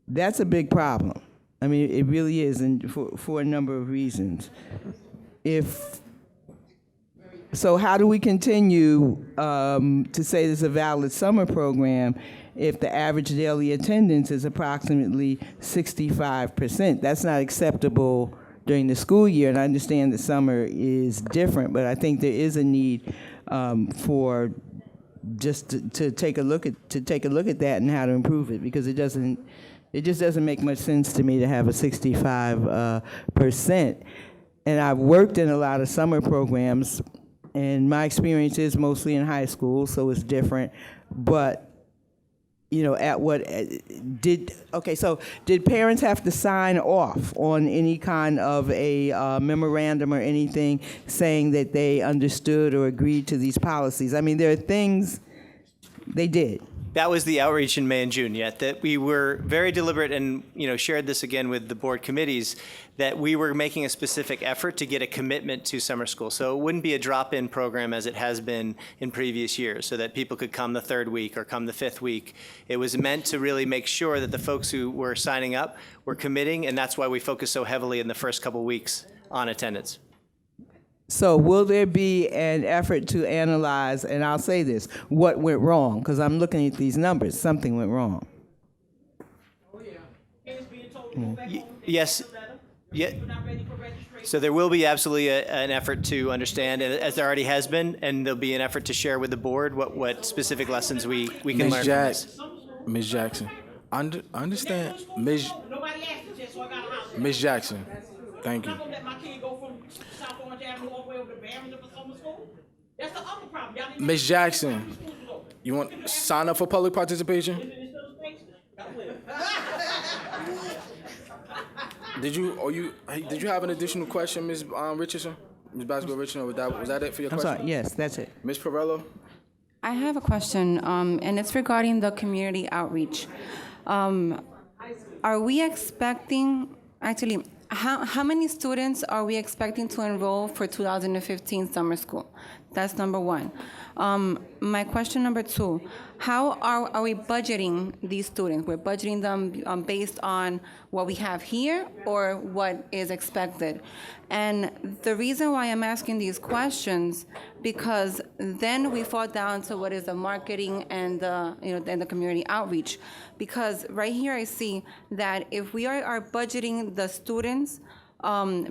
Speaker 13: that's a big problem. I mean, it really is, and for a number of reasons. So how do we continue to say this is a valid summer program if the average daily attendance is approximately 65%? That's not acceptable during the school year, and I understand that summer is different, but I think there is a need for just to take a look at that and how to improve it, because it just doesn't make much sense to me to have a 65%. And I've worked in a lot of summer programs, and my experience is mostly in high school, so it's different. But, you know, did parents have to sign off on any kind of a memorandum or anything saying that they understood or agreed to these policies? I mean, there are things they did.
Speaker 9: That was the outreach in May and June, yet that we were very deliberate and, you know, shared this again with the board committees, that we were making a specific effort to get a commitment to summer school. So it wouldn't be a drop-in program as it has been in previous years, so that people could come the third week or come the fifth week. It was meant to really make sure that the folks who were signing up were committing, and that's why we focused so heavily in the first couple weeks on attendance.
Speaker 13: So will there be an effort to analyze, and I'll say this, what went wrong? Because I'm looking at these numbers. Something went wrong.
Speaker 9: Yes. Yeah. So there will be absolutely an effort to understand, as there already has been, and there'll be an effort to share with the board what specific lessons we can learn from this.
Speaker 1: Ms. Jackson, understand, Ms. Jackson, thank you. Ms. Jackson, you want to sign up for public participation? Did you have an additional question, Ms. Richardson? Ms. Basco Richardson, was that it for your question?
Speaker 13: I'm sorry, yes, that's it.
Speaker 1: Ms. Perello?
Speaker 11: I have a question, and it's regarding the community outreach. Are we expecting, actually, how many students are we expecting to enroll for 2015 summer school? That's number one. My question number two, how are we budgeting these students? We're budgeting them based on what we have here or what is expected. And the reason why I'm asking these questions, because then we fall down to what is the marketing and the community outreach. Because right here I see that if we are budgeting the students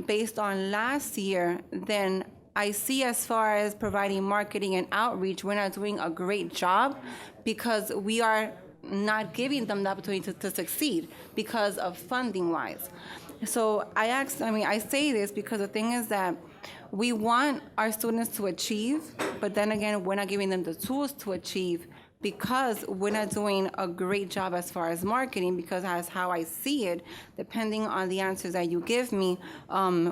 Speaker 11: based on last year, then I see as far as providing marketing and outreach, we're not doing a great job because we are not giving them the opportunity to succeed because of funding-wise. So I say this because the thing is that we want our students to achieve, but then again, we're not giving them the tools to achieve because we're not doing a great job as far as marketing, because that's how I see it, depending on the answers that you give me,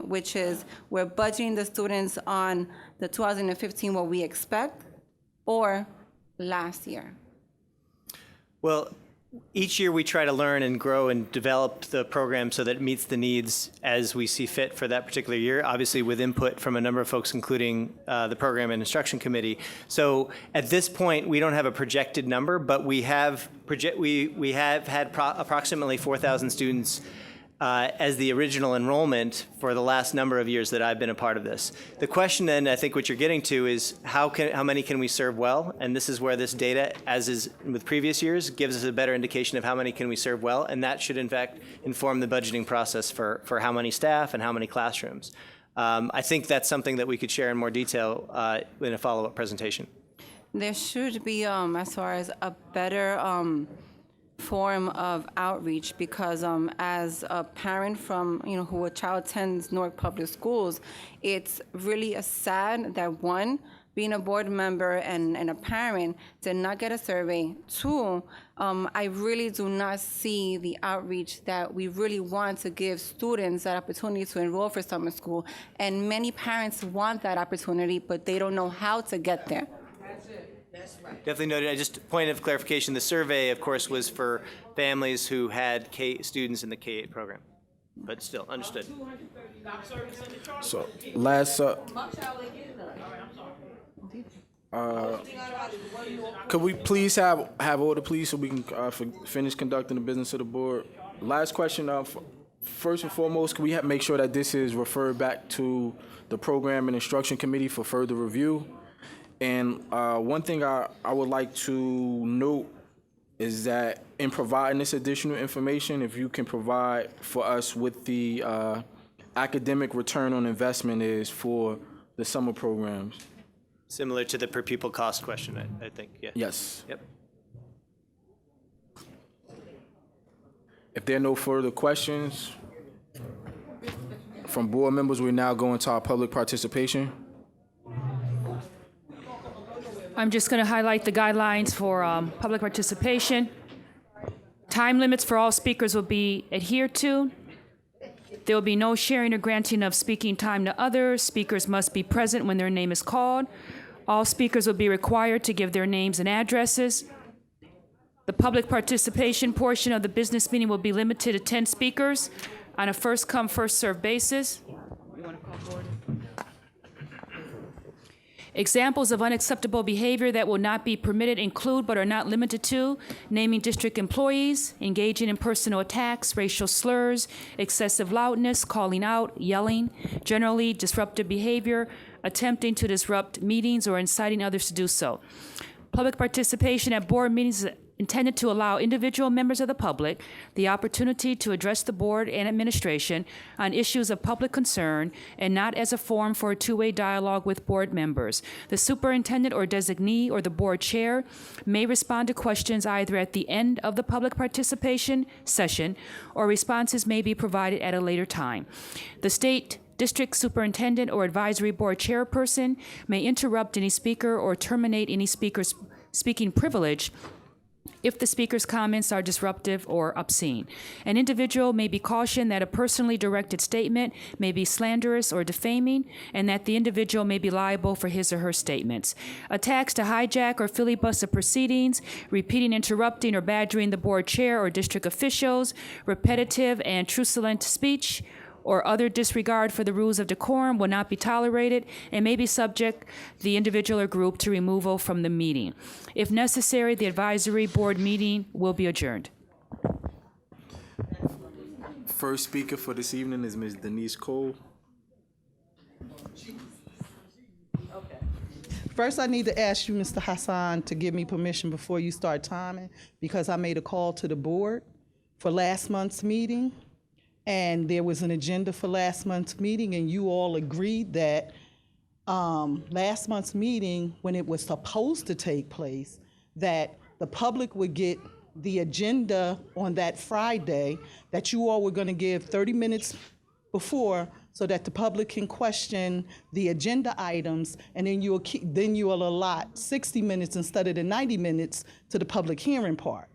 Speaker 11: which is we're budgeting the students on the 2015 what we expect or last year.
Speaker 9: Well, each year we try to learn and grow and develop the program so that it meets the needs as we see fit for that particular year, obviously with input from a number of folks, including the program and instruction committee. So at this point, we don't have a projected number, but we have had approximately 4,000 students as the original enrollment for the last number of years that I've been a part of this. The question then, I think what you're getting to is how many can we serve well? And this is where this data, as is with previous years, gives us a better indication of how many can we serve well, and that should in fact inform the budgeting process for how many staff and how many classrooms. I think that's something that we could share in more detail in a follow-up presentation.
Speaker 11: There should be, as far as a better form of outreach, because as a parent from, who a child attends Newark Public Schools, it's really sad that one, being a board member and a parent, did not get a survey. Two, I really do not see the outreach that we really want to give students that opportunity to enroll for summer school. And many parents want that opportunity, but they don't know how to get there.
Speaker 9: Definitely noted. Just point of clarification, the survey, of course, was for families who had students in the K-8 program, but still, understood.
Speaker 1: So, last could we please have order, please, so we can finish conducting the business of the board? Last question. First and foremost, can we make sure that this is referred back to the Program and Instruction Committee for further review? And one thing I would like to note is that in providing this additional information, if you can provide for us what the academic return on investment is for the summer programs.
Speaker 9: Similar to the per pupil cost question, I think, yeah.
Speaker 1: Yes.
Speaker 9: Yep.
Speaker 1: If there are no further questions from board members, we now go into our public participation.
Speaker 2: I'm just going to highlight the guidelines for public participation. Time limits for all speakers will be adhered to. There will be no sharing or granting of speaking time to others. Speakers must be present when their name is called. All speakers will be required to give their names and addresses. The public participation portion of the business meeting will be limited to 10 speakers on a first-come, first-served basis. Examples of unacceptable behavior that will not be permitted include, but are not limited to, naming district employees, engaging in personal attacks, racial slurs, excessive loudness, calling out, yelling, generally disruptive behavior, attempting to disrupt meetings or inciting others to do so. Public participation at board meetings is intended to allow individual members of the public the opportunity to address the board and administration on issues of public concern and not as a forum for a two-way dialogue with board members. The superintendent or designee or the board chair may respond to questions either at the end of the public participation session or responses may be provided at a later time. The state district superintendent or advisory board chairperson may interrupt any speaker or terminate any speaker's speaking privilege if the speaker's comments are disruptive or obscene. An individual may be cautioned that a personally directed statement may be slanderous or defaming, and that the individual may be liable for his or her statements. Attacks to hijack or filibuster proceedings, repeating, interrupting, or badgering the board chair or district officials, repetitive and truculent speech, or other disregard for the rules of decorum will not be tolerated and may be subject the individual or group to removal from the meeting. If necessary, the advisory board meeting will be adjourned.
Speaker 1: First speaker for this evening is Ms. Denise Cole.
Speaker 15: First, I need to ask you, Mr. Hassan, to give me permission before you start timing, because I made a call to the board for last month's meeting. And there was an agenda for last month's meeting, and you all agreed that last month's meeting, when it was supposed to take place, that the public would get the agenda on that Friday, that you all were going to give 30 minutes before so that the public can question the agenda items, and then you'll allot 60 minutes instead of the 90 minutes to the public hearing part.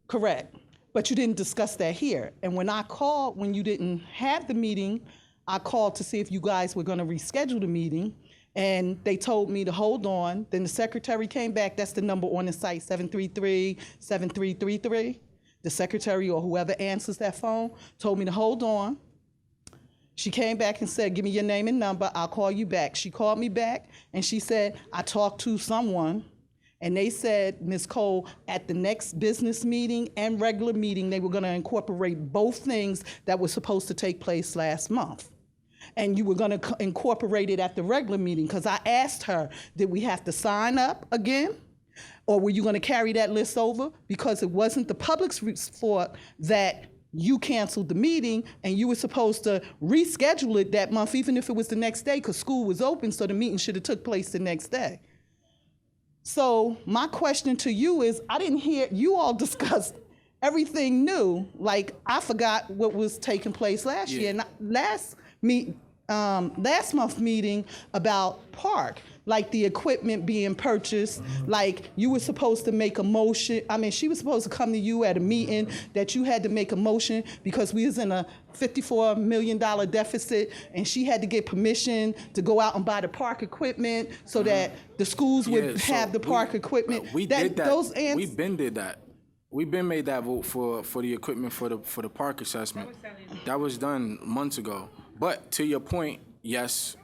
Speaker 15: Correct. But you didn't discuss that here. And when I called, when you didn't have the meeting, I called to see if you guys were going to reschedule the meeting, and they told me to hold on. Then the secretary came back. That's the number on the site, 733-7333. The secretary or whoever answers that phone told me to hold on. She came back and said, give me your name and number. I'll call you back. She called me back, and she said, I talked to someone, And they said, Ms. Cole, at the next business meeting and regular meeting, they were gonna incorporate both things that were supposed to take place last month. And you were gonna incorporate it at the regular meeting, because I asked her, did we have to sign up again? Or were you gonna carry that list over? Because it wasn't the public's fault that you canceled the meeting, and you were supposed to reschedule it that month, even if it was the next day, because school was open, so the meeting should have took place the next day. So my question to you is, I didn't hear you all discuss everything new. Like, I forgot what was taking place last year. And last month meeting about park, like the equipment being purchased, like you were supposed to make a motion. I mean, she was supposed to come to you at a meeting that you had to make a motion because we was in a $54 million deficit, and she had to get permission to go out and buy the park equipment so that the schools would have the park equipment.
Speaker 1: We did that. We been did that. We been made that vote for the equipment for the park assessment. That was done months ago. But to your point, yes.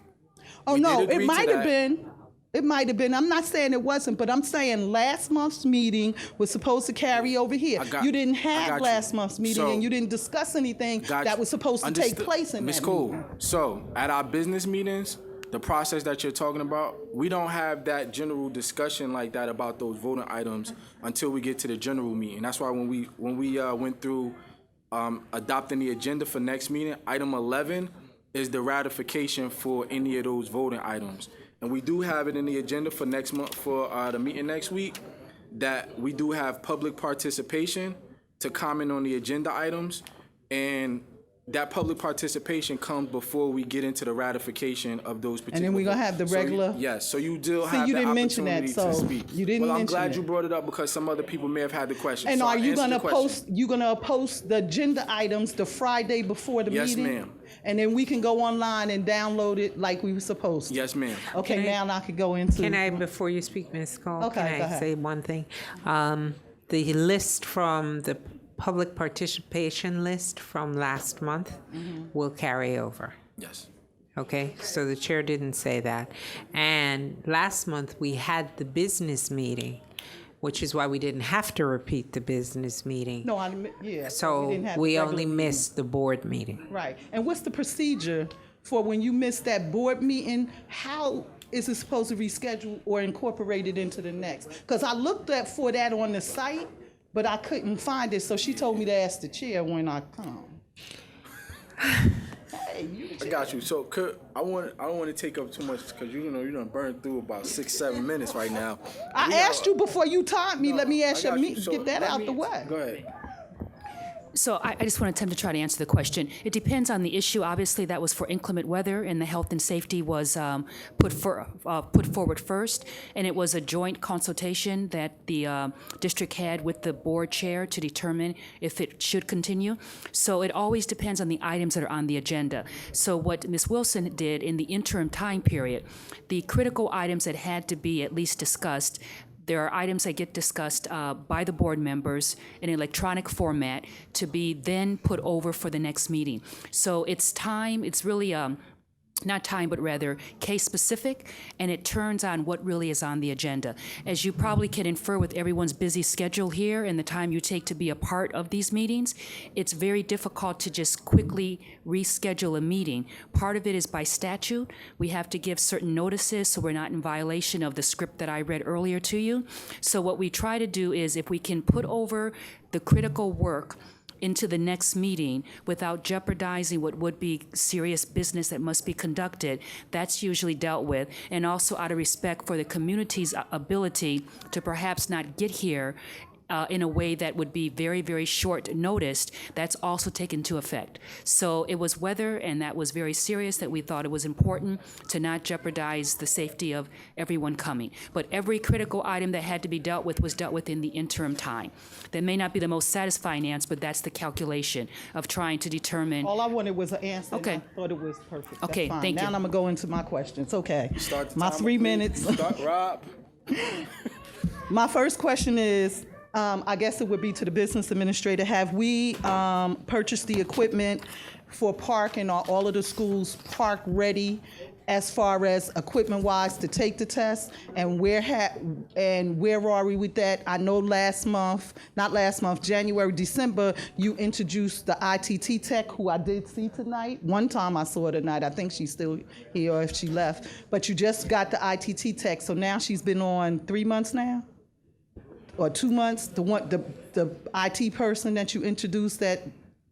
Speaker 15: Oh no, it might have been. It might have been. I'm not saying it wasn't, but I'm saying last month's meeting was supposed to carry over here. You didn't have last month's meeting, and you didn't discuss anything that was supposed to take place in that meeting.
Speaker 1: So at our business meetings, the process that you're talking about, we don't have that general discussion like that about those voting items until we get to the general meeting. That's why when we went through adopting the agenda for next meeting, item 11 is the ratification for any of those voting items. And we do have it in the agenda for next month, for the meeting next week, that we do have public participation to comment on the agenda items. And that public participation comes before we get into the ratification of those particular.
Speaker 15: And then we're gonna have the regular.
Speaker 1: Yes, so you do have
Speaker 15: you
Speaker 1: the
Speaker 15: didn't mention that,
Speaker 1: opportunity
Speaker 15: so
Speaker 1: to speak.
Speaker 15: you didn't
Speaker 1: I'm
Speaker 15: mention
Speaker 1: glad
Speaker 15: it.
Speaker 1: you brought it up because some other people may have had the question.
Speaker 15: And
Speaker 1: So
Speaker 15: are
Speaker 1: I
Speaker 15: you
Speaker 1: answered
Speaker 15: gonna
Speaker 1: the question.
Speaker 15: post the agenda items the Friday before the meeting?
Speaker 1: Yes, ma'am.
Speaker 15: And then we can go online and download it like we were supposed to?
Speaker 1: Yes, ma'am.
Speaker 15: Okay, now I could go into.
Speaker 5: Can I, before you speak, Ms. Cole,
Speaker 15: Okay,
Speaker 5: can
Speaker 15: go
Speaker 5: I
Speaker 15: ahead.
Speaker 5: say one thing? The list from the public participation list from last month will carry over.
Speaker 1: Yes.
Speaker 5: Okay, so the chair didn't say that. And last month, we had the business meeting, which is why we didn't have to repeat the business meeting.
Speaker 15: No, yeah.
Speaker 5: So
Speaker 15: didn't have
Speaker 5: we
Speaker 15: the regular
Speaker 5: only
Speaker 15: meeting.
Speaker 5: missed the board meeting.
Speaker 15: Right. And what's the procedure for when you miss that board meeting? How is it supposed to reschedule or incorporate it into the next? Because I looked for that on the site, but I couldn't find it. So she told me to ask the chair when I come. Hey,
Speaker 1: I got you. So I don't want to take up too much because you done burned through about 6-7 minutes right now.
Speaker 15: I asked you before you timed me. Let me ask you,
Speaker 1: So
Speaker 15: get that out the way.
Speaker 1: Go ahead.
Speaker 2: So I just want to attempt to try to answer the question. It depends on the issue. Obviously, that was for inclement weather, and the health and safety was put forward first, and it was a joint consultation that the district had with the board chair to determine if it should continue. So it always depends on the items that are on the agenda. So what Ms. Wilson did in the interim time period, the critical items that had to be at least discussed, there are items that get discussed by the board members in electronic format to be then put over for the next meeting. So it's really not time, but rather case-specific, and it turns on what really is on the agenda. As you probably can infer with everyone's busy schedule here and the time you take to be a part of these meetings, it's very difficult to just quickly reschedule a meeting. Part of it is by statute. We have to give certain notices so we're not in violation of the script that I read earlier to you. So what we try to do is if we can put over the critical work into the next meeting without jeopardizing what would be serious business that must be conducted, that's usually dealt with. And also out of respect for the community's ability to perhaps not get here in a way that would be very, very short noticed, that's also taken into effect. So it was weather, and that was very serious, that we thought it was important to not jeopardize the safety of everyone coming. But every critical item that had to be dealt with was dealt with in the interim time. That may not be the most satisfying answer, but that's the calculation of trying to determine.
Speaker 15: All I wanted was an answer.
Speaker 2: Okay.
Speaker 15: And I thought it was perfect.
Speaker 2: Okay,
Speaker 15: That's fine.
Speaker 2: thank
Speaker 15: now
Speaker 2: you.
Speaker 15: I'm going to go into my questions. Okay.
Speaker 1: Start the
Speaker 15: My
Speaker 1: timer,
Speaker 15: 3
Speaker 1: please.
Speaker 15: minutes.
Speaker 1: Start, Rob.
Speaker 15: My first question is, I guess it would be to the business administrator. Have we purchased the equipment for park, and are all of the schools park ready as far as equipment-wise to take the test, and where are we with that? I know January, December, you introduced the ITT tech, who I did see tonight. One time I saw her tonight. I think she's still here, or if she left. But you just got the ITT tech, so now she's been on 3 months now, or 2 months. The IT person that you introduced at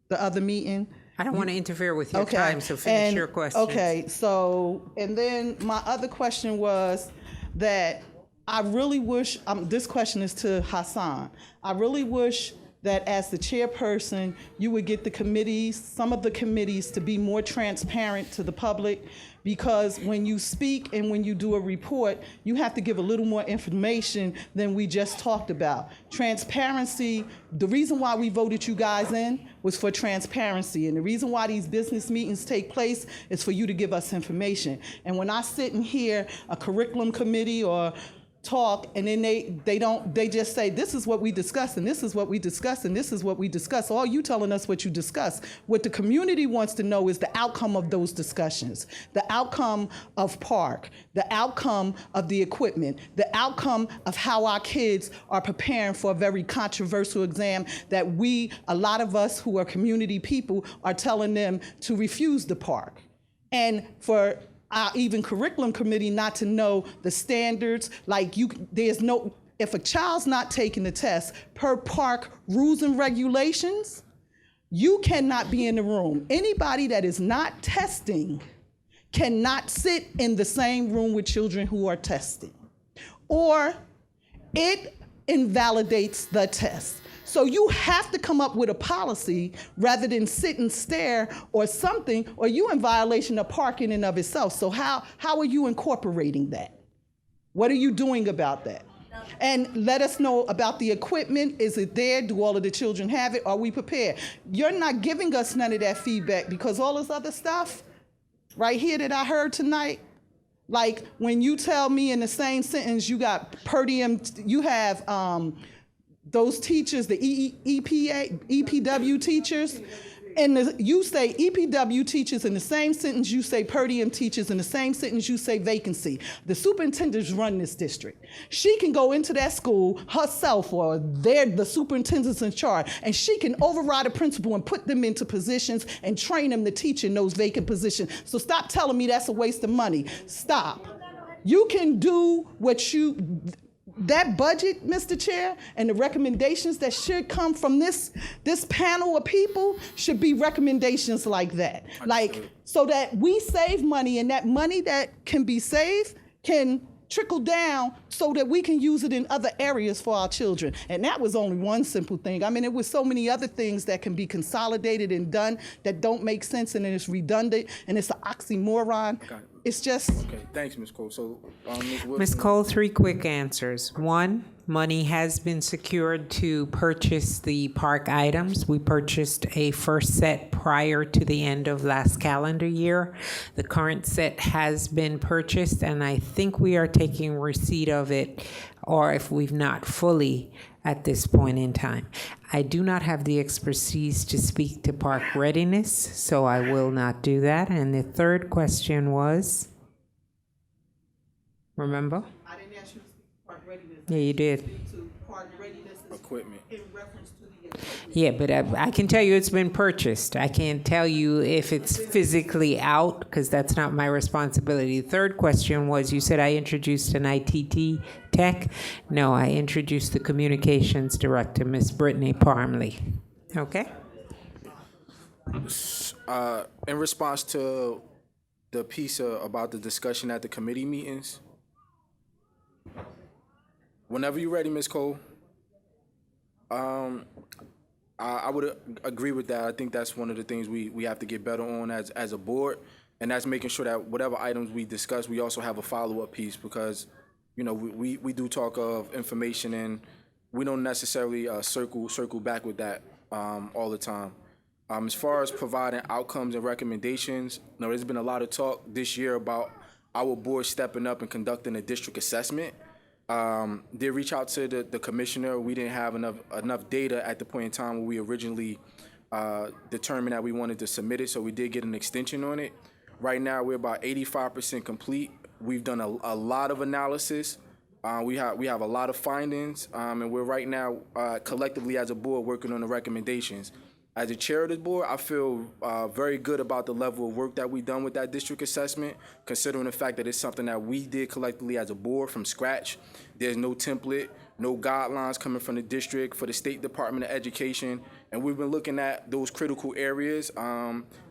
Speaker 15: the other meeting.
Speaker 5: I don't want to interfere with your time, so finish your question.
Speaker 15: Okay, so, and then my other question was that I really wish, this question is to Hassan. I really wish that as the chairperson, you would get the committees, some of the committees, to be more transparent to the public, because when you speak and when you do a report, you have to give a little more information than we just talked about. Transparency, the reason why we voted you guys in was for transparency, and the reason why these business meetings take place is for you to give us information. And when I sit and hear a curriculum committee or talk, and then they just say, this is what we discussed, and this is what we discussed, and this is what we discussed. All you telling us what you discussed. What the community wants to know is the outcome of those discussions, the outcome of Park, the outcome of the equipment, the outcome of how our kids are preparing for a very controversial exam that a lot of us who are community people are telling them to refuse the Park. And for our even curriculum committee not to know the standards, if a child's not taking the test per Park rules and regulations, you cannot be in the room. Anybody that is not testing cannot sit in the same room with children who are testing, or it invalidates the test. So you have to come up with a policy rather than sit and stare or something, or you in violation of Park in and of itself. So how are you incorporating that? What are you doing about that? And let us know about the equipment. Is it there? Do all of the children have it? Are we prepared? You're not giving us none of that feedback, because all this other stuff right here that I heard tonight, like when you tell me in the same sentence you got per diem, you have those teachers, the EPW teachers, and you say EPW teachers in the same sentence, you say per diem teachers in the same sentence, you say vacancy. The superintendents run this district. She can go into that school herself, or the superintendent's in charge, and she can override a principal and put them into positions and train them to teach in those vacant positions. So stop telling me that's a waste of money. Stop. You can do that budget, Mr. Chair, and the recommendations that should come from this panel of people should be recommendations like that. So that we save money, and that money that can be saved can trickle down so that we can use it in other areas for our children. And that was only one simple thing. I mean, it was so many other things that can be consolidated and done that don't make sense, and it's redundant, and it's an oxymoron.
Speaker 3: Okay.
Speaker 15: It's just...
Speaker 3: Okay, thanks, Ms. Cole. So,
Speaker 5: Ms. Cole, 3 quick answers. 1, money has been secured to purchase the Park items. We purchased a first set prior to the end of last calendar year. The current set has been purchased, and I think we are taking receipt of it, or if we've not fully, at this point in time. I do not have the expertise to speak to Park readiness, so I will not do that. And the third question was, remember?
Speaker 15: I didn't ask you to speak to Park readiness.
Speaker 5: Yeah, you did.
Speaker 15: Speak to Park readiness
Speaker 3: equipment.
Speaker 15: In reference to the equipment.
Speaker 5: Yeah, but I can tell you it's been purchased. I can't tell you if it's physically out, because that's not my responsibility. The third question was, you said I introduced an ITT tech. No, I introduced the communications director, Ms. Brittany Parmley. Okay?
Speaker 3: In response to the piece about the discussion at the committee meetings, whenever you're ready, Ms. Cole, I would agree with that. I think that's one of the things we have to get better on as a board, and that's making sure that whatever items we discuss, we also have a follow-up piece, because, you know, we do talk of information, and we don't necessarily circle back with that all the time. As far as providing outcomes and recommendations, you know, there's been a lot of talk this year about our board stepping up and conducting a district assessment. Did reach out to the commissioner. We didn't have enough data at the point in time when we originally determined that we wanted to submit it, so we did get an extension on it.
Speaker 1: Right now, we're about 85% complete. We've done a lot of analysis. We have a lot of findings, and we're right now collectively as a board working on the recommendations. As a chair of this board, I feel very good about the level of work that we've done with that district assessment, considering the fact that it's something that we did collectively as a board from scratch. There's no template, no guidelines coming from the district for the State Department of Education, and we've been looking at those critical areas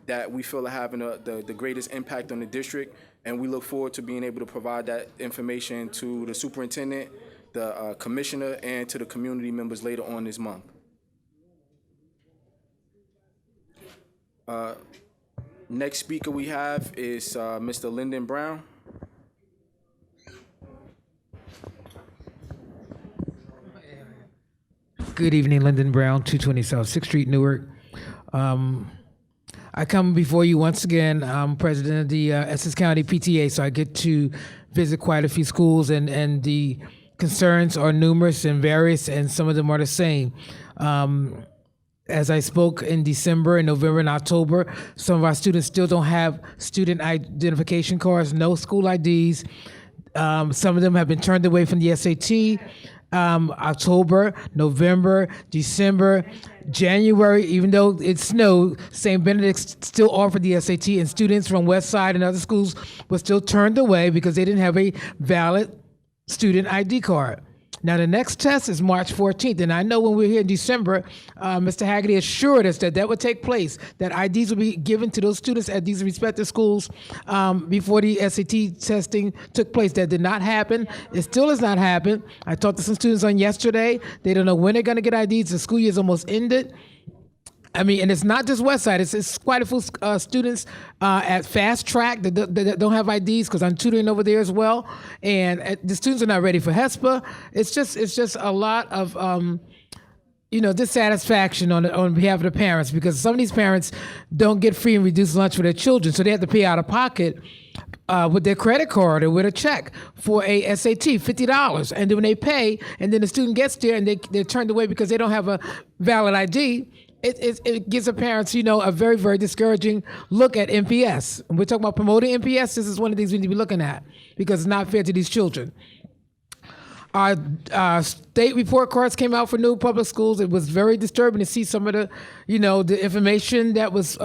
Speaker 1: that we feel are having the greatest impact on the district, and we look forward to being able to provide that information to the superintendent, the commissioner, and to the community members later on this month. Next speaker we have is Mr. Lyndon Brown.
Speaker 16: Good evening, Lyndon Brown, 220 South 6th Street, Newark. I come before you once again. I'm president of the Essex County PTA, so I get to visit quite a few schools, and the concerns are numerous and various, and some of them are the same. As I spoke in December, and November, and October, some of our students still don't have student identification cards, no school IDs. Some of them have been turned away from the SAT. October, November, December, January, even though it snowed, St. Benedict's still offered the SAT, and students from West Side and other schools were still turned away because they didn't have a valid student ID card. Now, the next test is March 14th, and I know when we were here in December, Mr. Haggerty assured us that that would take place, that IDs would be given to those students at these respective schools before the SAT testing took place. That did not happen. It still has not happened. I talked to some students on yesterday. They don't know when they're going to get IDs. The school year is almost ended. I mean, and it's not just West Side. It's quite a few students at Fast Track that don't have IDs, because I'm tutoring over there as well. And the students are not ready for HESPA. It's just a lot of dissatisfaction on behalf of the parents, because some of these parents don't get free and reduced lunch for their children, so they have to pay out of pocket with their credit card or with a check for a SAT, $50. And then when they pay, and then the student gets there and they're turned away because they don't have a valid ID, it gives the parents, a very, very discouraging look at NPS. And we're talking about promoting NPS. This is one of the things we need to be looking at, because it's not fair to these children. Our state report cards came out for new public schools. It was very disturbing to see some of the, the information that was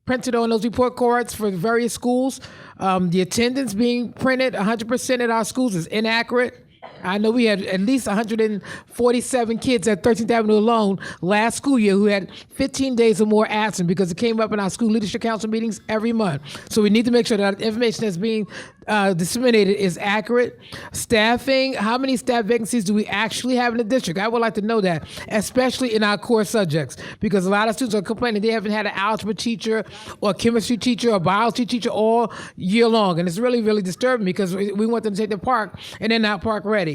Speaker 16: printed on those report cards for the various schools. The attendance being printed 100% at our schools is inaccurate. I know we had at least 147 kids at 13th Avenue alone last school year who had 15 days or more absent, because it came up in our school leadership council meetings every month. So we need to make sure that the information that's being disseminated is accurate. Staffing, how many staff vacancies do we actually have in the district? I would like to know that, especially in our core subjects, because a lot of students are complaining they haven't had an algebra teacher or a chemistry teacher or biology teacher all year long. And it's really, really disturbing, because we want them to take the park and they're not park ready.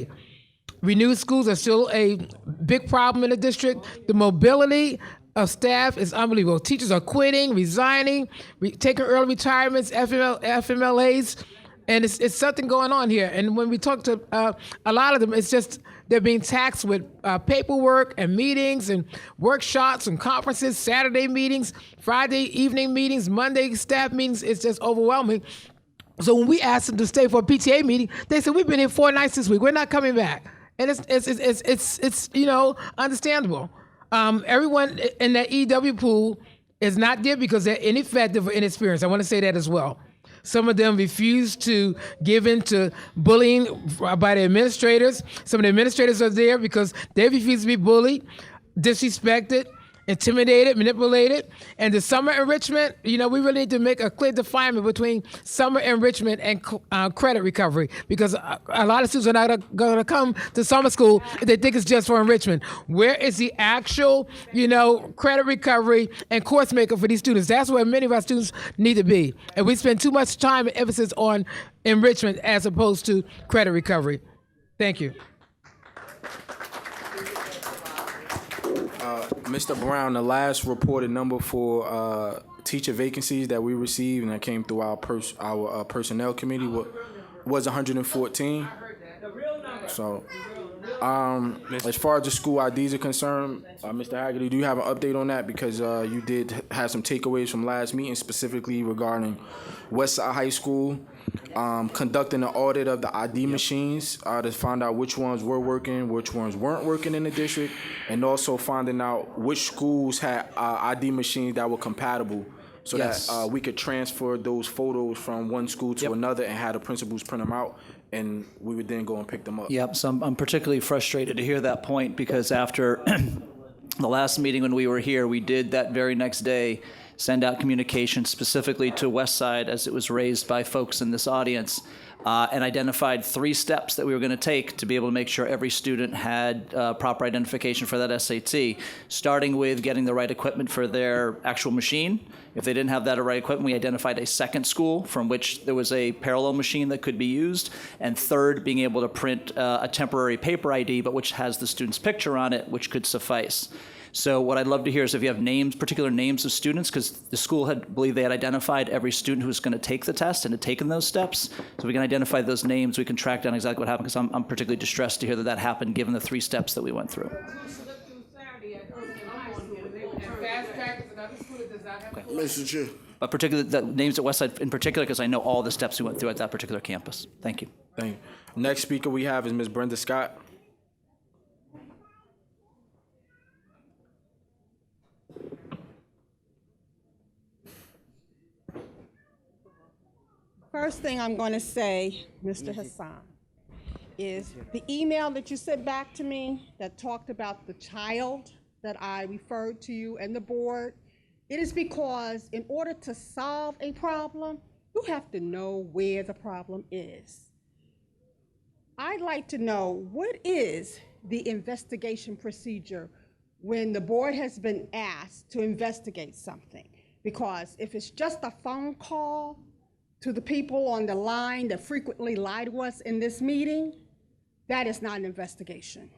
Speaker 16: Renewed schools are still a big problem in the district. The mobility of staff is unbelievable. Teachers are quitting, resigning, taking early retirements, FMLAs, and it's something going on here. And when we talk to a lot of them, it's just they're being taxed with paperwork and meetings and workshops and conferences, Saturday meetings, Friday evening meetings, Monday staff meetings. It's just overwhelming. So when we asked them to stay for a PTA meeting, they said, we've been here 4 nights this week. We're not coming back. And it's understandable. Everyone in that EW pool is not there because they're ineffective or inexperienced. I want to say that as well. Some of them refuse to give in to bullying by the administrators. Some of the administrators are there because they refuse to be bullied, disrespected, intimidated, manipulated. And the summer enrichment, we really need to make a clear definement between summer enrichment and credit recovery, because a lot of students are not going to come to summer school if they think it's just for enrichment. Where is the actual, credit recovery and course maker for these students? That's where many of our students need to be. And we spend too much time and emphasis on enrichment as opposed to credit recovery. Thank you.
Speaker 1: Mr. Brown, the last reported number for teacher vacancies that we received and that came through our personnel committee was 114. So As far as the school IDs are concerned, Mr. Haggerty, do you have an update on that? Because you did have some takeaways from last meeting, specifically regarding Westside High School conducting an audit of the ID machines to find out which ones were working, which ones weren't working in the district, and also finding out which schools had ID machines that were compatible, so that we could transfer those photos from one school to another and have the principals print them out, and we would then go and pick them up.
Speaker 17: Yep, so I'm particularly frustrated to hear that point, because after the last meeting when we were here, we did that very next day send out communication specifically to Westside, as it was raised by folks in this audience, and identified 3 steps that we were going to take to be able to make sure every student had proper identification for that SAT, starting with getting the right equipment for their actual machine. If they didn't have that right equipment, we identified a second school from which there was a parallel machine that could be used, and third, being able to print a temporary paper ID, but which has the student's picture on it, which could suffice. So what I'd love to hear is if you have names, particular names of students, because the school believed they had identified every student who was going to take the test and had taken those steps. So we can identify those names, we can track down exactly what happened, because I'm particularly distressed to hear that happened, given the 3 steps that we went through.
Speaker 7: Mr. Chair.
Speaker 17: But particularly the names at Westside in particular, because I know all the steps we went through at that particular campus. Thank you.
Speaker 1: Thank you. Next speaker we have is Ms. Brenda Scott.
Speaker 14: First thing I'm going to say, Mr. Hassan, is the email that you sent back to me that talked about the child that I referred to you and the board. It is because in order to solve a problem, you have to know where the problem is. I'd like to know, what is the investigation procedure when the board has been asked to investigate something? Because if it's just a phone call to the people on the line that frequently lie to us in this meeting, that is not an investigation.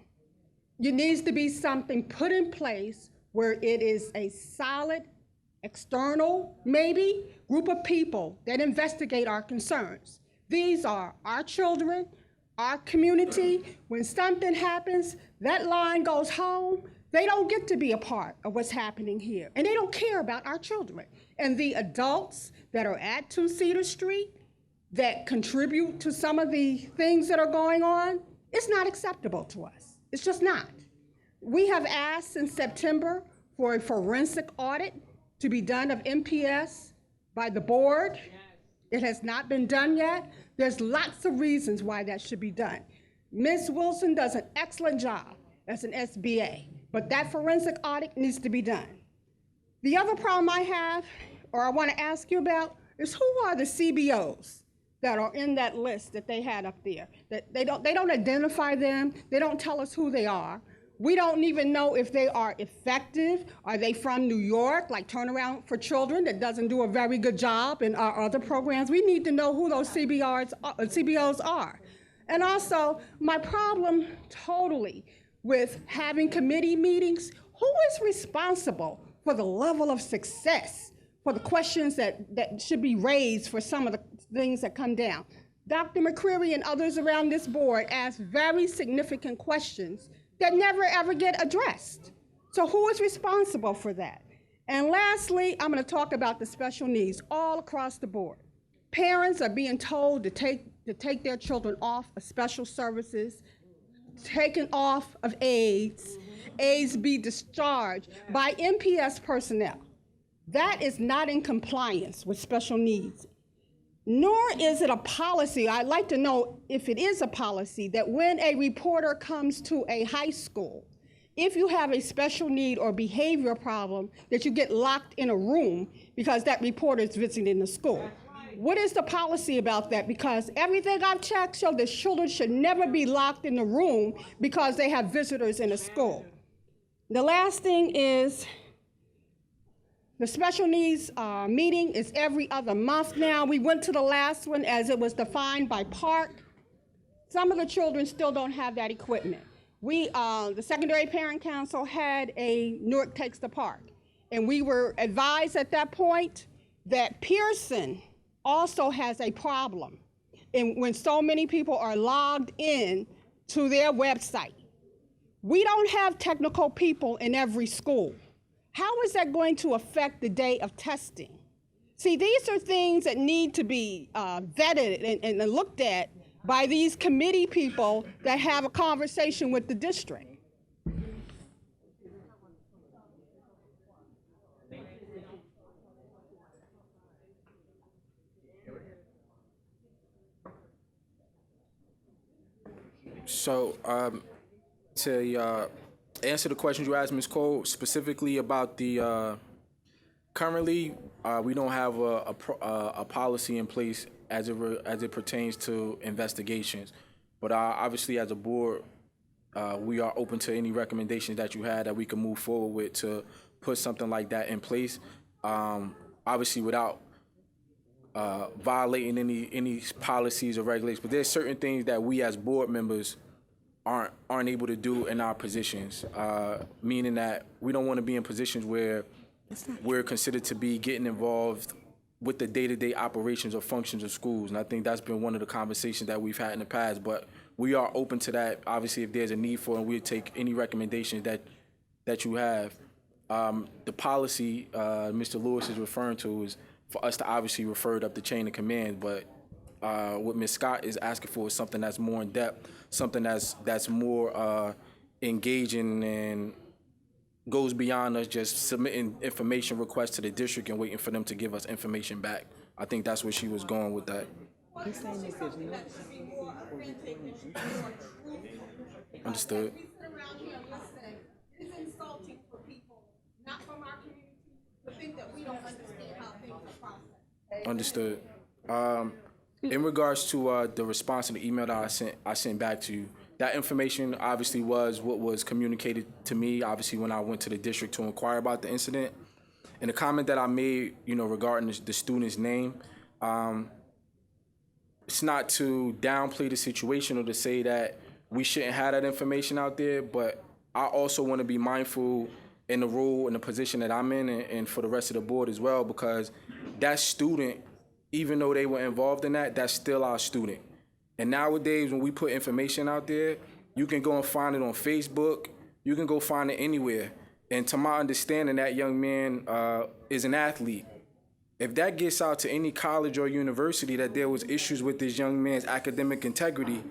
Speaker 14: There needs to be something put in place where it is a solid, external, maybe, group of people that investigate our concerns. These are our children, our community. When something happens, that line goes home. They don't get to be a part of what's happening here, and they don't care about our children. And the adults that are at 2 Cedar Street that contribute to some of the things that are going on, it's not acceptable to us. It's just not. We have asked in September for a forensic audit to be done of NPS by the board. It has not been done yet. There's lots of reasons why that should be done. Ms. Wilson does an excellent job as an SBA, but that forensic audit needs to be done. The other problem I have, or I want to ask you about, is who are the CBOs that are in that list that they had up there? That they don't identify them. They don't tell us who they are. We don't even know if they are effective. Are they from New York, like Turnaround for Children, that doesn't do a very good job in our other programs? We need to know who those CBOs are. And also, my problem totally with having committee meetings, who is responsible for the level of success, for the questions that should be raised for some of the things that come down? Dr. McCreary and others around this board ask very significant questions that never ever get addressed. So who is responsible for that? And lastly, I'm going to talk about the special needs all across the board. Parents are being told to take their children off of special services, taken off of aids be discharged by NPS personnel. That is not in compliance with special needs. Nor is it a policy. I'd like to know if it is a policy that when a reporter comes to a high school, if you have a special need or behavior problem, that you get locked in a room because that reporter is visiting the school. What is the policy about that? Because everything I've checked shows that children should never be locked in the room because they have visitors in a school. The last thing is, the special needs meeting is every other month now. We went to the last one as it was defined by park. Some of the children still don't have that equipment. The Secondary Parent Council had a Newark Takes the Park, and we were advised at that point that Pearson also has a problem. And when so many people are logged in to their website, We don't have technical people in every school. How is that going to affect the day of testing? See, these are things that need to be vetted and looked at by these committee people that have a conversation with the district.
Speaker 1: So, to answer the questions you asked, Ms. Cole, specifically about the currently, we don't have a policy in place as it pertains to investigations. But obviously, as a board, we are open to any recommendations that you had that we can move forward with to put something like that in place. Obviously, without violating any policies or regulations, but there's certain things that we as board members aren't able to do in our positions, meaning that we don't want to be in positions where we're considered to be getting involved with the day-to-day operations or functions of schools. And I think that's been one of the conversations that we've had in the past, but we are open to that. Obviously, if there's a need for it, and we'll take any recommendations that you have. The policy Mr. Lewis is referring to is for us to obviously refer it up the chain of command, but what Ms. Scott is asking for is something that's more in depth, something that's more engaging and goes beyond us just submitting information requests to the district and waiting for them to give us information back. I think that's where she was going with that. Understood. Understood. In regards to the response to the email that I sent back to you, that information obviously was what was communicated to me, obviously, when I went to the district to inquire about the incident. And the comment that I made, regarding the student's name, it's not to downplay the situation or to say that we shouldn't have that information out there, but I also want to be mindful in the role and the position that I'm in and for the rest of the board as well, because that student, even though they were involved in that, that's still our student. And nowadays, when we put information out there, you can go and find it on Facebook. You can go find it anywhere. And to my understanding, that young man is an athlete. If that gets out to any college or university that there was issues with this young man's academic integrity,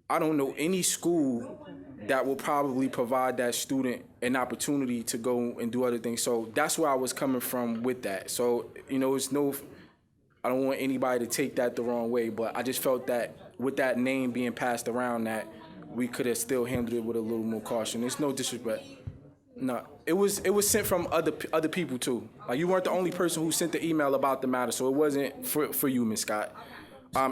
Speaker 1: I don't know any school that will probably provide that student an opportunity to go and do other things. So that's where I was coming from with that. So, I don't want anybody to take that the wrong way, but I just felt that with that name being passed around, that we could have still handled it with a little more caution. It's no disrespect. No, it was sent from other people too. Like, you weren't the only person who sent the email about the matter, so it wasn't for you, Ms. Scott.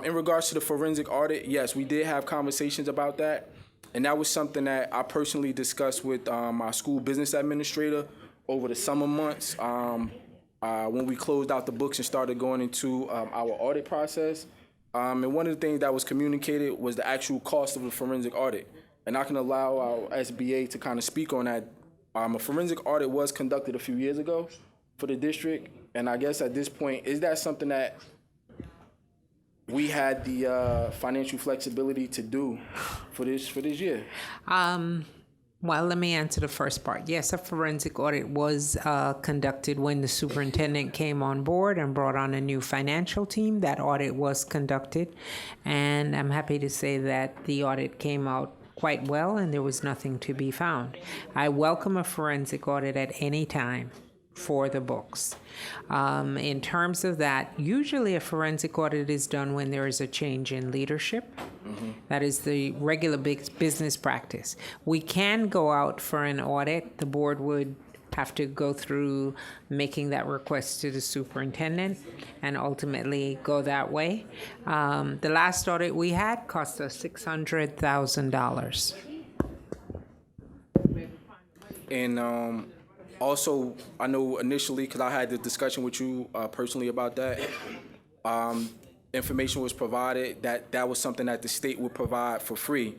Speaker 1: In regards to the forensic audit, yes, we did have conversations about that, and that was something that I personally discussed with my school business administrator over the summer months. When we closed out the books and started going into our audit process. And one of the things that was communicated was the actual cost of a forensic audit. And I can allow our SBA to kind of speak on that. A forensic audit was conducted a few years ago for the district. And I guess at this point, is that something that we had the financial flexibility to do for this year?
Speaker 5: Well, let me answer the first part. Yes, a forensic audit was conducted when the superintendent came on board and brought on a new financial team. That audit was conducted, and I'm happy to say that the audit came out quite well and there was nothing to be found. I welcome a forensic audit at any time for the books. In terms of that, usually a forensic audit is done when there is a change in leadership. Mm-hmm. That is the regular business practice. We can go out for an audit. The board would have to go through making that request to the superintendent and ultimately go that way. The last audit we had cost us $600,000.
Speaker 1: And also, I know initially, because I had the discussion with you personally about that, information was provided that was something that the state would provide for free.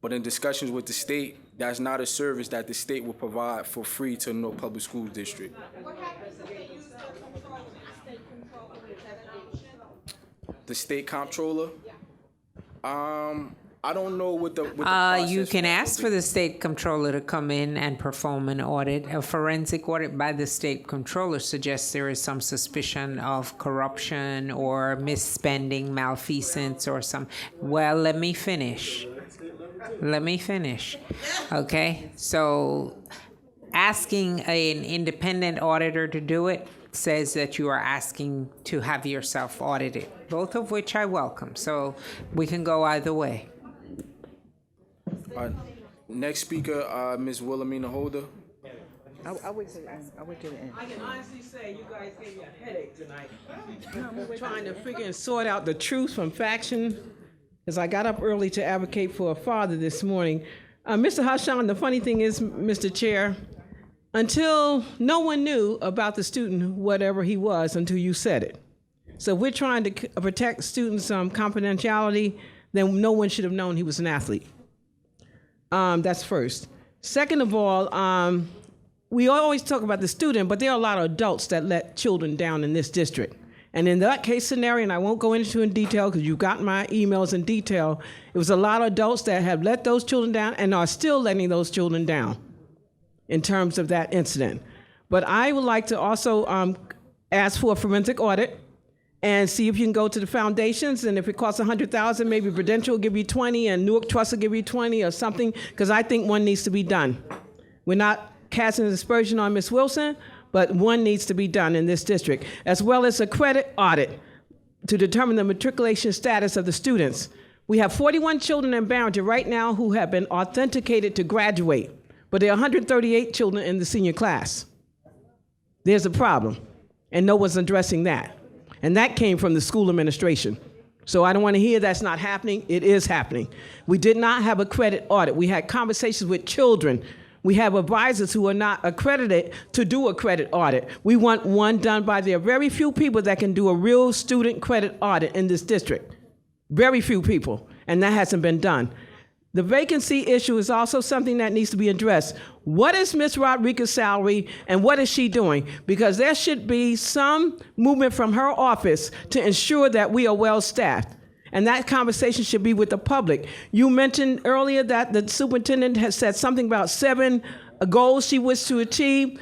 Speaker 1: But in discussions with the state, that's not a service that the state will provide for free to no public school district.
Speaker 14: What happens if they use the controller, the state controller? Is that an option?
Speaker 1: The state comptroller?
Speaker 3: I don't know what the
Speaker 5: You
Speaker 3: process
Speaker 5: can
Speaker 3: was.
Speaker 5: ask for the state controller to come in and perform an audit. A forensic audit by the state controller suggests there is some suspicion of corruption or misspending, malfeasance, or some. Well, let me finish. Okay, so asking an independent auditor to do it says that you are asking to have yourself audited, both of which I welcome. So we can go either way.
Speaker 3: Next speaker, Ms. Wilhelmina Holder.
Speaker 13: I wait to the end.
Speaker 14: I can honestly say you guys gave me a headache tonight. I'm trying to figure and sort out the truth from faction, because I got up early to advocate for a father this morning. Mr. Hassan, the funny thing is, Mr. Chair, until no one knew about the student, whatever he was, until you said it. So if we're trying to protect students' confidentiality, then no one should have known he was an athlete. That's first. Second of all, we always talk about the student, but there are a lot of adults that let children down in this district. And in that case scenario, and I won't go into it in detail because you got my emails in detail, it was a lot of adults that have let those children down and are still letting those children down in terms of that incident. But I would like to also ask for a forensic audit and see if you can go to the foundations, and if it costs $100,000, maybe Prudential will give you 20 and Newark Trust will give you 20 or something, because I think one needs to be done. We're not casting an aspersion on Ms. Wilson, but one needs to be done in this district, as well as a credit audit to determine the matriculation status of the students. We have 41 children in Barrington right now who have been authenticated to graduate, but there are 138 children in the senior class. There's a problem, and no one's addressing that. And that came from the school administration. So I don't want to hear that's not happening. It is happening. We did not have a credit audit. We had conversations with children. We have advisors who are not accredited to do a credit audit. We want one done by there. Very few people that can do a real student credit audit in this district. Very few people, and that hasn't been done. The vacancy issue is also something that needs to be addressed. What is Ms. Rodriguez's salary and what is she doing? Because there should be some movement from her office to ensure that we are well-staffed. And that conversation should be with the public. You mentioned earlier that the superintendent has said something about 7 goals she wished to achieve.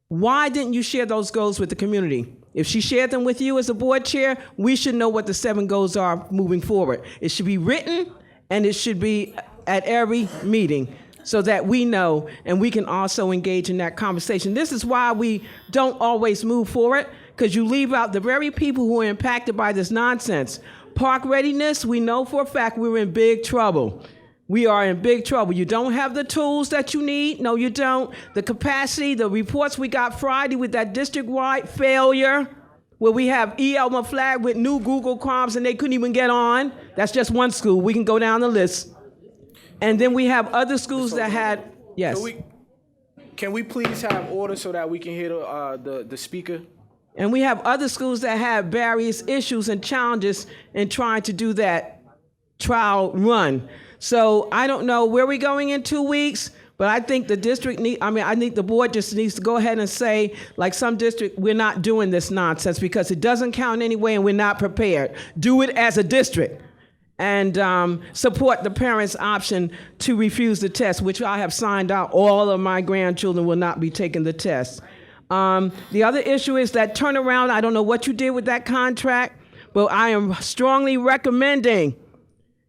Speaker 14: Why didn't you share those goals with the community? If she shared them with you as a board chair, we should know what the 7 goals are moving forward. It should be written, and it should be at every meeting so that we know and we can also engage in that conversation. This is why we don't always move forward, because you leave out the very people who are impacted by this nonsense. Park readiness, we know for a fact we're in big trouble. We are in big trouble. You don't have the tools that you need. No, you don't. The capacity, the reports we got Friday with that district-wide failure, where we have E.L. flag with new Google Chromes and they couldn't even get on. That's just one school. We can go down the list. And then we have other schools that had, yes.
Speaker 3: Can we please have order so that we can hear the speaker?
Speaker 14: And we have other schools that have various issues and challenges in trying to do that trial run. So I don't know where we're going in 2 weeks, but I think the district I think the board just needs to go ahead and say, like some district, we're not doing this nonsense because it doesn't count anyway and we're not prepared. Do it as a district and support the parents' option to refuse the test, which I have signed out. All of my grandchildren will not be taking the test. The other issue is that turnaround. I don't know what you did with that contract, but I am strongly recommending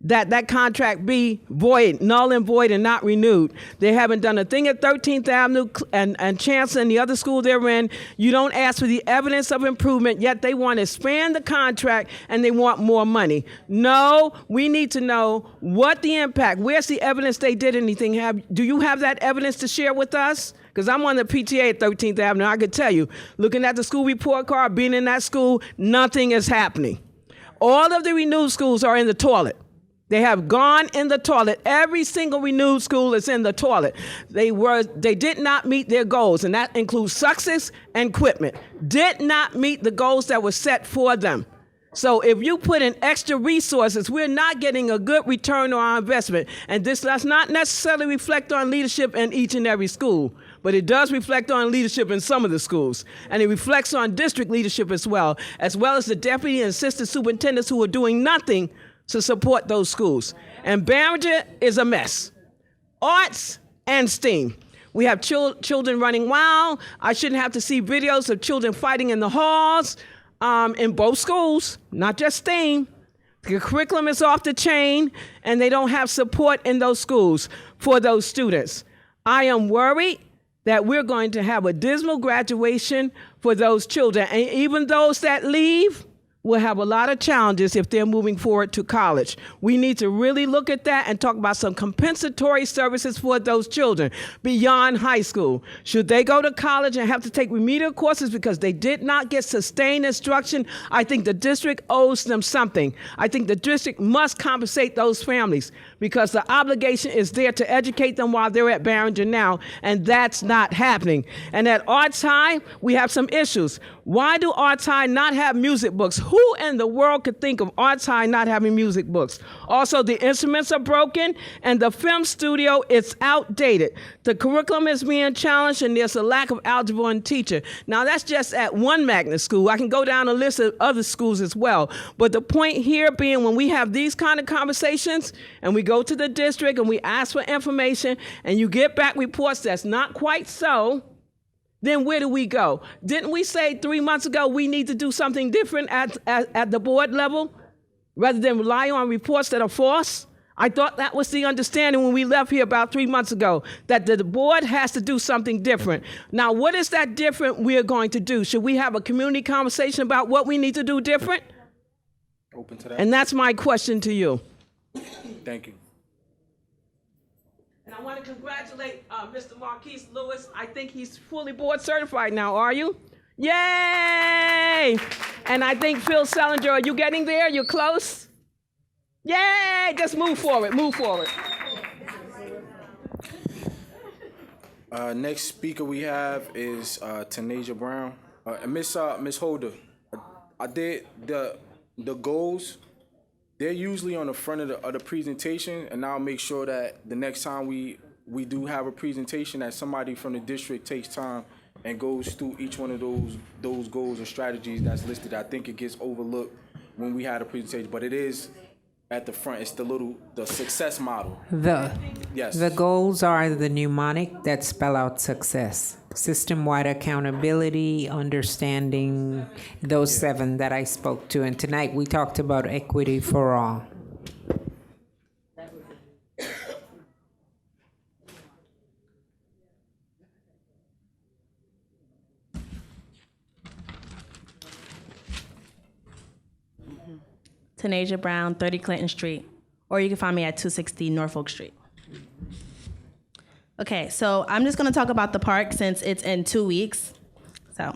Speaker 14: that that contract be void, null and void, and not renewed. They haven't done a thing at 13th Avenue and Chancellor and the other school they're in. You don't ask for the evidence of improvement, yet they want to expand the contract and they want more money. No, we need to know what the impact, where's the evidence they did anything. Do you have that evidence to share with us? Because I'm on the PTA at 13th Avenue. I could tell you, looking at the school report card, being in that school, nothing is happening. All of the renewed schools are in the toilet. They have gone in the toilet. Every single renewed school is in the toilet. They did not meet their goals, and that includes success and equipment. Did not meet the goals that were set for them. So if you put in extra resources, we're not getting a good return on our investment. And this does not necessarily reflect on leadership in each and every school, but it does reflect on leadership in some of the schools. And it reflects on district leadership as well as the deputy and assistant superintendents who are doing nothing to support those schools. And Barringer is a mess. Arts and STEAM. We have children running wild. I shouldn't have to see videos of children fighting in the halls in both schools, not just STEAM. The curriculum is off the chain, and they don't have support in those schools for those students. I am worried that we're going to have a dismal graduation for those children. And even those that leave will have a lot of challenges if they're moving forward to college. We need to really look at that and talk about some compensatory services for those children beyond high school. Should they go to college and have to take remedial courses because they did not get sustained instruction? I think the district owes them something. I think the district must compensate those families because the obligation is there to educate them while they're at Barringer now, and that's not happening. And at Arts High, we have some issues. Why do Arts High not have music books? Who in the world could think of Arts High not having music books? Also, the instruments are broken, and the film studio is outdated. The curriculum is being challenged, and there's a lack of algebra and teacher. Now, that's just at one magnet school. I can go down a list of other schools as well. But the point here being, when we have these kind of conversations, and we go to the district and we ask for information, and you get back reports that's not quite so, then where do we go? Didn't we say 3 months ago we need to do something different at the board level rather than rely on reports that are false? I thought that was the understanding when we left here about 3 months ago, that the board has to do something different. Now, what is that different we're going to do? Should we have a community conversation about what we need to do different?
Speaker 3: Open to that.
Speaker 14: And that's my question to you.
Speaker 3: Thank you.
Speaker 14: And I want to congratulate Mr. Marquise Lewis. I think he's fully board certified now, are you? Yay! And I think Phil Selinger, are you getting there? You're close? Yay! Just move forward, move forward.
Speaker 1: Next speaker we have is Tanasia Brown. Miss Holder, I did the goals. They're usually on the front of the presentation, and I'll make sure that the next time we do have a presentation, that somebody from the district takes time and goes through each one of those goals or strategies that's listed. I think it gets overlooked when we had a presentation, but it is at the front. It's the success model. Yes.
Speaker 5: The goals are the mnemonic that spell out success. System-wide accountability, understanding, those 7 that I spoke to. And tonight we talked about equity for all.
Speaker 18: Tanasia Brown, 30 Clinton Street, or you can find me at 260 Norfolk Street. Okay, so I'm just gonna talk about the park since it's in 2 weeks. So,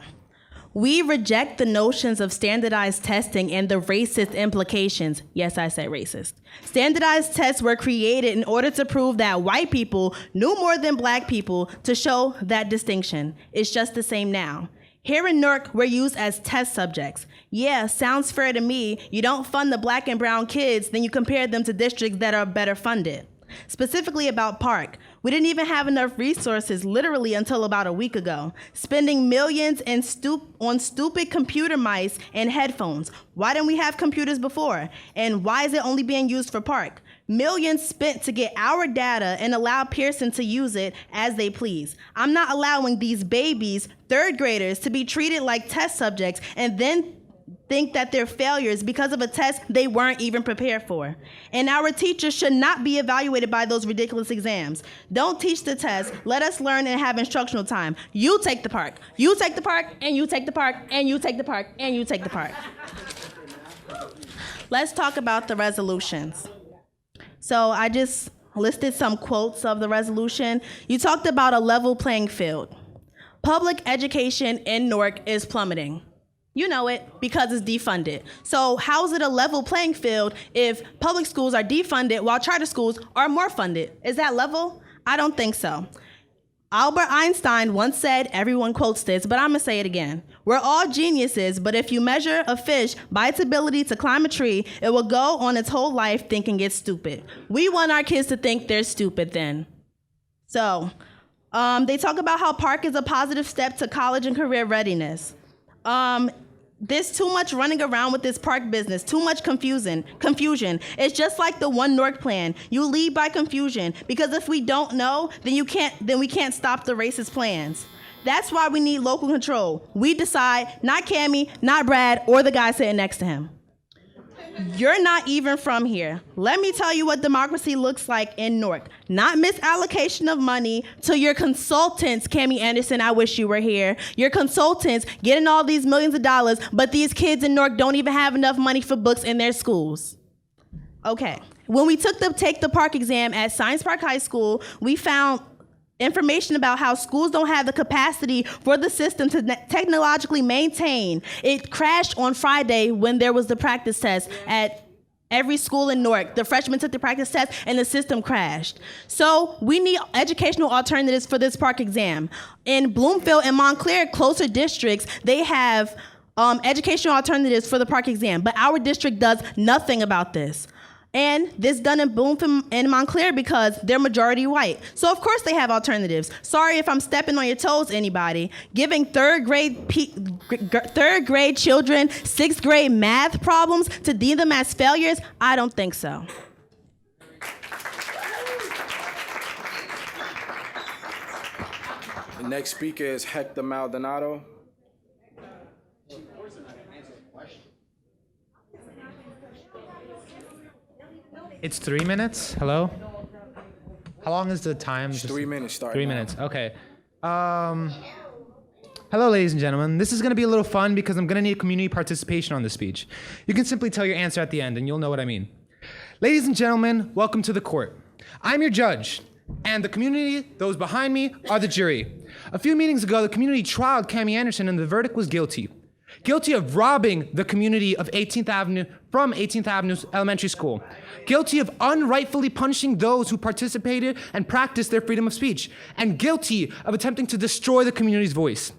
Speaker 18: we reject the notions of standardized testing and the racist implications. Yes, I said racist. Standardized tests were created in order to prove that white people knew more than black people to show that distinction. It's just the same now. Here in Newark, we're used as test subjects. Yeah, sounds fair to me. You don't fund the black and brown kids, then you compare them to districts that are better funded. Specifically about Park, we didn't even have enough resources literally until about a week ago, spending millions on stupid computer mice and headphones. Why didn't we have computers before? And why is it only being used for Park? Millions spent to get our data and allow Pearson to use it as they please. I'm not allowing these babies, 3rd graders, to be treated like test subjects and then think that they're failures because of a test they weren't even prepared for. And our teachers should not be evaluated by those ridiculous exams. Don't teach the test. Let us learn and have instructional time. You take the park. You take the park, and you take the park, and you take the park, and you take the park. Let's talk about the resolutions. So I just listed some quotes of the resolution. You talked about a level playing field. Public education in Newark is plummeting. You know it, because it's defunded. So how is it a level playing field if public schools are defunded while charter schools are more funded? Is that level? I don't think so. Albert Einstein once said, everyone quotes this, but I'm gonna say it again. We're all geniuses, but if you measure a fish by its ability to climb a tree, it will go on its whole life thinking it's stupid. We want our kids to think they're stupid then. So, they talk about how Park is a positive step to college and career readiness. There's too much running around with this park business, too much confusion. It's just like the One North plan. You lead by confusion, because if we don't know, then we can't stop the racist plans. That's why we need local control. We decide, not Cammie, not Brad, or the guy sitting next to him. You're not even from here. Let me tell you what democracy looks like in Newark. Not misallocation of money to your consultants, Cammie Anderson, I wish you were here. Your consultants getting all these millions of dollars, but these kids in Newark don't even have enough money for books in their schools. Okay, when we took the Take the Park exam at Science Park High School, we found information about how schools don't have the capacity for the system to technologically maintain. It crashed on Friday when there was the practice test at every school in Newark. The freshmen took the practice test and the system crashed. So we need educational alternatives for this park exam. In Bloomfield and Montclair, closer districts, they have educational alternatives for the park exam, but our district does nothing about this. And this done in Bloomfield and Montclair because they're majority white. So of course they have alternatives. Sorry if I'm stepping on your toes, anybody. Giving third grade children 6th grade math problems to deem them as failures, I don't think so.
Speaker 1: The next speaker is Hector Maldonado.
Speaker 19: It's 3 minutes. Hello? How long is the time?
Speaker 1: It's 3 minutes starting.
Speaker 19: 3 minutes. Okay. Hello, ladies and gentlemen. This is going to be a little fun because I'm going to need community participation on this speech. You can simply tell your answer at the end and you'll know what I mean. Ladies and gentlemen, welcome to the court. I'm your judge, and the community, those behind me, are the jury. A few meetings ago, the community trialed Cammie Anderson and the verdict was guilty. Guilty of robbing the community of 18th Avenue from 18th Avenue Elementary School. Guilty of unrightfully punishing those who participated and practiced their freedom of speech. And guilty of attempting to destroy the community's voice.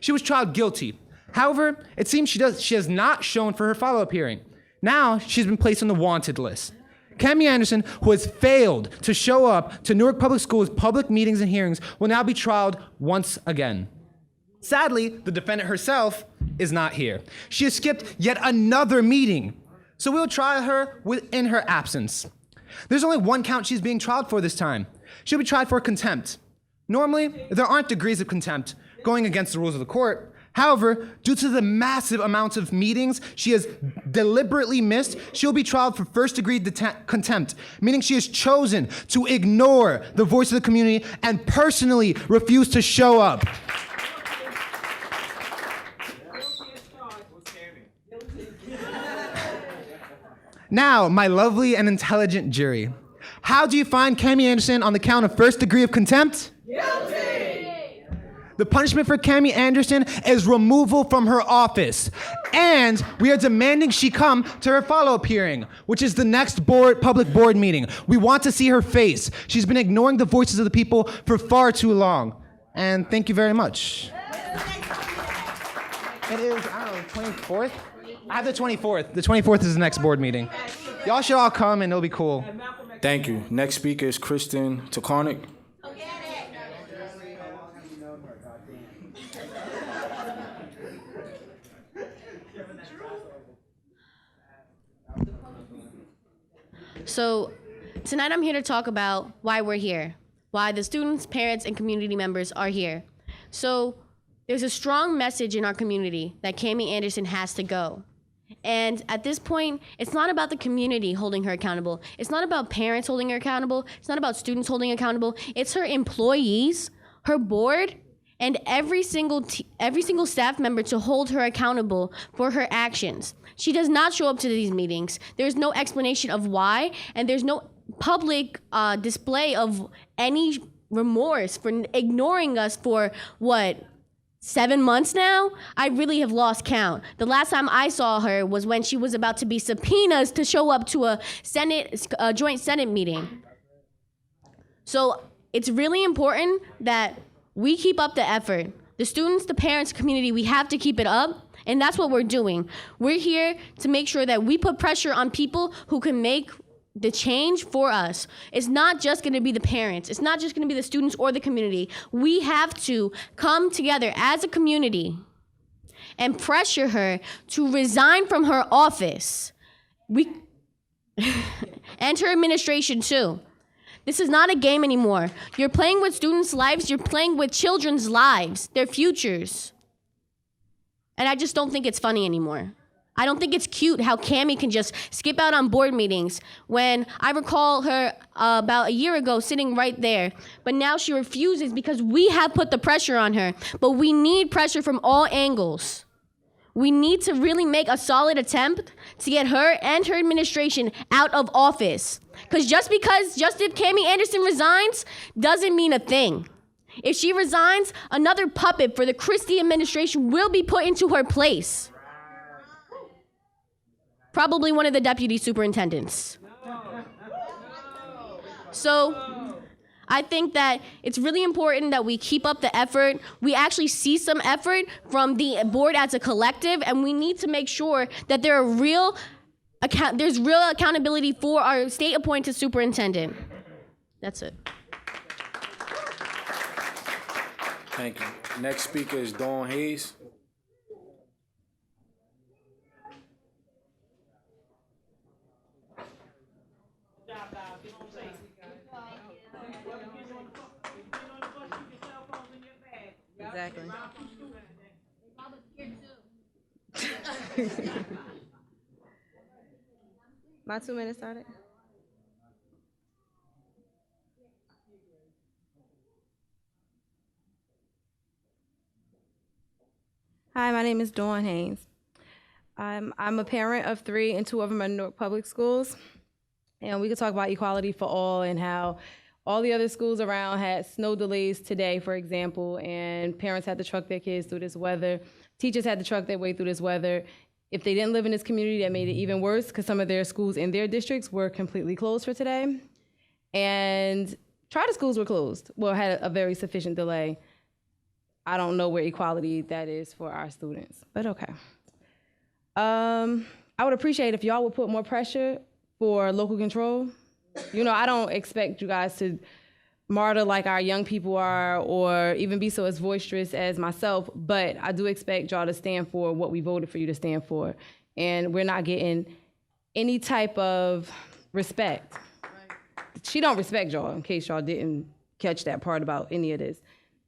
Speaker 19: She was tried guilty. However, it seems she has not shown for her follow-up hearing. Now, she's been placed on the wanted list. Cammie Anderson, who has failed to show up to Newark Public Schools' public meetings and hearings, will now be trialed once again. Sadly, the defendant herself is not here. She has skipped yet another meeting, so we'll try her in her absence. There's only one count she's being tried for this time. She'll be tried for contempt. Normally, there aren't degrees of contempt going against the rules of the court. However, due to the massive amounts of meetings she has deliberately missed, she'll be tried for first-degree contempt, meaning she has chosen to ignore the voice of the community and personally refuse to show up. Now, my lovely and intelligent jury, how do you find Cammie Anderson on the count of first degree of contempt? Guilty! The punishment for Cammie Anderson is removal from her office. And we are demanding she come to her follow-up hearing, which is the next public board meeting. We want to see her face. She's been ignoring the voices of the people for far too long. And thank you very much. It is, 24th? I have the 24th. The 24th is the next board meeting. Y'all should all come and it'll be cool.
Speaker 1: Thank you. Next speaker is Kristen Tokarnik.
Speaker 20: So tonight I'm here to talk about why we're here, why the students, parents, and community members are here. So there's a strong message in our community that Cammie Anderson has to go. And at this point, it's not about the community holding her accountable. It's not about parents holding her accountable. It's not about students holding her accountable. It's her employees, her board, and every single staff member to hold her accountable for her actions. She does not show up to these meetings. There's no explanation of why, and there's no public display of any remorse for ignoring us for, 7 months now? I really have lost count. The last time I saw her was when she was about to be subpoenaed to show up to a joint Senate meeting. So it's really important that we keep up the effort. The students, the parents, community, we have to keep it up, and that's what we're doing. We're here to make sure that we put pressure on people who can make the change for us. It's not just gonna be the parents. It's not just gonna be the students or the community. We have to come together as a community and pressure her to resign from her office. And her administration too. This is not a game anymore. You're playing with students' lives, you're playing with children's lives, their futures. And I just don't think it's funny anymore. I don't think it's cute how Cammie can just skip out on board meetings when I recall her about a year ago sitting right there. But now she refuses because we have put the pressure on her. But we need pressure from all angles. We need to really make a solid attempt to get her and her administration out of office. Because just if Cammie Anderson resigns doesn't mean a thing. If she resigns, another puppet for the Christie administration will be put into her place. Probably one of the deputy superintendents. So I think that it's really important that we keep up the effort. We actually see some effort from the board as a collective, and we need to make sure that there's real accountability for our state-appointed superintendent. That's it.
Speaker 1: Thank you. Next speaker is Dawn Hayes.
Speaker 21: Exactly. My 2 minutes started? Hi, my name is Dawn Haynes. I'm a parent of 3, and 2 of them are Newark Public Schools. And we could talk about equality for all and how all the other schools around had snow delays today, for example, and parents had to truck their kids through this weather. Teachers had to truck their way through this weather. If they didn't live in this community, that made it even worse because some of their schools in their districts were completely closed for today. And charter schools were closed, well, had a very sufficient delay. I don't know where equality that is for our students, but okay. I would appreciate if y'all would put more pressure for local control. You know, I don't expect you guys to martyr like our young people are or even be so as boisterous as myself, but I do expect y'all to stand for what we voted for you to stand for. And we're not getting any type of respect. She don't respect y'all, in case y'all didn't catch that part about any of this.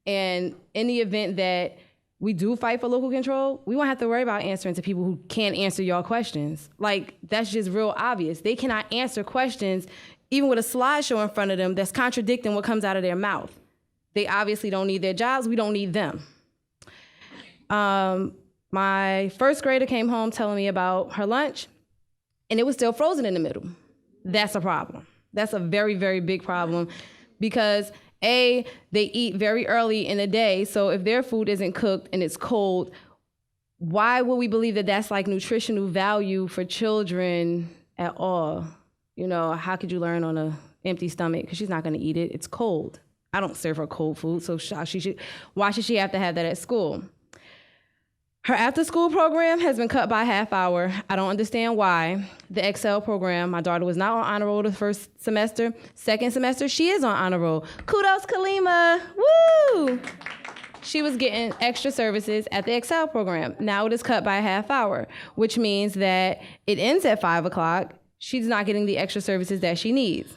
Speaker 21: And in the event that we do fight for local control, we won't have to worry about answering to people who can't answer y'all questions. Like, that's just real obvious. They cannot answer questions even with a slideshow in front of them that's contradicting what comes out of their mouth. They obviously don't need their jobs. We don't need them. My first grader came home telling me about her lunch, and it was still frozen in the middle. That's a problem. That's a very, very big problem because A, they eat very early in the day, so if their food isn't cooked and it's cold, why would we believe that that's like nutritional value for children at all? You know, how could you learn on an empty stomach? Because she's not going to eat it. It's cold. I don't serve her cold food, so why should she have to have that at school? Her after-school program has been cut by a half hour. I don't understand why. The Excel program, my daughter was not on honor roll the first semester. Second semester, she is on honor roll. Kudos, Kalima. Woo! She was getting extra services at the Excel program. Now it is cut by a half hour, which means that it ends at 5 o'clock. She's not getting the extra services that she needs.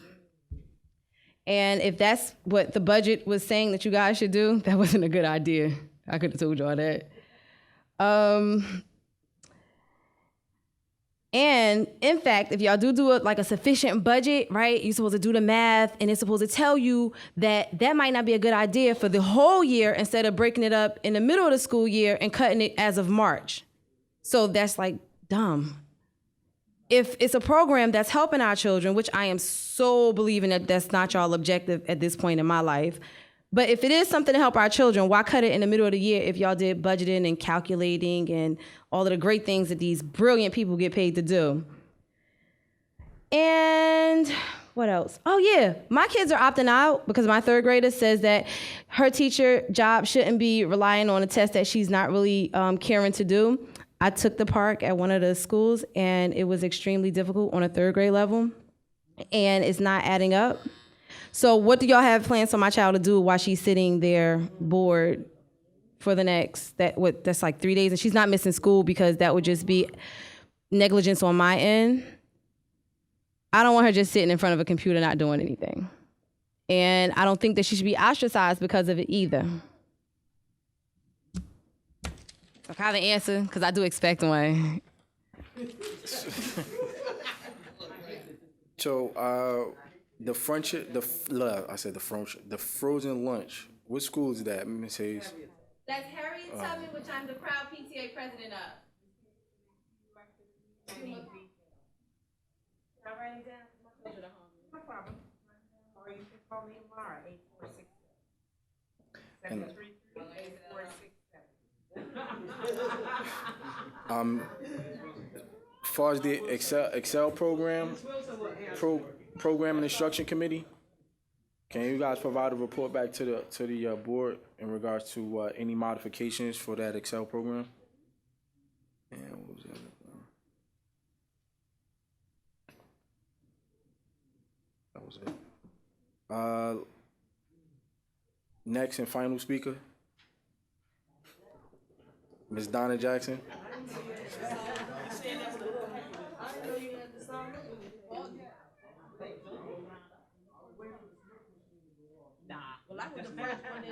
Speaker 21: And if that's what the budget was saying that you guys should do, that wasn't a good idea. I could have told y'all that. And in fact, if y'all do a sufficient budget, right, you're supposed to do the math and it's supposed to tell you that that might not be a good idea for the whole year instead of breaking it up in the middle of the school year and cutting it as of March. So that's like dumb. If it's a program that's helping our children, which I am so believing that that's not y'all objective at this point in my life, but if it is something to help our children, why cut it in the middle of the year if y'all did budgeting and calculating and all of the great things that these brilliant people get paid to do? And what else? Oh yeah, my kids are opting out because my third grader says that her teacher job shouldn't be relying on a test that she's not really caring to do. I took the park at one of the schools and it was extremely difficult on a third grade level and it's not adding up. So what do y'all have plans for my child to do while she's sitting there bored for the next, that's like 3 days, and she's not missing school because that would just be negligence on my end. I don't want her just sitting in front of a computer not doing anything. And I don't think that she should be ostracized because of it either. So kind of answer, because I do expect one.
Speaker 1: So, the frozen lunch. What school is that, Ms. Hayes?
Speaker 21: That's Harriet Tubman, which I'm the proud PTA president of. Can I write it down?
Speaker 14: No problem. Or you can call me tomorrow, 846-733-8467.
Speaker 1: As far as the Excel program, program and instruction committee, can you guys provide a report back to the board in regards to any modifications for that Excel program? And what was that? That was it. Next and final speaker, Ms. Donna Jackson.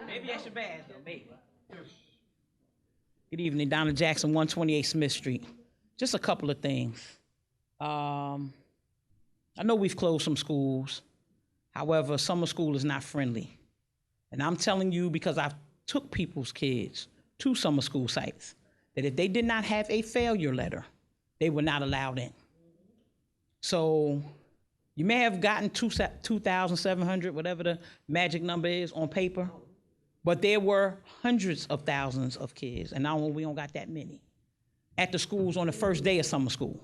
Speaker 4: Maybe that's your badge, though, maybe. Good evening, Donna Jackson, 128 Smith Street. Just a couple of things. I know we've closed some schools. However, summer school is not friendly. And I'm telling you because I've took people's kids to summer school sites that if they did not have a failure letter, they were not allowed in. So you may have gotten 2,700, whatever the magic number is on paper, but there were hundreds of thousands of kids, and now we don't got that many, at the schools on the first day of summer school.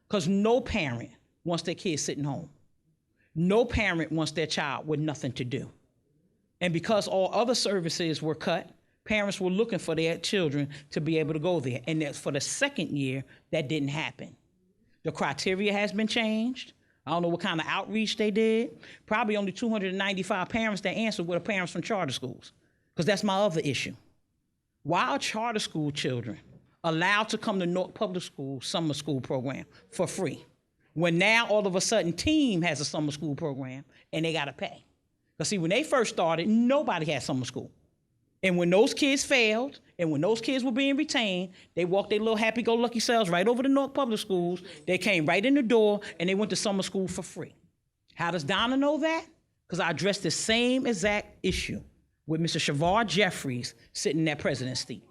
Speaker 4: Because no parent wants their kids sitting home. No parent wants their child with nothing to do. And because all other services were cut, parents were looking for their children to be able to go there. And that for the second year, that didn't happen. The criteria has been changed. I don't know what kind of outreach they did. Probably only 295 parents that answered were the parents from charter schools, because that's my other issue. Why are charter school children allowed to come to Newark Public School summer school program for free, when now all of a sudden Team has a summer school program and they gotta pay? Because see, when they first started, nobody had summer school. And when those kids failed, and when those kids were being retained, they walked their little happy-go-lucky selves right over to Newark Public Schools. They came right in the door, and they went to summer school for free. How does Donna know that? Because I addressed the same exact issue with Mr. Shavar Jeffries sitting in that president's seat.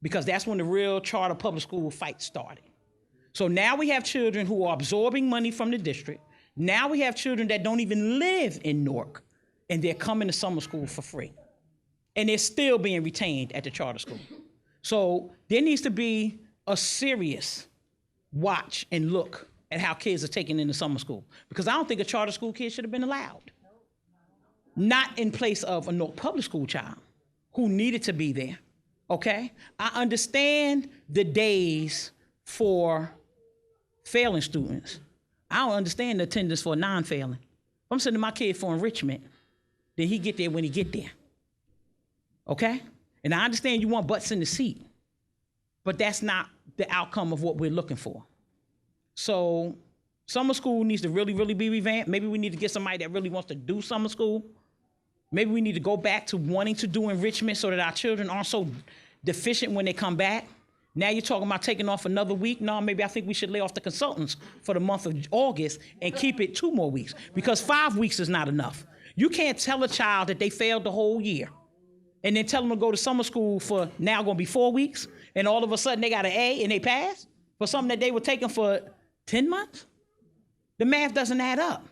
Speaker 4: Because that's when the real charter public school fight started. So now we have children who are absorbing money from the district. Now we have children that don't even live in Newark, and they're coming to summer school for free. And they're still being retained at the charter school. So there needs to be a serious watch and look at how kids are taken into summer school. Because I don't think a charter school kid should have been allowed. Not in place of a Newark public school child who needed to be there, okay? I understand the days for failing students. I don't understand the attendance for non-failing. If I'm sending my kid for enrichment, then he get there when he get there. Okay? And I understand you want butts in the seat, but that's not the outcome of what we're looking for. So summer school needs to really, really be revamped. Maybe we need to get somebody that really wants to do summer school. Maybe we need to go back to wanting to do enrichment so that our children aren't so deficient when they come back. Now you're talking about taking off another week. No, maybe I think we should lay off the consultants for the month of August and keep it 2 more weeks, because 5 weeks is not enough. You can't tell a child that they failed the whole year and then tell them to go to summer school for now going to be 4 weeks, and all of a sudden they got an A and they pass for something that they were taking for 10 months? The math doesn't add up.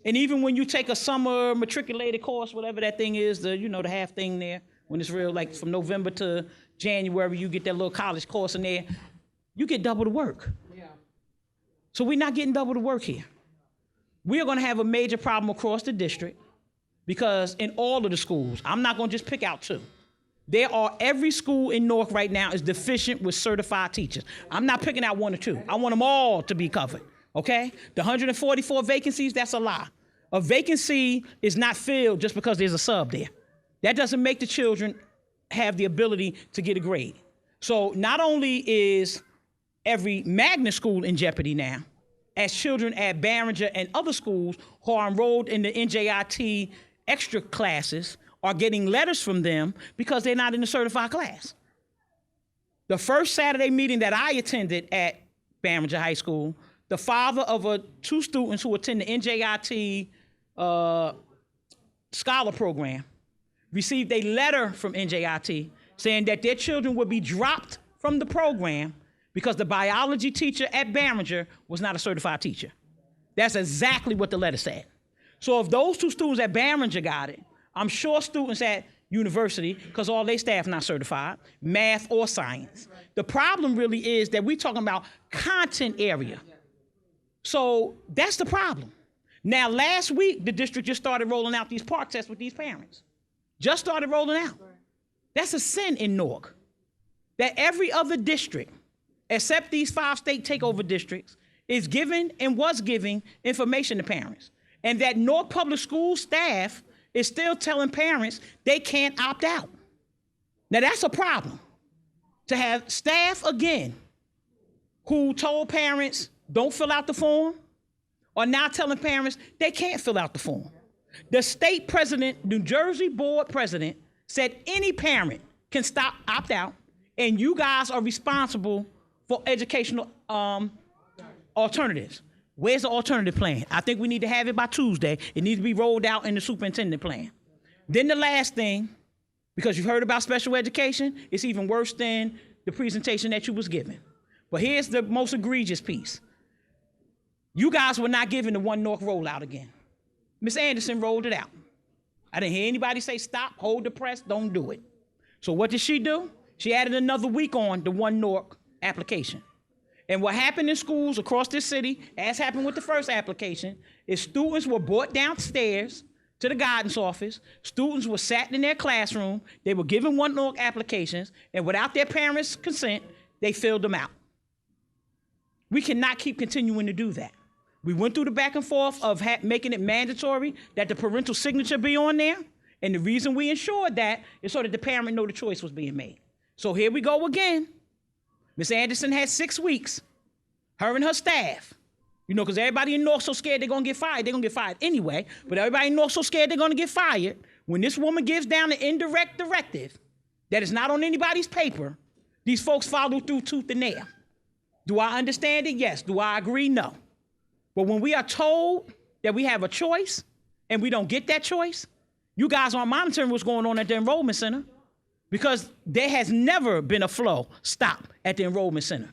Speaker 4: And even when you take a summer matriculated course, whatever that thing is, the half thing there, when it's real, like from November to January, you get that little college course in there, you get double the work. Yeah. So we're not getting double the work here. We are going to have a major problem across the district, because in all of the schools, I'm not going to just pick out 2. Every school in Newark right now is deficient with certified teachers. I'm not picking out 1 or 2. I want them all to be covered, okay? The 144 vacancies, that's a lie. A vacancy is not filled just because there's a sub there. That doesn't make the children have the ability to get a grade. So not only is every magnet school in jeopardy now, as children at Barringer and other schools who are enrolled in the NJIT extra classes are getting letters from them because they're not in the certified class. The first Saturday meeting that I attended at Barringer High School, the father of two students who attend the NJIT Scholar Program received a letter from NJIT saying that their children would be dropped from the program because the biology teacher at Barringer was not a certified teacher. That's exactly what the letter said. So if those two students at Barringer got it, I'm sure students at university, because all their staff not certified, math or science. The problem really is that we're talking about content area. So that's the problem. Now, last week, the district just started rolling out these park tests with these parents. Just started rolling out. That's a sin in Newark. That every other district, except these 5 state takeover districts, is giving and was giving information to parents. And that Newark Public School staff is still telling parents they can't opt out. Now that's a problem. To have staff again who told parents don't fill out the form are now telling parents they can't fill out the form. The state president, New Jersey board president, said any parent can opt out, and you guys are responsible for educational alternatives. Where's the alternative plan? I think we need to have it by Tuesday. It needs to be rolled out in the superintendent plan. Then the last thing, because you've heard about special education, it's even worse than the presentation that you was given. But here's the most egregious piece. You guys were not given the One North rollout again. Ms. Anderson rolled it out. I didn't hear anybody say stop, hold the press, don't do it. So what did she do? She added another week on the One North application. And what happened in schools across this city, as happened with the first application, is students were brought downstairs to the guidance office. Students were sat in their classroom. They were given One North applications, and without their parents' consent, they filled them out. We cannot keep continuing to do that. We went through the back and forth of making it mandatory that the parental signature be on there. And the reason we ensured that is so that the parent know the choice was being made. So here we go again. Ms. Anderson had 6 weeks, her and her staff, because everybody in North so scared they're going to get fired. They're going to get fired anyway, but everybody in North so scared they're going to get fired. When this woman gives down an indirect directive that is not on anybody's paper, these folks follow through tooth and nail. Do I understand it? Yes. Do I agree? No. But when we are told that we have a choice and we don't get that choice, you guys aren't monitoring what's going on at the enrollment center. Because there has never been a flow stop at the enrollment center.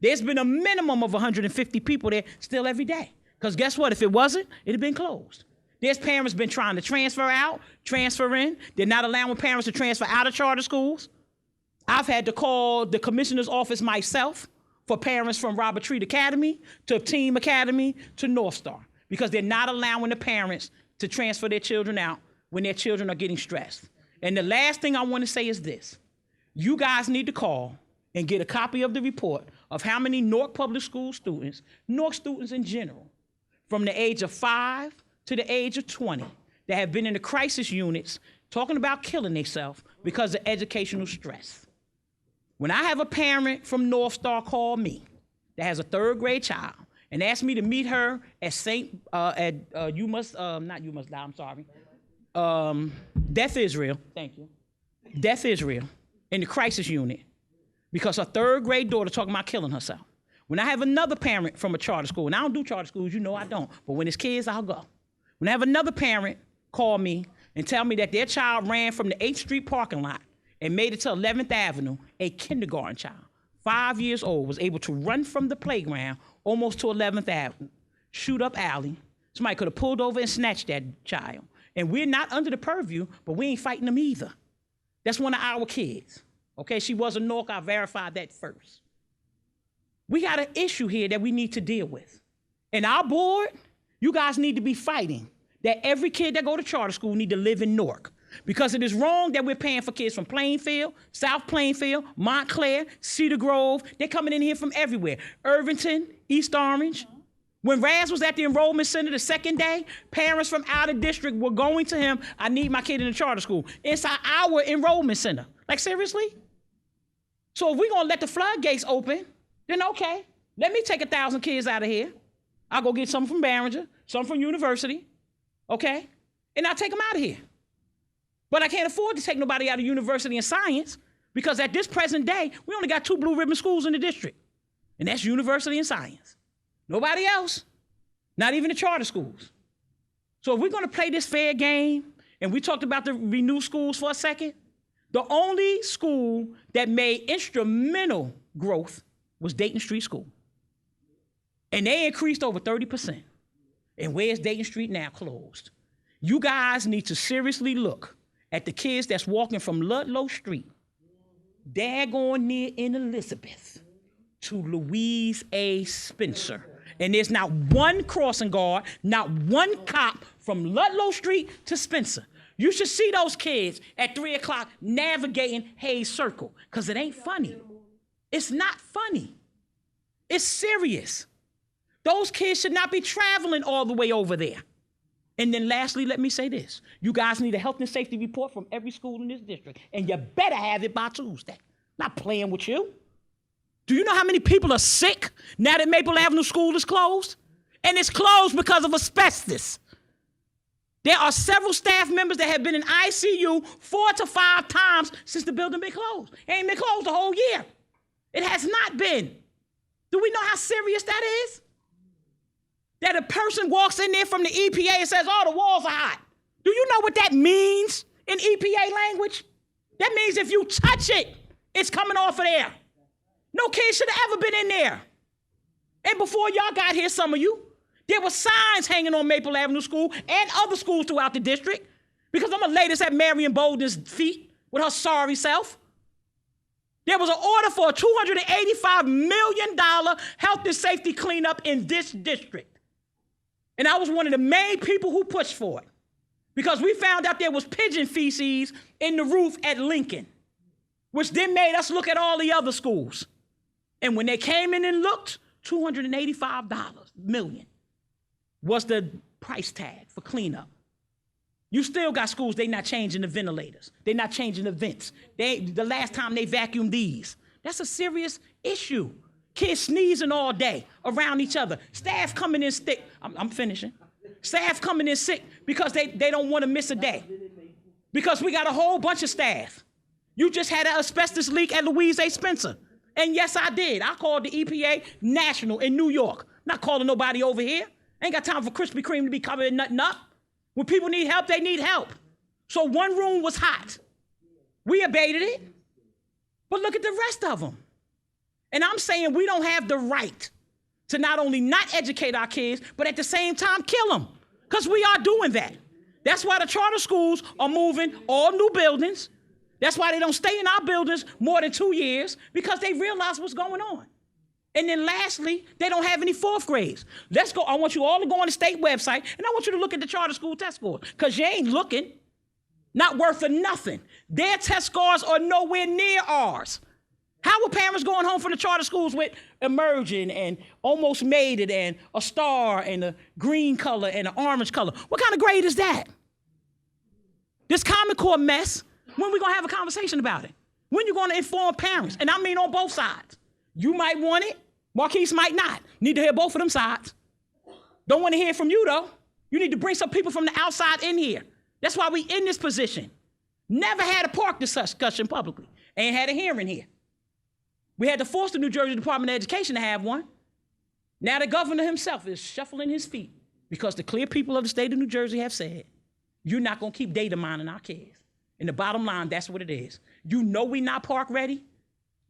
Speaker 4: There's been a minimum of 150 people there still every day. Because guess what? If it wasn't, it'd have been closed. There's parents been trying to transfer out, transfer in. They're not allowing parents to transfer out of charter schools. I've had to call the commissioner's office myself for parents from Robert Treat Academy to Team Academy to North Star. Because they're not allowing the parents to transfer their children out when their children are getting stressed. And the last thing I want to say is this. You guys need to call and get a copy of the report of how many Newark Public School students, Newark students in general, from the age of 5 to the age of 20, that have been in the crisis units talking about killing themselves because of educational stress. When I have a parent from North Star call me that has a 3rd grade child and ask me to meet her at Deaf Israel, thank you. Deaf Israel in the crisis unit because her 3rd grade daughter talking about killing herself. When I have another parent from a charter school, and I don't do charter schools, I don't, but when it's kids, I'll go. When I have another parent call me and tell me that their child ran from the 8th Street parking lot and made it to 11th Avenue, a kindergarten child, 5 years old, was able to run from the playground almost to 11th Avenue, shoot up alley. Somebody could have pulled over and snatched that child. And we're not under the purview, but we ain't fighting them either. That's one of our kids. Okay, she was a Nork, I verified that first. We got an issue here that we need to deal with. And our board, you guys need to be fighting that every kid that go to charter school need to live in Newark. Because it is wrong that we're paying for kids from Plainfield, South Plainfield, Montclair, Cedar Grove. They're coming in here from everywhere. Irvington, East Orange. When Raz was at the enrollment center the second day, parents from out of district were going to him, I need my kid in a charter school. Inside our enrollment center. Like, seriously? So if we're gonna let the floodgates open, then okay, let me take 1,000 kids out of here. I'll go get some from Barringer, some from University, okay? And I'll take them out of here. But I can't afford to take nobody out of University and Science because at this present day, we only got 2 blue ribbon schools in the district. And that's University and Science. Nobody else, not even the charter schools. So if we're gonna play this fair game, and we talked about the renew schools for a second, the only school that made instrumental growth was Dayton Street School. And they increased over 30%. And where's Dayton Street now? Closed. You guys need to seriously look at the kids that's walking from Ludlow Street, daggone near in Elizabeth, to Louise A. Spencer. And there's not one crossing guard, not one cop from Ludlow Street to Spencer. You should see those kids at 3 o'clock navigating Hayes Circle, because it ain't funny. It's not funny. It's serious. Those kids should not be traveling all the way over there. And then lastly, let me say this. You guys need a health and safety report from every school in this district, and you better have it by Tuesday. Not playing with you. Do you know how many people are sick now that Maple Avenue School is closed? And it's closed because of asbestos. There are several staff members that have been in ICU 4 to 5 times since the building been closed. It ain't been closed the whole year. It has not been. Do we know how serious that is? That a person walks in there from the EPA and says, oh, the walls are hot. Do you know what that means in EPA language? That means if you touch it, it's coming off of there. No kid should have ever been in there. And before y'all got here, some of you, there were signs hanging on Maple Avenue School and other schools throughout the district, because I'm gonna lay this at Marion Bolden's feet with her sorry self. There was an order for a $285 million health and safety cleanup in this district. And I was one of the main people who pushed for it, because we found out there was pigeon feces in the roof at Lincoln, which then made us look at all the other schools. And when they came in and looked, $285 million was the price tag for cleanup. You still got schools, they not changing the ventilators. They're not changing the vents. The last time they vacuumed these. That's a serious issue. Kids sneezing all day around each other. Staff coming in sick. I'm finishing. Staff coming in sick because they don't want to miss a day. Because we got a whole bunch of staff. You just had an asbestos leak at Louise A. Spencer. And yes, I did. I called the EPA National in New York. Not calling nobody over here. Ain't got time for Krispy Kreme to be covering nothing up. When people need help, they need help. So one room was hot. We abated it. But look at the rest of them. And I'm saying we don't have the right to not only not educate our kids, but at the same time kill them. Because we are doing that. That's why the charter schools are moving all new buildings. That's why they don't stay in our buildings more than 2 years, because they realize what's going on. And then lastly, they don't have any 4th grades. Let's go. I want you all to go on the state website, and I want you to look at the charter school test scores, because you ain't looking. Not worth of nothing. Their test scores are nowhere near ours. How are parents going home from the charter schools with emerging and almost made it and a star and a green color and an orange color? What kind of grade is that? This Common Core mess, when we gonna have a conversation about it? When you gonna inform parents? And I mean on both sides. You might want it, Marquise might not. Need to hear both of them sides. Don't want to hear from you though. You need to bring some people from the outside in here. That's why we in this position. Never had a park discussion publicly. Ain't had a hearing here. We had to force the New Jersey Department of Education to have one. Now the governor himself is shuffling his feet because the clear people of the state of New Jersey have said, you're not gonna keep data mining our kids. And the bottom line, that's what it is. You know we not park ready.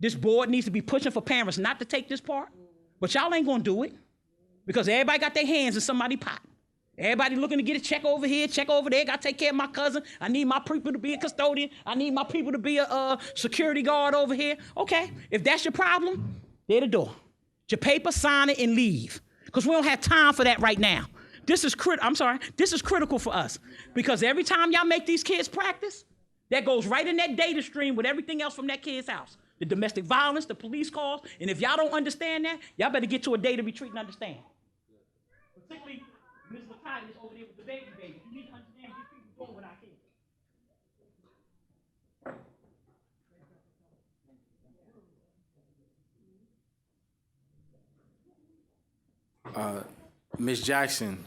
Speaker 4: This board needs to be pushing for parents not to take this park, but y'all ain't gonna do it because everybody got their hands in somebody's pot. Everybody looking to get a check over here, check over there. Got to take care of my cousin. I need my people to be a custodian. I need my people to be a security guard over here. Okay, if that's your problem, there the door. Get your paper, sign it, and leave. Because we don't have time for that right now. This is critical for us because every time y'all make these kids practice, that goes right in that data stream with everything else from that kid's house. The domestic violence, the police calls, and if y'all don't understand that, y'all better get to a data retreat and understand. Particularly Ms. Lakai is over there with the baby. You need to understand these people doing with our kids.
Speaker 1: Ms. Jackson.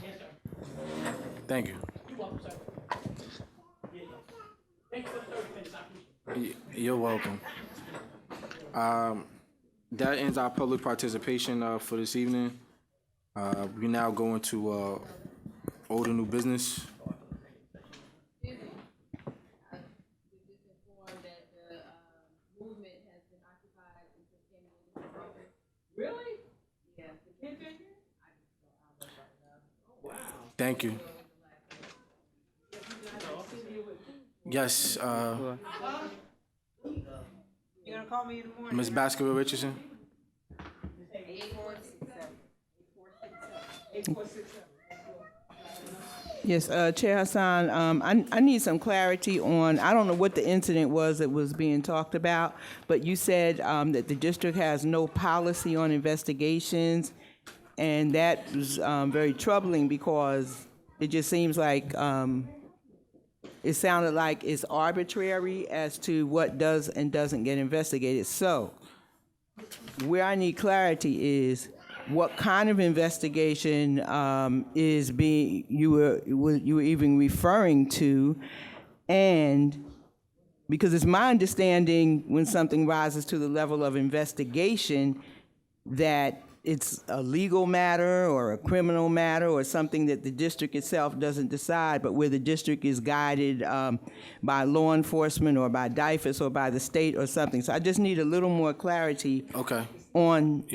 Speaker 1: Thank you. You're welcome. That ends our public participation for this evening. We now go into old and new business.
Speaker 14: Really? Yeah. The kids in here? Oh, wow.
Speaker 1: Thank you. Yes.
Speaker 14: You gonna call me in the morning?
Speaker 1: Ms. Baskerville Richardson.
Speaker 14: 8467.
Speaker 13: Yes, Chair Hassan, I need some clarity on, I don't know what the incident was that was being talked about, but you said that the district has no policy on investigations, and that was very troubling because it just seems like it sounded like it's arbitrary as to what does and doesn't get investigated. So, where I need clarity is what kind of investigation is being you were even referring to, and because it's my understanding when something rises to the level of investigation that it's a legal matter or a criminal matter or something that the district itself doesn't decide, but where the district is guided by law enforcement or by DIFAS or by the state or something. So I just need a little more clarity on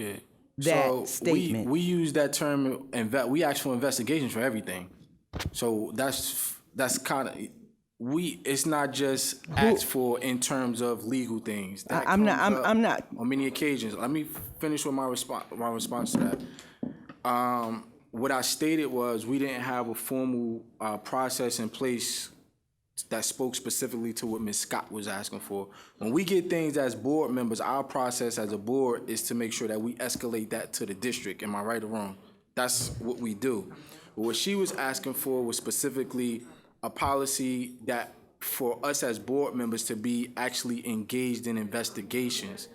Speaker 13: that statement.
Speaker 1: We use that term, we ask for investigations for everything. So that's kind of, it's not just asked for in terms of legal things.
Speaker 13: I'm not.
Speaker 1: On many occasions. Let me finish with my response to that. What I stated was we didn't have a formal process in place that spoke specifically to what Ms. Scott was asking for. When we get things as board members, our process as a board is to make sure that we escalate that to the district. Am I right or wrong? That's what we do. But what she was asking for was specifically a policy that for us as board members to be actually engaged in investigations.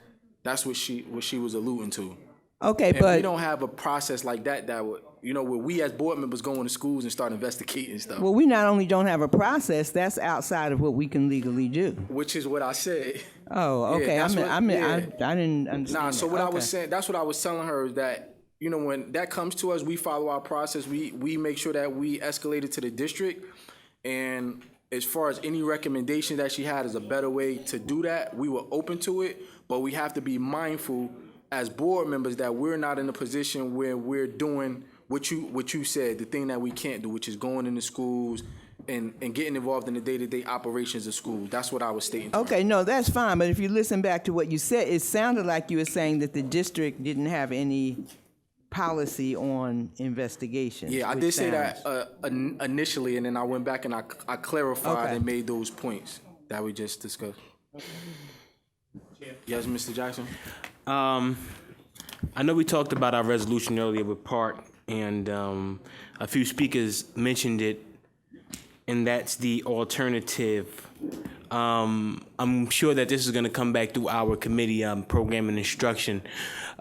Speaker 1: That's what she was alluding to.
Speaker 13: Okay,
Speaker 1: and
Speaker 13: but
Speaker 1: we don't have a process like that would, where we as board members go into schools and start investigating stuff.
Speaker 13: Well, we not only don't have a process, that's outside of what we can legally do.
Speaker 1: Which is what I said.
Speaker 13: Oh, okay.
Speaker 1: Yeah,
Speaker 13: I didn't understand.
Speaker 1: Nah, so what I
Speaker 13: Okay.
Speaker 1: was saying, that's what I was telling her is that, when that comes to us, we follow our process. We make sure that we escalate it to the district. And as far as any recommendation that she had as a better way to do that, we were open to it. But we have to be mindful as board members that we're not in a position where we're doing what you said, the thing that we can't do, which is going into schools and getting involved in the day-to-day operations of school. That's what I was stating.
Speaker 13: Okay, no, that's fine. But if you listen back to what you said, it sounded like you were saying that the district didn't have any policy on investigations.
Speaker 1: Yeah, I did say that initially, and then I went back and I clarified and made those points that we just discussed. Yes, Mr. Jackson?
Speaker 3: I know we talked about our resolution earlier with Park, and a few speakers mentioned it, and that's the alternative. I'm sure that this is going to come back through our committee program and instruction.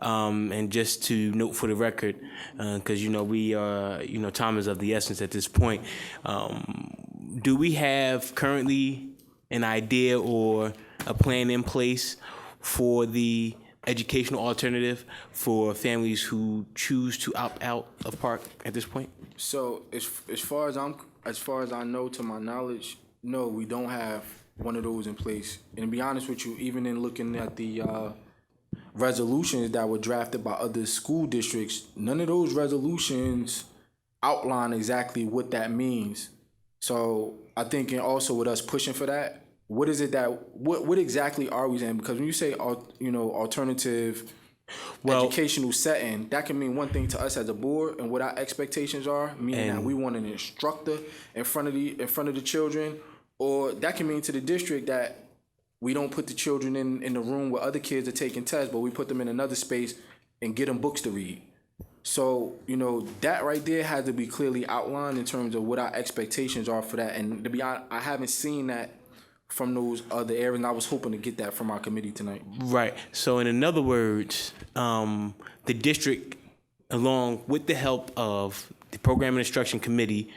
Speaker 3: And just to note for the record, because we are, time is of the essence at this point. Do we have currently an idea or a plan in place for the educational alternative for families who choose to opt out of Park at this point?
Speaker 1: So as far as I know, to my knowledge, no, we don't have one of those in place. And to be honest with you, even in looking at the resolutions that were drafted by other school districts, none of those resolutions outline exactly what that means. So I think, and also with us pushing for that, what is it that what exactly are we saying? Because when you say alternative educational setting, that can mean one thing to us as a board and what our expectations are, meaning that we want an instructor in front of the children, or that can mean to the district that we don't put the children in the room where other kids are taking tests, but we put them in another space and get them books to read. So, that right there has to be clearly outlined in terms of what our expectations are for that. And to be honest, I haven't seen that from those other areas, and I was hoping to get that from our committee tonight.
Speaker 3: Right. So in other words, the district along with the help of the Program and Instruction Committee,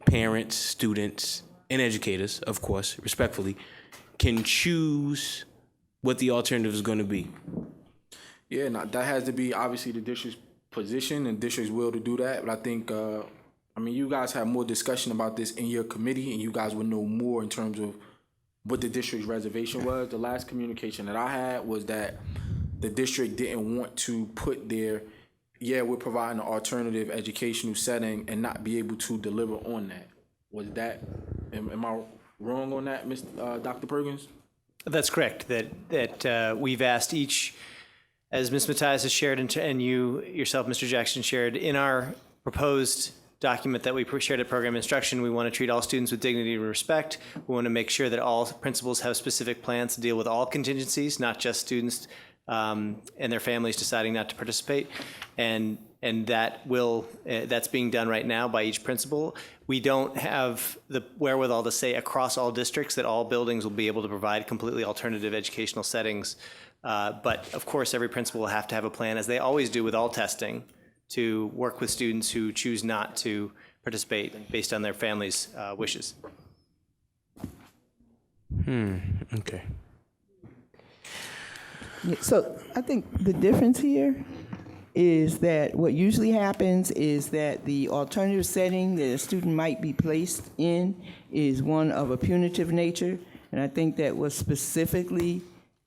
Speaker 3: parents, students, and educators, of course, respectfully, can choose what the alternative is going to be.
Speaker 1: Yeah, now that has to be obviously the district's position and district's will to do that. But I think, you guys have more discussion about this in your committee, and you guys would know more in terms of what the district's reservation was. The last communication that I had was that the district didn't want to put their, we're providing an alternative educational setting and not be able to deliver on that. Was that, am I wrong on that, Dr. Perkins?
Speaker 9: That's correct. That we've asked each, as Ms. Mattias has shared, and you yourself, Mr. Jackson, shared in our proposed document that we shared at Program Instruction, we want to treat all students with dignity and respect. We want to make sure that all principals have specific plans to deal with all contingencies, not just students and their families deciding not to participate. And that that's being done right now by each principal. We don't have the wherewithal to say across all districts that all buildings will be able to provide completely alternative educational settings. But of course, every principal will have to have a plan, as they always do with all testing, to work with students who choose not to participate based on their family's wishes.
Speaker 3: Okay.
Speaker 13: Yeah, so I think the difference here is that what usually happens is that the alternative setting that a student might be placed in is one of a punitive nature, and I think that what's specifically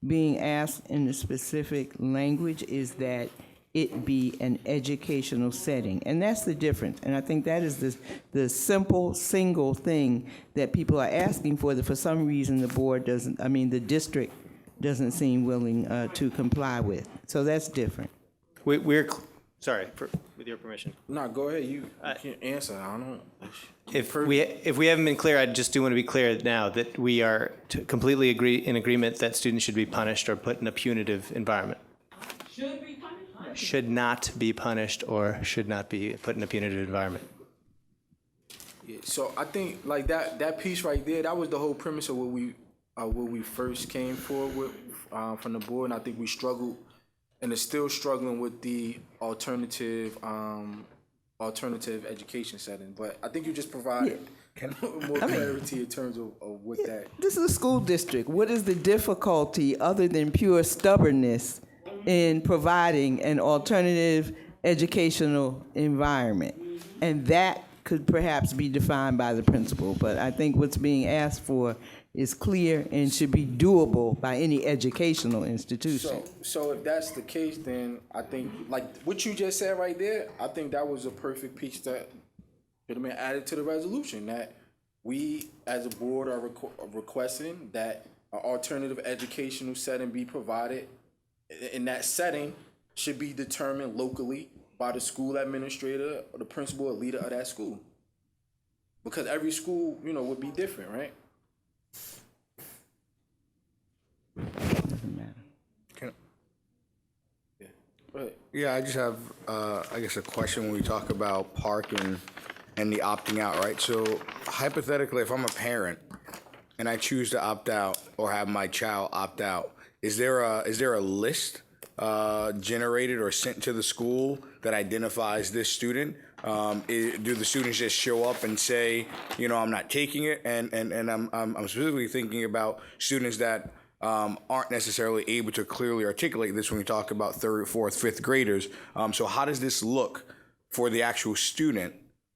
Speaker 13: being asked in the specific language is that it be an educational setting. And that's the difference. And I think that is the simple, single thing that people are asking for that for some reason the district doesn't seem willing to comply with. So that's different.
Speaker 9: We're sorry, with your permission.
Speaker 1: No, go ahead. You can answer. I don't know.
Speaker 9: If we haven't been clear, I just do want to be clear now that we are completely in agreement that students should be punished or put in a punitive environment.
Speaker 14: Should be punished?
Speaker 9: Should not be punished or should not be put in a punitive environment.
Speaker 1: Yeah, so I think like that piece right there, that was the whole premise of what we first came forward with from the board, and I think we struggled and are still struggling with the alternative education setting. But I think you just provided more clarity in terms of what that.
Speaker 13: This is a school district. What is the difficulty other than pure stubbornness in providing an alternative educational environment? And that could perhaps be defined by the principal, but I think what's being asked for is clear and should be doable by any educational institution.
Speaker 1: So if that's the case, then I think, like what you just said right there, I think that was a perfect piece that should have been added to the resolution, that we as a board are requesting that an alternative educational setting be provided. In that setting should be determined locally by the school administrator or the principal or leader of that school. Because every school, would be different, right?
Speaker 13: Doesn't matter.
Speaker 8: Yeah, I just have, I guess, a question when we talk about parking and the opting out, right? So hypothetically, if I'm a parent and I choose to opt out or have my child opt out, is there a list generated or sent to the school that identifies this student? Do the students just show up and say, I'm not taking it? And I'm specifically thinking about students that aren't necessarily able to clearly articulate this when we talk about 3rd, 4th, 5th graders. So how does this look for the actual student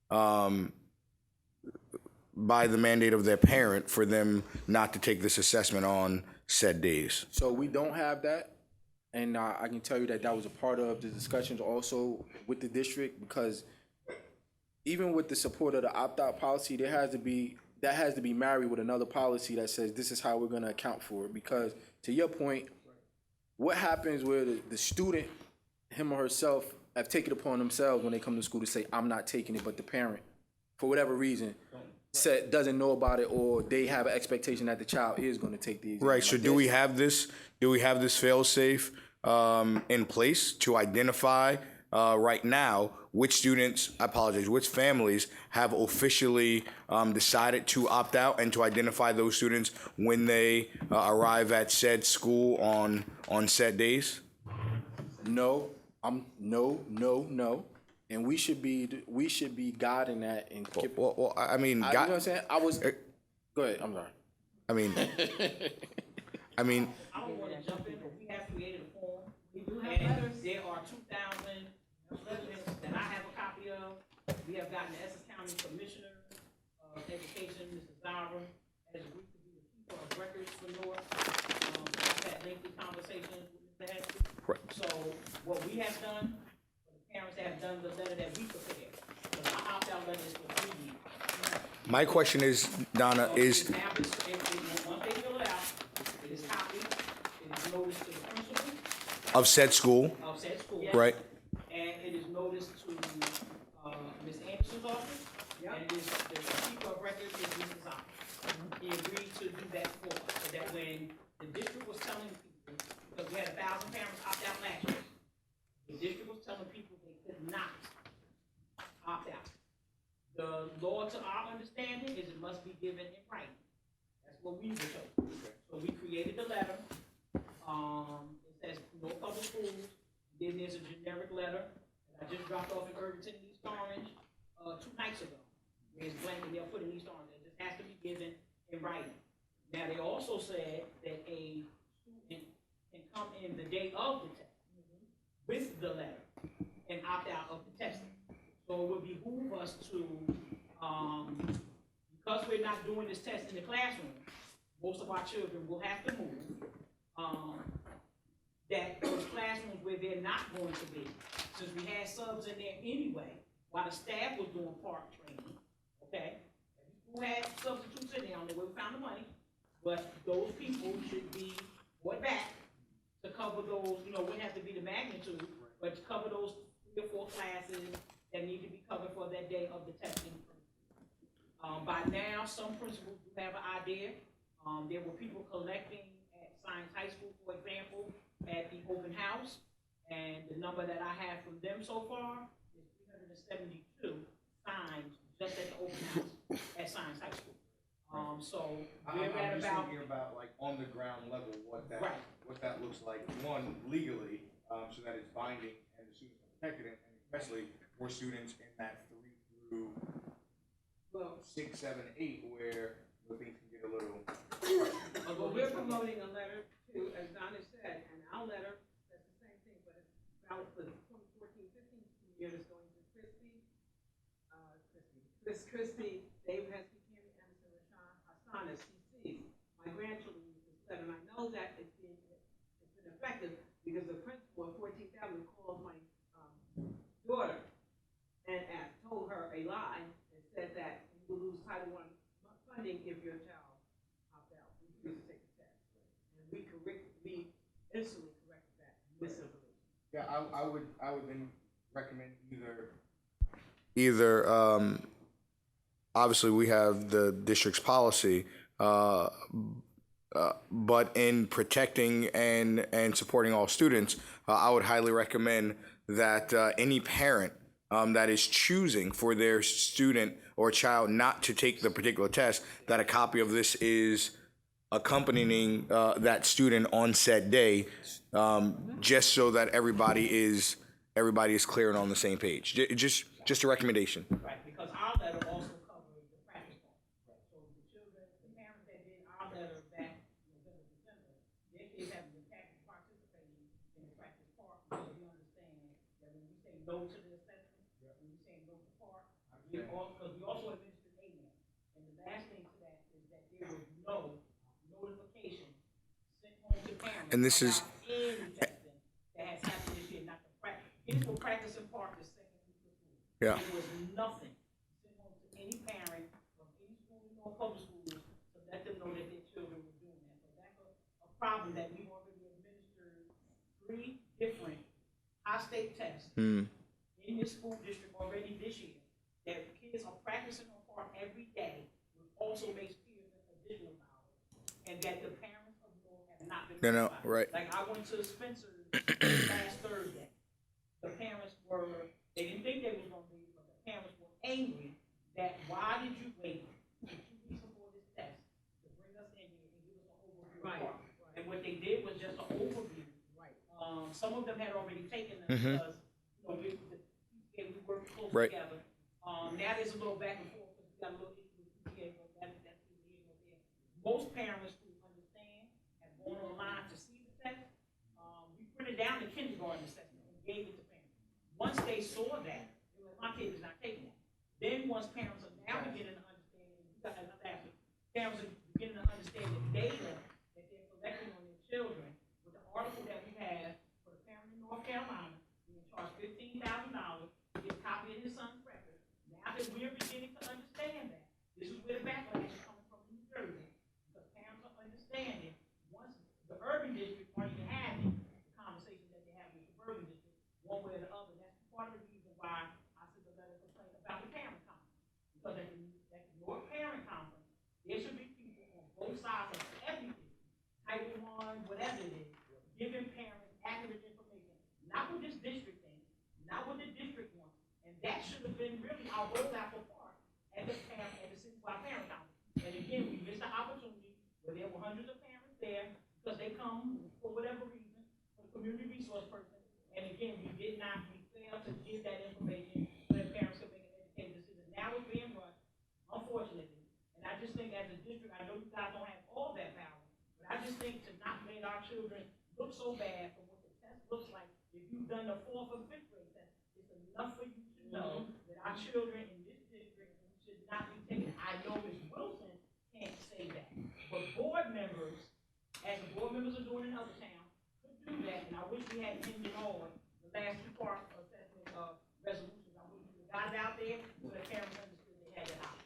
Speaker 8: by the mandate of their parent for them not to take this assessment on said days?
Speaker 1: So we don't have that. And I can tell you that was a part of the discussions also with the district, because even with the support of the opt-out policy, that has to be married with another policy that says this is how we're going to account for it. Because to your point, what happens where the student, him or herself, have taken it upon themselves when they come to school to say, I'm not taking it, but the parent, for whatever reason, doesn't know about it, or they have an expectation that the child is going to take the exam.
Speaker 8: Right. So do we have this fail-safe in place to identify right now which families have officially decided to opt out, and to identify those students when they arrive at said school on said days?
Speaker 1: No. No. and we should be guiding that and keep.
Speaker 8: Well, I mean,
Speaker 1: you know what I'm saying? I was. Go ahead. I'm sorry.
Speaker 8: I mean,
Speaker 4: I don't want to jump in, but we have created a form. We do have letters. There are 2,000 residents that I have a copy of. We have gotten the Essex County Commissioner of Education, Mrs. Zara, has agreed to be the keeper of records for North. I've had lengthy conversations with Mr. Hester.
Speaker 8: Right.
Speaker 4: So what we have done, the parents have done the letter that we prepared. So our opt-out letter is for 3 years.
Speaker 8: my question is, Donna, is
Speaker 4: Now, once they fill it out, it is copied, it is noticed to the principal
Speaker 8: of said school, right?
Speaker 4: and it is noticed to Ms. Anderson's office, and it is the keeper of records is Mrs. Zara. He agreed to do that for us, so that when the district was telling people, because we had 1,000 parents opt out last year, the district was telling people they could not opt out. The law, to our understanding, is it must be given in writing. That's what we were told. So we created the letter. It says no public schools. Then there's a generic letter that I just dropped off in Irvington, East Orange, 2 nights ago. Where it's blank and they'll put in East Orange. It just has to be given in writing. Now, they also said that a student can come in the day of the test with the letter and opt out of the testing. So it would behoove us to, because we're not doing this test in the classroom, most of our children will have to move, that those classrooms where they're not going to be, since we had subs in there anyway, while the staff was doing park training, okay? Who had substitutes in there, I don't know where we found the money, but those people should be brought back to cover those, wouldn't have to be the magnitude, but to cover those 3 or 4 classes that need to be covered for that day of the testing. By now, some principals do have an idea. There were people collecting at Science High School, for example, at the open house, and the number that I have from them so far is 372 signs just at the open house at Science High School. So we're at
Speaker 8: I'm just
Speaker 4: about
Speaker 8: thinking about like on the ground level what that looks like. One, legally, so that it's binding and the students are protected, and especially for students in that 3 through 6, 7, 8, where things can get a little.
Speaker 14: But we're promoting a letter too, as Donna said, and our letter, that's the same thing, but it's valid for the 2014-15 school year. It's going to Christy, David Heskey, Cammy Emerson, Hassan as CC. My grandchildren use this letter, and I know that it's been effective because the principal of 14,000 called my daughter and told her a lie and said that you will lose Title I funding if your child opts out. We refuse to take the test, and we instantly corrected that misinformation.
Speaker 8: Yeah, I would then recommend either obviously we have the district's policy, but in protecting and supporting all students, I would highly recommend that any parent that is choosing for their student or child not to take the particular test, that a copy of this is accompanying that student on said day, just so that everybody is clear and on the same page. Just a recommendation.
Speaker 4: Right, because our letter also covers the practice part. So the children, the parents that did our letter back November, December, their kids haven't been participating in the practice part, because we understand that when we say no to the assessment, when we say no to part, because we also administer AMAP. And the last thing to that is that there was no notification sent home to parents.
Speaker 8: And this is.
Speaker 4: Any testing that has happened this year, not the practice. Kids will practice in part the second week of school.
Speaker 8: Yeah.
Speaker 4: There was nothing sent home to any parent from any school in North Public Schools to let them know that their children were doing that. So that's a problem that we've already administered 3 different high-stake tests in this school district already this year. That kids are practicing on part every day, which also makes peers an additional hours, and that the parents of North have not been notified.
Speaker 8: Right.
Speaker 4: Like I went to Spencer's last Thursday. The parents they didn't think they was gonna leave, but the parents were angry that why did you wait 2 weeks before this test to bring us in here and give us an overview? Right. And what they did was just an overview. Right. Some of them had already taken them because we work close
Speaker 8: Right.
Speaker 4: together. Now there's a little back and forth, because we got a little issue with PTA, but that's neither here nor there. Most parents who understand have gone online to see the test. We printed down the kindergarten assessment and gave it to parents. Once they saw that, they were like, my kid is not taking that. Then once parents are now beginning to understand, parents are beginning to understand the data that they're collecting on their children, with the article that we have for the parent in North Carolina, being charged $15,000 to get a copy of his son's record. Now that we're beginning to understand that, this is where the backlash is coming from in New Jersey, because parents are understanding, once the urban district aren't even having the conversation that they have with the suburban district, one way or the other. That's part of the reason why I sent a letter complaining about the parent conference. Because at the North Parent Conference, there should be people on both sides of everything, Title I, whatever it is, giving parents accurate information, not what this district thinks, not what the district wants. And that should have been really our rollout for part at the citywide parent conference. And again, we missed the opportunity where there were hundreds of parents there because they come for whatever reason, for the community resource person. And again, we failed to give that information so that parents could make an educated decision. Now it's being rushed, unfortunately. And I just think as a district, I know you guys don't have all that power, but I just think to not make our children look so bad for what the test looks like, if you've done the 4th or 5th grade test, it's enough for you to know that our children in this district should not be taken. I know Ms. Wilson can't say that, but board members, as the board members are doing in other towns, could do that. And I wish we had ended on the last 2 part assessment resolutions. I wish we got it out there so that parents understood they had it out.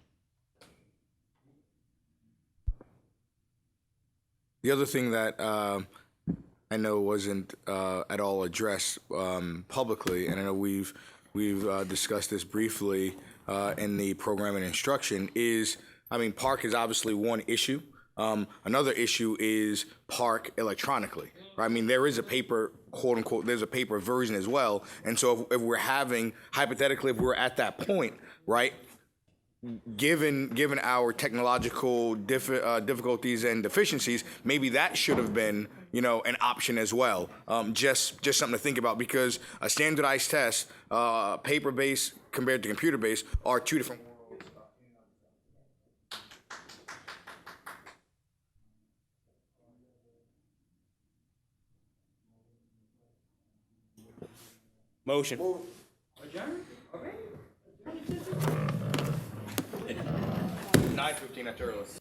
Speaker 8: The other thing that I know wasn't at all addressed publicly, and I know we've discussed this briefly in the program and instruction, is, I mean, Park is obviously one issue. Another issue is Park electronically. Right? I mean, there is a paper, quote unquote, there's a paper version as well. And so if we're having, hypothetically, if we're at that point, right, given our technological difficulties and deficiencies, maybe that should have been, an option as well. Just something to think about, because a standardized test, paper-based compared to computer-based, are 2 different worlds.
Speaker 3: Motion.
Speaker 8: 9:15 at earliest.